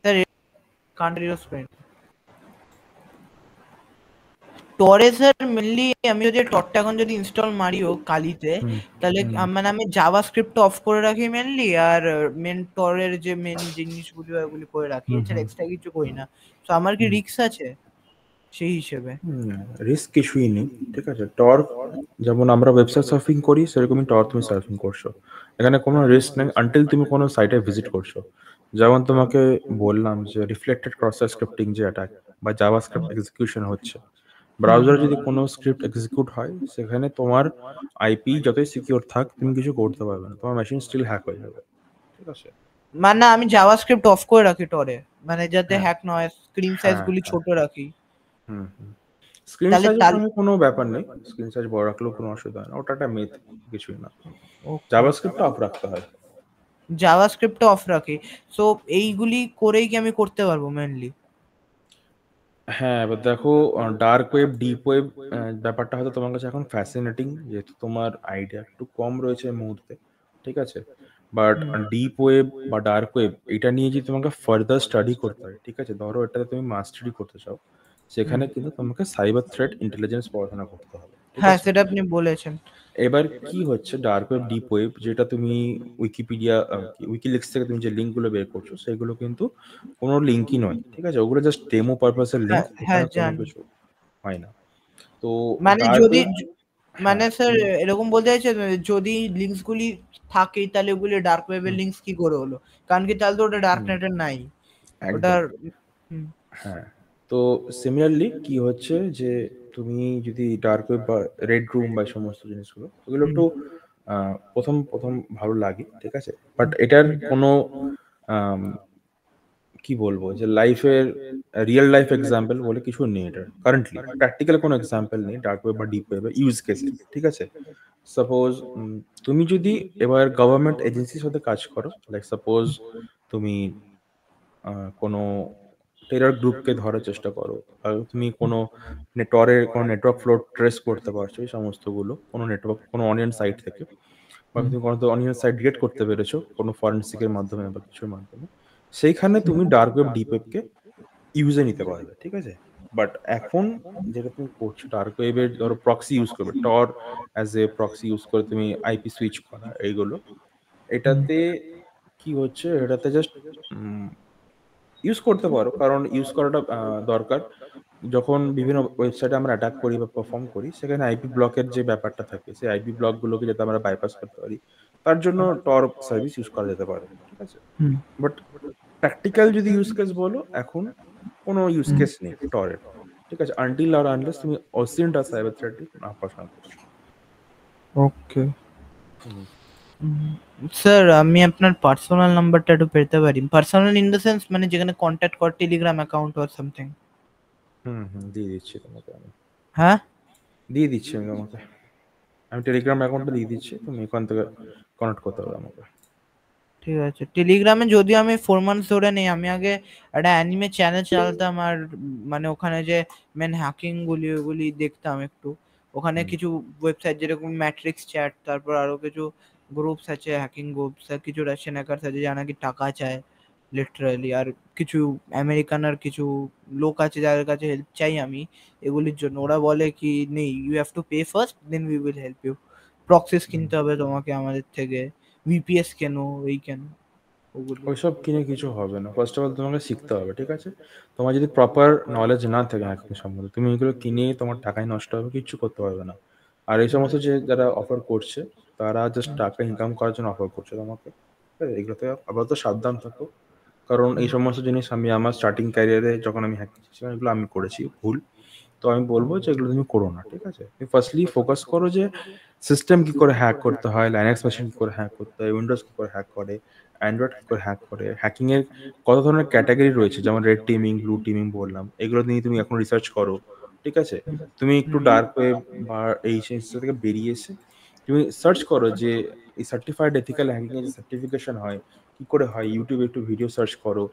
A: Sir can't read screen. টরে স্যার মেনলি আমি যদি টরটা এখন যদি ইনস্টল মারিও কালিতে, তাহলে মানে আমি জাভাস্ক্রিপ্ট অফ করে রাখি মেনলি, আর মেন টরের যে মেন জিনিসগুলো ওগুলি করে রাখি, এছাড়া এক্সট্রা কিছু করি না। তো আমার কি রিস্ক আছে সেই হিসেবে?
B: রিস্ক কিছুই নেই, ঠিক আছে। টর যেমন আমরা ওয়েবসাইট সার্ফিং করি সেরকমই টর তুমি সার্ফিং করছো, এখানে কোনো রিস্ক নেই আনটিল তুমি কোনো সাইটে ভিজিট করছো। যেমন তোমাকে বললাম যে রিফ্লেক্টেড ক্রস সাইট স্ক্রিপ্টিং যে অ্যাটাক বা জাভাস্ক্রিপ্ট এক্সিকিউশন হচ্ছে, ব্রাউজারে যদি কোনো স্ক্রিপ্ট এক্সিকিউট হয় সেখানে তোমার আইপি যতই সিকিউর থাক তুমি কিছু করতে পারবে না, তোমার মেশিন স্টিল হ্যাক হয়ে যাবে, ঠিক আছে।
A: মানে আমি জাভাস্ক্রিপ্ট অফ করে রাখি টরে, মানে যাতে হ্যাক না হয়, স্ক্রিন সাইজ গুলি ছোট রাখি।
B: স্ক্রিন
A: তাহলে
B: সাইজের সঙ্গে কোনো ব্যাপার নেই, স্ক্রিন সাইজ বড় রাখলেও কোনো অসুবিধা হয় না, ওটা একটা মেথ, কিছুই না। জাভাস্ক্রিপ্ট অফ রাখতে হয়।
A: জাভাস্ক্রিপ্ট অফ রাখি, সো এইগুলি করেই কি আমি করতে পারবো মেনলি?
B: হ্যাঁ, এবার দেখো, ডার্ক ওয়েব, ডিপ ওয়েব ব্যাপারটা হয়তো তোমার কাছে এখন ফ্যাসিনেটিং, যেহেতু তোমার আইডিয়া একটু কম রয়েছে এই মুহূর্তে, ঠিক আছে। বাট ডিপ ওয়েব বা ডার্ক ওয়েব এটা নিয়ে যদি তোমাকে ফার্দার স্টাডি করতে হয়, ঠিক আছে, ধরো এটাতে তুমি মাস্টারি করতে চাও, সেখানে কিন্তু তোমাকে সাইবার থ্রেট ইন্টেলিজেন্স পড়াশোনা করতে হবে, ঠিক
A: হ্যাঁ
B: আছে।
A: সেটা আপনি বলেছেন।
B: এবার কি হচ্ছে, ডার্ক ওয়েব, ডিপ ওয়েব, যেটা তুমি উইকিপিডিয়া, উইকিলিক্স থেকে তুমি যে লিঙ্কগুলো বের করছো সেগুলো কিন্তু কোনো লিঙ্কই নয়, ঠিক আছে, ওগুলো জাস্ট ডেমো পারপাসের লিঙ্ক,
A: হ্যাঁ
B: এখানে কোনো
A: জানি।
B: কিছু হয় না। তো
A: মানে
B: ডার্ক
A: যদি
B: ওয়েব,
A: মানে
B: হ্যাঁ
A: স্যার এরকম বলতে চাইছে, যদি লিংকস গুলি থাকে তাহলে ওগুলি ডার্ক ওয়েবের লিংকস কি করে হলো? কারণ কি তাহলে তো ওটা ডার্ক নেটের নাই
B: একদম,
A: ওটার।
B: হ্যাঁ। তো সিমিলারলি কি হচ্ছে যে তুমি যদি ডার্ক ওয়েব বা রেড রুম বা এই সমস্ত জিনিসগুলো, এগুলো একটু প্রথম প্রথম ভালো লাগে, ঠিক আছে, বাট এটার কোনো কি বলবো যে লাইফের রিয়েল লাইফ এক্সাম্পল বলে কিছু নেই, এটার কারেন্টলি প্র্যাকটিক্যাল কোনো এক্সাম্পল নেই ডার্ক ওয়েব বা ডিপ ওয়েবের ইউজ কেসে, ঠিক আছে। সাপোজ তুমি যদি এবার গভর্নমেন্ট এজেন্সির সাথে কাজ করো, লাইক সাপোজ তুমি কোনো টেরর গ্রুপকে ধরার চেষ্টা করো, আর তুমি কোনো নেটওয়ার্কের কোনো নেটওয়ার্ক ফ্লো ট্রেস করতে পারছো, এই সমস্তগুলো কোনো নেটওয়ার্ক কোনো অনিয়ন সাইট থেকে, বা তুমি কোনো অন্য সাইট ডিটেক্ট করতে পেরেছো কোনো ফরেনসিকের মাধ্যমে বা কিছুর মাধ্যমে, সেইখানে তুমি ডার্ক ওয়েব ডিপ ওয়েবকে ইউজে নিতে পারবে, ঠিক আছে? বাট এখন যেটা তুমি করছো ডার্ক ওয়েবের ধরো প্রক্সি ইউজ করবে, টর অ্যাজ এ প্রক্সি ইউজ করে তুমি আইপি সুইচ করা এইগুলো, এটাতে কি হচ্ছে, এটাতে জাস্ট ইউজ করতে পারো, কারণ ইউজ করাটা দরকার। যখন বিভিন্ন ওয়েবসাইটে আমরা অ্যাটাক করি বা পারফর্ম করি, সেখানে আইপি ব্লকের যে ব্যাপারটা থাকে, সেই আইপি ব্লকগুলোকে যাতে আমরা বাইপাস করতে পারি, তার জন্য টর সার্ভিস ইউজ করা যেতে পারে, ঠিক আছে? বাট প্র্যাকটিক্যাল যদি ইউজ কেস বলো, এখন কোনো ইউজ কেস নেই টরের, ঠিক আছে, আনটিল আর আনলেস তুমি অসিন্ট আর সাইবার থ্রেটটি না পড়াশোনা করছো।
A: ওকে স্যার, আমি আপনার পার্সোনাল নাম্বারটা একটু পেতে পারি? পার্সোনাল ইন দ্য সেন্স মানে যেখানে কন্ট্যাক্ট কর, টেলিগ্রাম অ্যাকাউন্ট অর সামথিং।
B: দিয়ে দিচ্ছি তোমাকে আমি,
A: হ্যাঁ,
B: দিয়ে দিচ্ছি আমি তোমাকে, আমি টেলিগ্রাম অ্যাকাউন্টটা দিয়ে দিচ্ছি, তুমি এখান থেকে কানেক্ট করতে পারো আমাকে।
A: ঠিক আছে। টেলিগ্রামে যদিও আমি 4 মান্থস ধরে নেই, আমি আগে একটা অ্যানিমে চ্যানেল চালাতাম, আর মানে ওখানে যে মেন হ্যাকিং গুলি ওগুলি দেখতাম একটু। ওখানে কিছু ওয়েবসাইট যেরকম ম্যাট্রিক্স চ্যাট, তারপর আরো কিছু গ্রুপস আছে, হ্যাকিং গ্রুপস, আর কিছু রাশিয়ান হ্যাকার্স আছে যারা নাকি টাকা চায় লিটারালি, আর কিছু আমেরিকান আর কিছু লোক আছে যাদের কাছে হেল্প চাই আমি এগুলির জন্য। ওরা বলে কি নেই, you have to pay first then we will help you, proxies কিনতে হবে তোমাকে আমাদের থেকে, ভিপিএস কেন, এই কেন, ওগুলি।
B: ওইসব কিনে কিছু হবে না, ফার্স্ট অফ অল তোমাকে শিখতে হবে, ঠিক আছে? তোমার যদি প্রপার নলেজ না থাকে হ্যাকিং সম্বন্ধে, তুমি এগুলো কিনে তোমার টাকাই নষ্ট হবে, কিচ্ছু করতে পারবে না। আর এই সমস্ত যে যারা অফার করছে, তারা জাস্ট টাকা ইনকাম করার জন্য অফার করছে তোমাকে, ঠিক আছে? এগুলোতে আপাতত সাবধান থাকো, কারণ এই সমস্ত জিনিস আমি আমার স্টার্টিং ক্যারিয়ারে যখন আমি হ্যাকিং শিখছিলাম, এগুলো আমি করেছি ভুল। তো আমি বলবো যে এগুলো তুমি করো না, ঠিক আছে? তুমি ফার্স্টলি ফোকাস করো যে সিস্টেম কি করে হ্যাক করতে হয়, লাইনাক্স মেশিন কি করে হ্যাক করতে হয়, উইন্ডোজ কি করে হ্যাক করে, অ্যান্ড্রয়েড কি করে হ্যাক করে, হ্যাকিং এর কত ধরনের ক্যাটাগরি রয়েছে, যেমন রেড টিমিং, ব্লু টিমিং বললাম, এগুলো নিয়ে তুমি এখন রিসার্চ করো, ঠিক আছে? তুমি একটু ডার্ক ওয়েব বা এই জিনিস থেকে বেরিয়ে এসে তুমি সার্চ করো যে এই সার্টিফাইড এথিক্যাল হ্যাকিং এর যে সার্টিফিকেশন হয়, কি করে হয়, ইউটিউবে একটু ভিডিও সার্চ করো।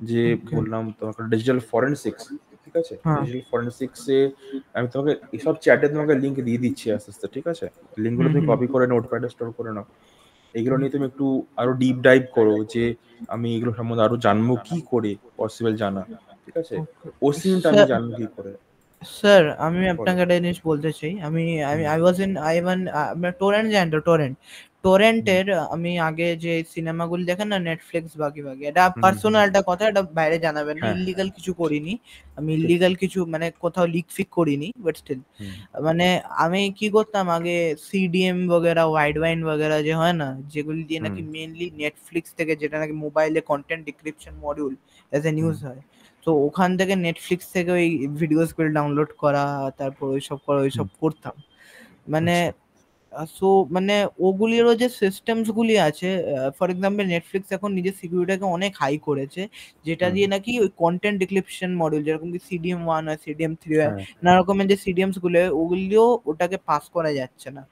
B: যে বললাম তোমাকে ডিজিটাল ফরেনসিক্স, ঠিক আছে, ডিজিটাল ফরেনসিক্সে আমি তোমাকে এসব চ্যাটে তোমাকে লিঙ্ক দিয়ে দিচ্ছি আস্তে আস্তে, ঠিক আছে? লিঙ্কগুলো তুমি কপি করে নোটপ্যাডে স্টোর করে নাও। এগুলো নিয়ে তুমি একটু আরো ডিপ ডাইভ করো যে আমি এগুলো সম্বন্ধে আরো জানবো কি করে পসিবল জানা, ঠিক আছে? ওসিনটা আমি জানবো কি করে।
A: স্যার, আমি
B: বলো।
A: আপনাকে একটা জিনিস বলতে চাই। আমি আমি
B: hmm
A: I was in I one আপনার টোরেন্ট, জানেন তো টোরেন্ট?
B: হুম
A: টোরেন্টের আমি আগে যে সিনেমাগুলি দেখেন না, নেটফ্লিক্স বাকি বাকি, এটা
B: হুম হুম
A: পার্সোনাল একটা কথা, এটা বাইরে জানাবেন না,
B: হ্যাঁ হ্যাঁ,
A: ইল্লিগাল কিছু করিনি আমি,
B: ঠিক
A: ইল্লিগাল
B: ঠিক।
A: কিছু মানে কোথাও লিক ফিক করিনি, বাট স্টিল
B: হুম
A: মানে আমি কি করতাম আগে, সিডিএম বগেরা, হোয়াইট ওয়াইন বগেরা যে হয় না, যেগুলি দিয়ে
B: হুম
A: নাকি মেনলি নেটফ্লিক্স থেকে, যেটা নাকি মোবাইলে content decryption module as a
B: hmm
A: news হয়, তো ওখান থেকে নেটফ্লিক্স থেকে ওই ভিডিওস গুলো ডাউনলোড করা, তারপর ওইসব করা, ওইসব
B: হুম
A: করতাম মানে।
B: আচ্ছা।
A: সো মানে ওগুলিরও যে সিস্টেমস গুলি আছে, ফর এক্সাম্পল নেটফ্লিক্স এখন নিজের সিকিউরিটিকে অনেক হাই করেছে, যেটা
B: হুম
A: দিয়ে নাকি ওই কন্টেন্ট ডিক্রিপশন মডিউল যেরকম কি সিডিএম 1 হয়, সিডিএম 3 হয়,
B: হ্যাঁ
A: নানা রকমের যে সিডিএমস গুলো হয়, ওগুলিও ওটাকে পাস করা যাচ্ছে না।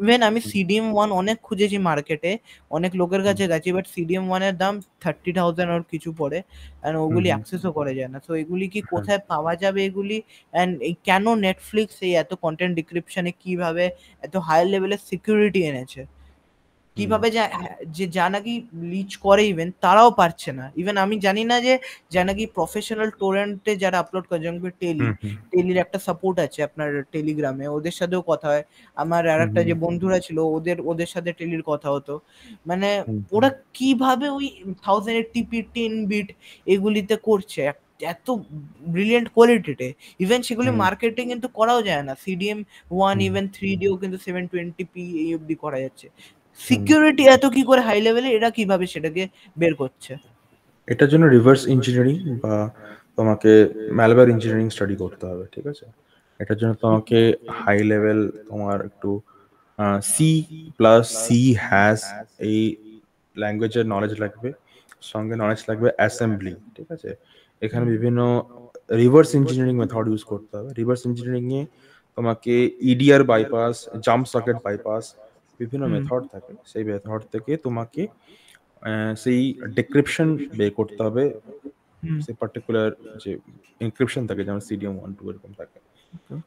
A: ইভেন আমি
B: হুম
A: সিডিএম 1 অনেক খুঁজেছি মার্কেটে, অনেক লোকের
B: হুম
A: কাছে গেছি, বাট সিডিএম 1 এর দাম 30,000 ওর কিছু পড়ে, এন্ড
B: হুম
A: ওগুলি
B: হুম,
A: অ্যাক্সেসও করা যায় না। তো এগুলি কি
B: হ্যাঁ
A: কোথায় পাওয়া যাবে এগুলি, এন্ড এই কেন নেটফ্লিক্স এই এত কন্টেন্ট ডিক্রিপশনে কিভাবে এত হাই লেভেলের সিকিউরিটি এনেছে,
B: হুম
A: কিভাবে যে যা নাকি লিচ করে ইভেন তারাও পারছে না। ইভেন আমি জানি না যে যা নাকি প্রফেশনাল টোরেন্টে যারা আপলোড করে, যেমন টেলি,
B: হুম হুম
A: টেলির একটা সাপোর্ট আছে আপনার টেলিগ্রামে, ওদের সাথেও কথা হয়। আমার আর
B: হুম
A: একটা
B: হুম
A: যে বন্ধুরা ছিল, ওদের ওদের সাথে টেলির কথা হতো। মানে
B: হুম হুম
A: ওরা কিভাবে ওই 1080p 10 বিট এগুলিতে করছে এত ব্রিলিয়েন্ট কোয়ালিটিতে, ইভেন সেগুলি
B: হুম
A: মার্কেটিং কিন্তু করাও যায় না। সিডিএম 1
B: হুম
A: ইভেন 3Dও কিন্তু 720p এই অব্দি করা যাচ্ছে।
B: হুম।
A: সিকিউরিটি এত কি করে হাই লেভেলে, এরা কিভাবে সেটাকে বের করছে?
B: এটার জন্য রিভার্স ইঞ্জিনিয়ারিং বা তোমাকে ম্যালওয়্যার ইঞ্জিনিয়ারিং স্টাডি করতে হবে, ঠিক আছে? এটার জন্য তোমাকে হাই লেভেল তোমার একটু সি প্লাস সি হ্যাজ এই ল্যাঙ্গুয়েজের নলেজ লাগবে, সঙ্গে নলেজ লাগবে অ্যাসেম্বলি, ঠিক আছে? এখানে বিভিন্ন রিভার্স ইঞ্জিনিয়ারিং মেথড ইউজ করতে হবে। রিভার্স ইঞ্জিনিয়ারিং এ তোমাকে EDR bypass, jump socket bypass, বিভিন্ন মেথড থাকে, সেই মেথড থেকে তোমাকে সেই ডিক্রিপশন বের করতে হবে, সেই পার্টিকুলার যে এনক্রিপশন থাকে, যেমন সিডিএম 1 2 এরকম থাকে,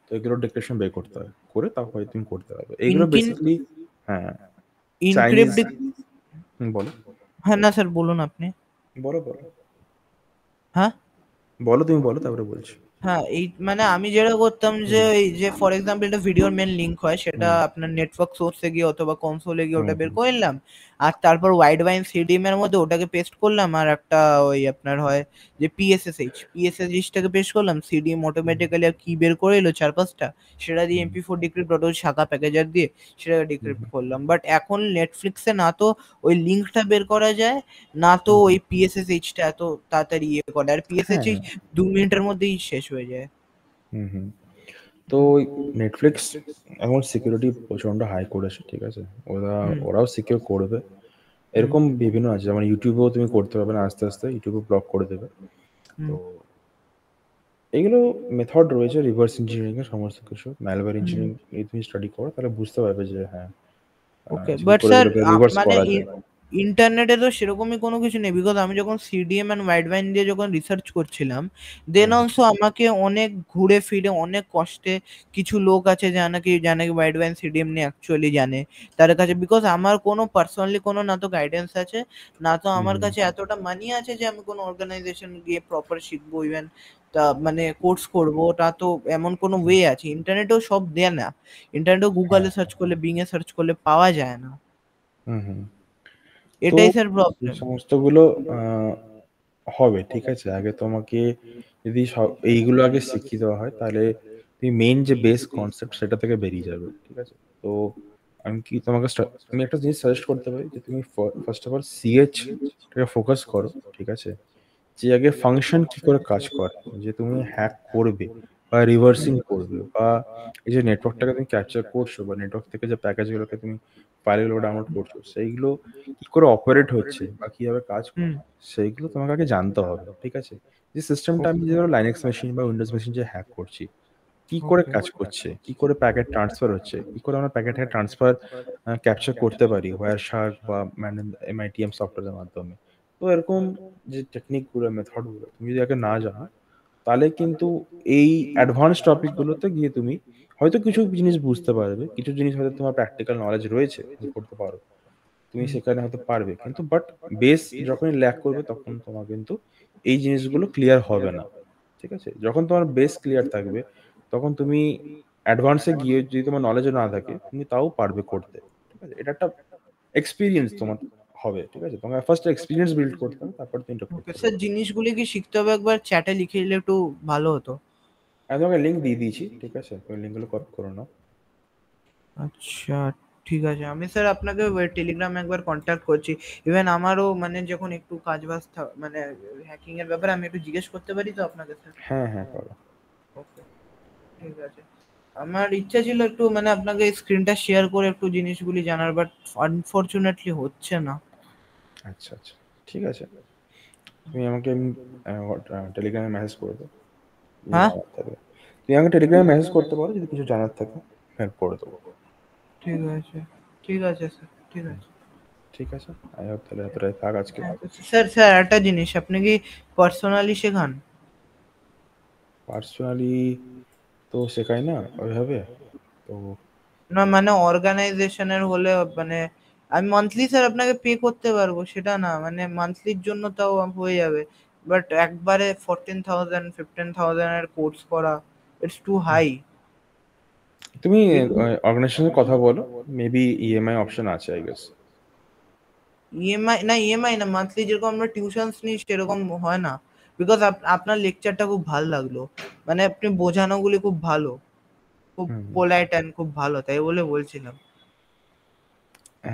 B: তো এগুলো ডিক্রিপশন বের করতে হয়, করে তারপরে তুমি করতে পারবে এগুলো
A: ইনকিন
B: বেসিক্যালি। হ্যাঁ চাইনিজ।
A: ইনক্রিপ্ট।
B: বলো।
A: হ্যাঁ না স্যার বলুন আপনি।
B: বলো বলো।
A: হ্যাঁ
B: বলো, তুমি বলো, তারপরে বলছি।
A: হ্যাঁ, এই মানে আমি যেটা করতাম যে এই যে ফর এক্সাম্পল একটা ভিডিওর মেন লিংক হয়, সেটা
B: হুম
A: আপনার নেটওয়ার্ক সোর্সে গিয়ে অথবা কনসোলে গিয়ে
B: হুম
A: ওটা বের
B: হুম
A: করে নিলাম। আর তারপর ওয়াইড ওয়াইন সিডিএম এর মধ্যে ওটাকে পেস্ট করলাম, আর একটা ওই আপনার হয় যে পিএসএসএইচটাকে পেস্ট করলাম, সিডিএম অটোমেটিক্যালি আর কি বের করে এলো 4-5টা, সেটা দিয়ে
B: হুম
A: এমপি4 ডিক্রিপ্ট অটো শাখা প্যাকেজার দিয়ে সেটাকে
B: হুম
A: ডিক্রিপ্ট করলাম। বাট এখন নেটফ্লিক্সে না তো ওই লিঙ্কটা বের করা যায়, না তো
B: হুম
A: ওই
B: হুম।
A: পিএসএসএইচটা এত তাড়াতাড়ি ইয়ে করে, আর
B: হ্যাঁ
A: পিএসএসএইচ
B: হ্যাঁ।
A: 2 মিনিটের মধ্যেই শেষ হয়ে যায়।
B: হুম হুম। তো নেটফ্লিক্স এখন সিকিউরিটি প্রচন্ড হাই করেছে, ঠিক আছে। ওরা
A: হুম
B: ওরাও সিকিউর করবে।
A: হুম
B: এরকম বিভিন্ন আছে, যেমন ইউটিউবেও তুমি করতে পারবে না, আস্তে আস্তে ইউটিউবে ব্লক করে দেবে। তো
A: হুম
B: এগুলো মেথড রয়েছে রিভার্স ইঞ্জিনিয়ারিং এর, সমস্ত কিছু ম্যালওয়্যার
A: হুম।
B: ইঞ্জিনিয়ারিং যদি তুমি স্টাডি করো তাহলে বুঝতে পারবে যে হ্যাঁ,
A: ওকে,
B: যে কি
A: বাট
B: করে
A: স্যার
B: এগুলোকে রিভার্স
A: মানে
B: করা যায়।
A: ইন্টারনেটে তো সেরকমই কোনো কিছু নেই, বিকজ আমি যখন সিডিএম এন্ড ওয়াইড ওয়াইন দিয়ে যখন রিসার্চ করছিলাম, দেন
B: হুম
A: অলসো আমাকে অনেক ঘুরে ফিরে অনেক কষ্টে কিছু লোক আছে যারা নাকি ওয়াইড ওয়াইন সিডিএম নিয়ে অ্যাকচুয়ালি জানে, তার কাছে, বিকজ আমার কোনো পার্সোনালি কোনো না তো গাইডেন্স আছে, না তো
B: হুম
A: আমার
B: হুম
A: কাছে এতটা মানি আছে যে আমি কোনো অর্গানাইজেশন গিয়ে প্রপার শিখবো, ইভেন তা মানে কোর্স করবো, তা তো এমন কোনো
B: হুম।
A: ওয়ে আছে, ইন্টারনেটেও সব দেয় না, ইন্টারনেটেও
B: হ্যাঁ।
A: গুগলে সার্চ করলে বিং এ সার্চ করলে পাওয়া যায় না,
B: হুম হুম। তো
A: এটাই স্যার
B: এই
A: প্রবলেম।
B: সমস্তগুলো আহ, হবে, ঠিক আছে। আগে তোমাকে যদি এইগুলো আগে শিখিয়ে দেওয়া হয়, তাহলে তুমি মেইন যে বেস কনসেপ্ট সেটা থেকে বেরিয়ে যাবে, ঠিক আছে। তো আমি কি তোমাকে আমি একটা জিনিস সাজেস্ট করতে পারি যে তুমি ফার্স্ট অফ অল সিএইচ টাকে ফোকাস করো, ঠিক আছে। যে আগে ফাংশন কি করে কাজ করে, যে তুমি হ্যাক করবে বা রিভার্সিং করবে, বা এই যে নেটওয়ার্কটাকে তুমি ক্যাপচার করছো, বা নেটওয়ার্ক থেকে যে প্যাকেজগুলোকে তুমি ফাইলগুলো ডাউনলোড করছো, সেইগুলো কি করে অপারেট হচ্ছে বা কিভাবে কাজ
A: হুম।
B: করছে, সেইগুলো তোমাকে আগে জানতে হবে, ঠিক আছে। যে সিস্টেমটা আমি যে ধরো লাইনেক্স মেশিন বা উইন্ডোজ মেশিন যে হ্যাক করছি, কি করে
A: ওকে।
B: কাজ করছে, কি করে প্যাকেট ট্রান্সফার হচ্ছে, কি করে আমরা প্যাকেটের ট্রান্সফার ক্যাপচার করতে পারি ওয়্যার শার্ক বা এমআইটিএম সফটওয়্যারের মাধ্যমে। তো এরকম যে টেকনিকগুলো, মেথডগুলো তুমি যদি আগে না জানো, তাহলে কিন্তু এই অ্যাডভান্স টপিকগুলোতে গিয়ে তুমি হয়তো কিছু জিনিস বুঝতে পারবে, কিছু জিনিস হয়তো তোমার প্র্যাকটিক্যাল নলেজ রয়েছে, তুমি করতে পারো, তুমি
A: হুম।
B: সেখানে হয়তো পারবে, কিন্তু বাট বেস যখনই ল্যাক করবে তখন তোমার কিন্তু এই জিনিসগুলো ক্লিয়ার হবে না, ঠিক আছে। যখন তোমার বেস ক্লিয়ার থাকবে, তখন তুমি অ্যাডভান্সে গিয়ে যদি তোমার নলেজও না থাকে, তুমি তাও পারবে করতে, ঠিক আছে। এটা একটা এক্সপিরিয়েন্স তোমার হবে, ঠিক আছে। তোমাকে ফার্স্ট এক্সপিরিয়েন্স বিল্ড করতে হবে, তারপর তুমি এটা
A: ওকে
B: করতে
A: স্যার,
B: পারবে।
A: জিনিসগুলি কি শিখতে হবে একবার চ্যাটে লিখে দিলে একটু ভালো হতো।
B: আমি তোমাকে লিঙ্ক দিয়ে দিয়েছি, ঠিক আছে, তুমি লিঙ্কগুলো কপি করে নাও।
A: আচ্ছা, ঠিক আছে, আমি স্যার আপনাকে টেলিগ্রামে একবার কন্ট্যাক্ট করছি। ইভেন আমারও মানে যখন একটু কাজ বাজ মানে হ্যাকিং এর ব্যাপারে আমি একটু জিজ্ঞেস করতে পারি তো আপনাকে স্যার।
B: হ্যাঁ হ্যাঁ, করো।
A: ওকে, ঠিক আছে। আমার ইচ্ছা ছিল একটু মানে আপনাকে স্ক্রিনটা শেয়ার করে একটু জিনিসগুলি জানার, বাট আনফরচুনেটলি হচ্ছে না।
B: আচ্ছা আচ্ছা, ঠিক আছে। তুমি আমাকে টেলিগ্রামে মেসেজ করে দাও যদি
A: হ্যাঁ,
B: জানার থাকে। তুমি আমাকে টেলিগ্রামে মেসেজ করতে পারো যদি কিছু জানার থাকে, হেল্প করে দেবো।
A: ঠিক আছে, ঠিক আছে স্যার, ঠিক
B: হুম,
A: আছে।
B: ঠিক আছে। আই হোপ তাহলে এতটাই থাক আজকে।
A: স্যার স্যার একটা জিনিস, আপনি কি পার্সোনালি শেখান?
B: পার্সোনালি তো শেখাই না ওইভাবে। তো
A: না মানে অর্গানাইজেশনের হলে মানে আমি মান্থলি স্যার আপনাকে পে করতে পারবো, সেটা না, মানে মান্থলির জন্য তাও হয়ে যাবে, বাট একবারে 14,000 15,000 এর কোর্স করা, ইটস টু হাই।
B: তুমি অর্গানাইজেশনের কথা বলো, মেবি ইএমআই অপশন আছে আই গেস।
A: ইএমআই না, ইএমআই না, মান্থলি যেরকম আমরা টিউশনস নিই সেরকম হয় না, বিকজ আপনার লেকচারটা খুব ভালো লাগলো, মানে আপনি বোঝানোগুলি খুব ভালো, খুব
B: হুম।
A: পোলাইট অ্যান্ড খুব ভালো, তাই বলে বলছিলাম।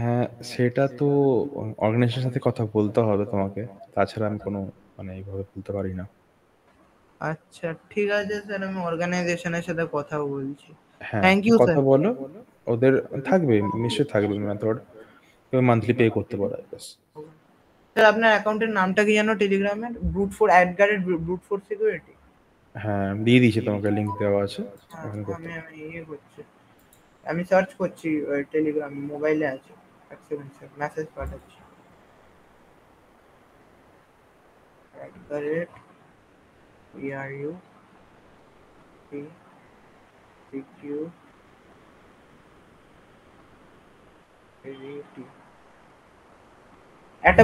B: হ্যাঁ, সেটা তো অর্গানাইজেশনের সাথে কথা বলতে হবে তোমাকে, তাছাড়া আমি কোনো মানে এইভাবে বলতে পারি না।
A: আচ্ছা, ঠিক আছে স্যার, আমি অর্গানাইজেশনের সাথে কথা বলছি।
B: হ্যাঁ,
A: থ্যাংক
B: তুমি
A: ইউ
B: কথা
A: স্যার।
B: বলো, ওদের থাকবে, নিশ্চয়ই থাকবে মেথড, তুমি মান্থলি পে করতে পারো আই গেস।
A: স্যার আপনার অ্যাকাউন্টের নামটা কি জানো টেলিগ্রামের? Brute force security.
B: হ্যাঁ, দিয়ে দিয়েছি, তোমাকে লিঙ্ক দেওয়া আছে,
A: হ্যাঁ,
B: ওখানে করতে
A: আমি
B: পারো।
A: আমি ইয়ে করছি, আমি সার্চ করছি টেলিগ্রাম, মোবাইলে আছে। এক সেকেন্ড স্যার, মেসেজ পাঠাচ্ছি। @PRU PQ একটা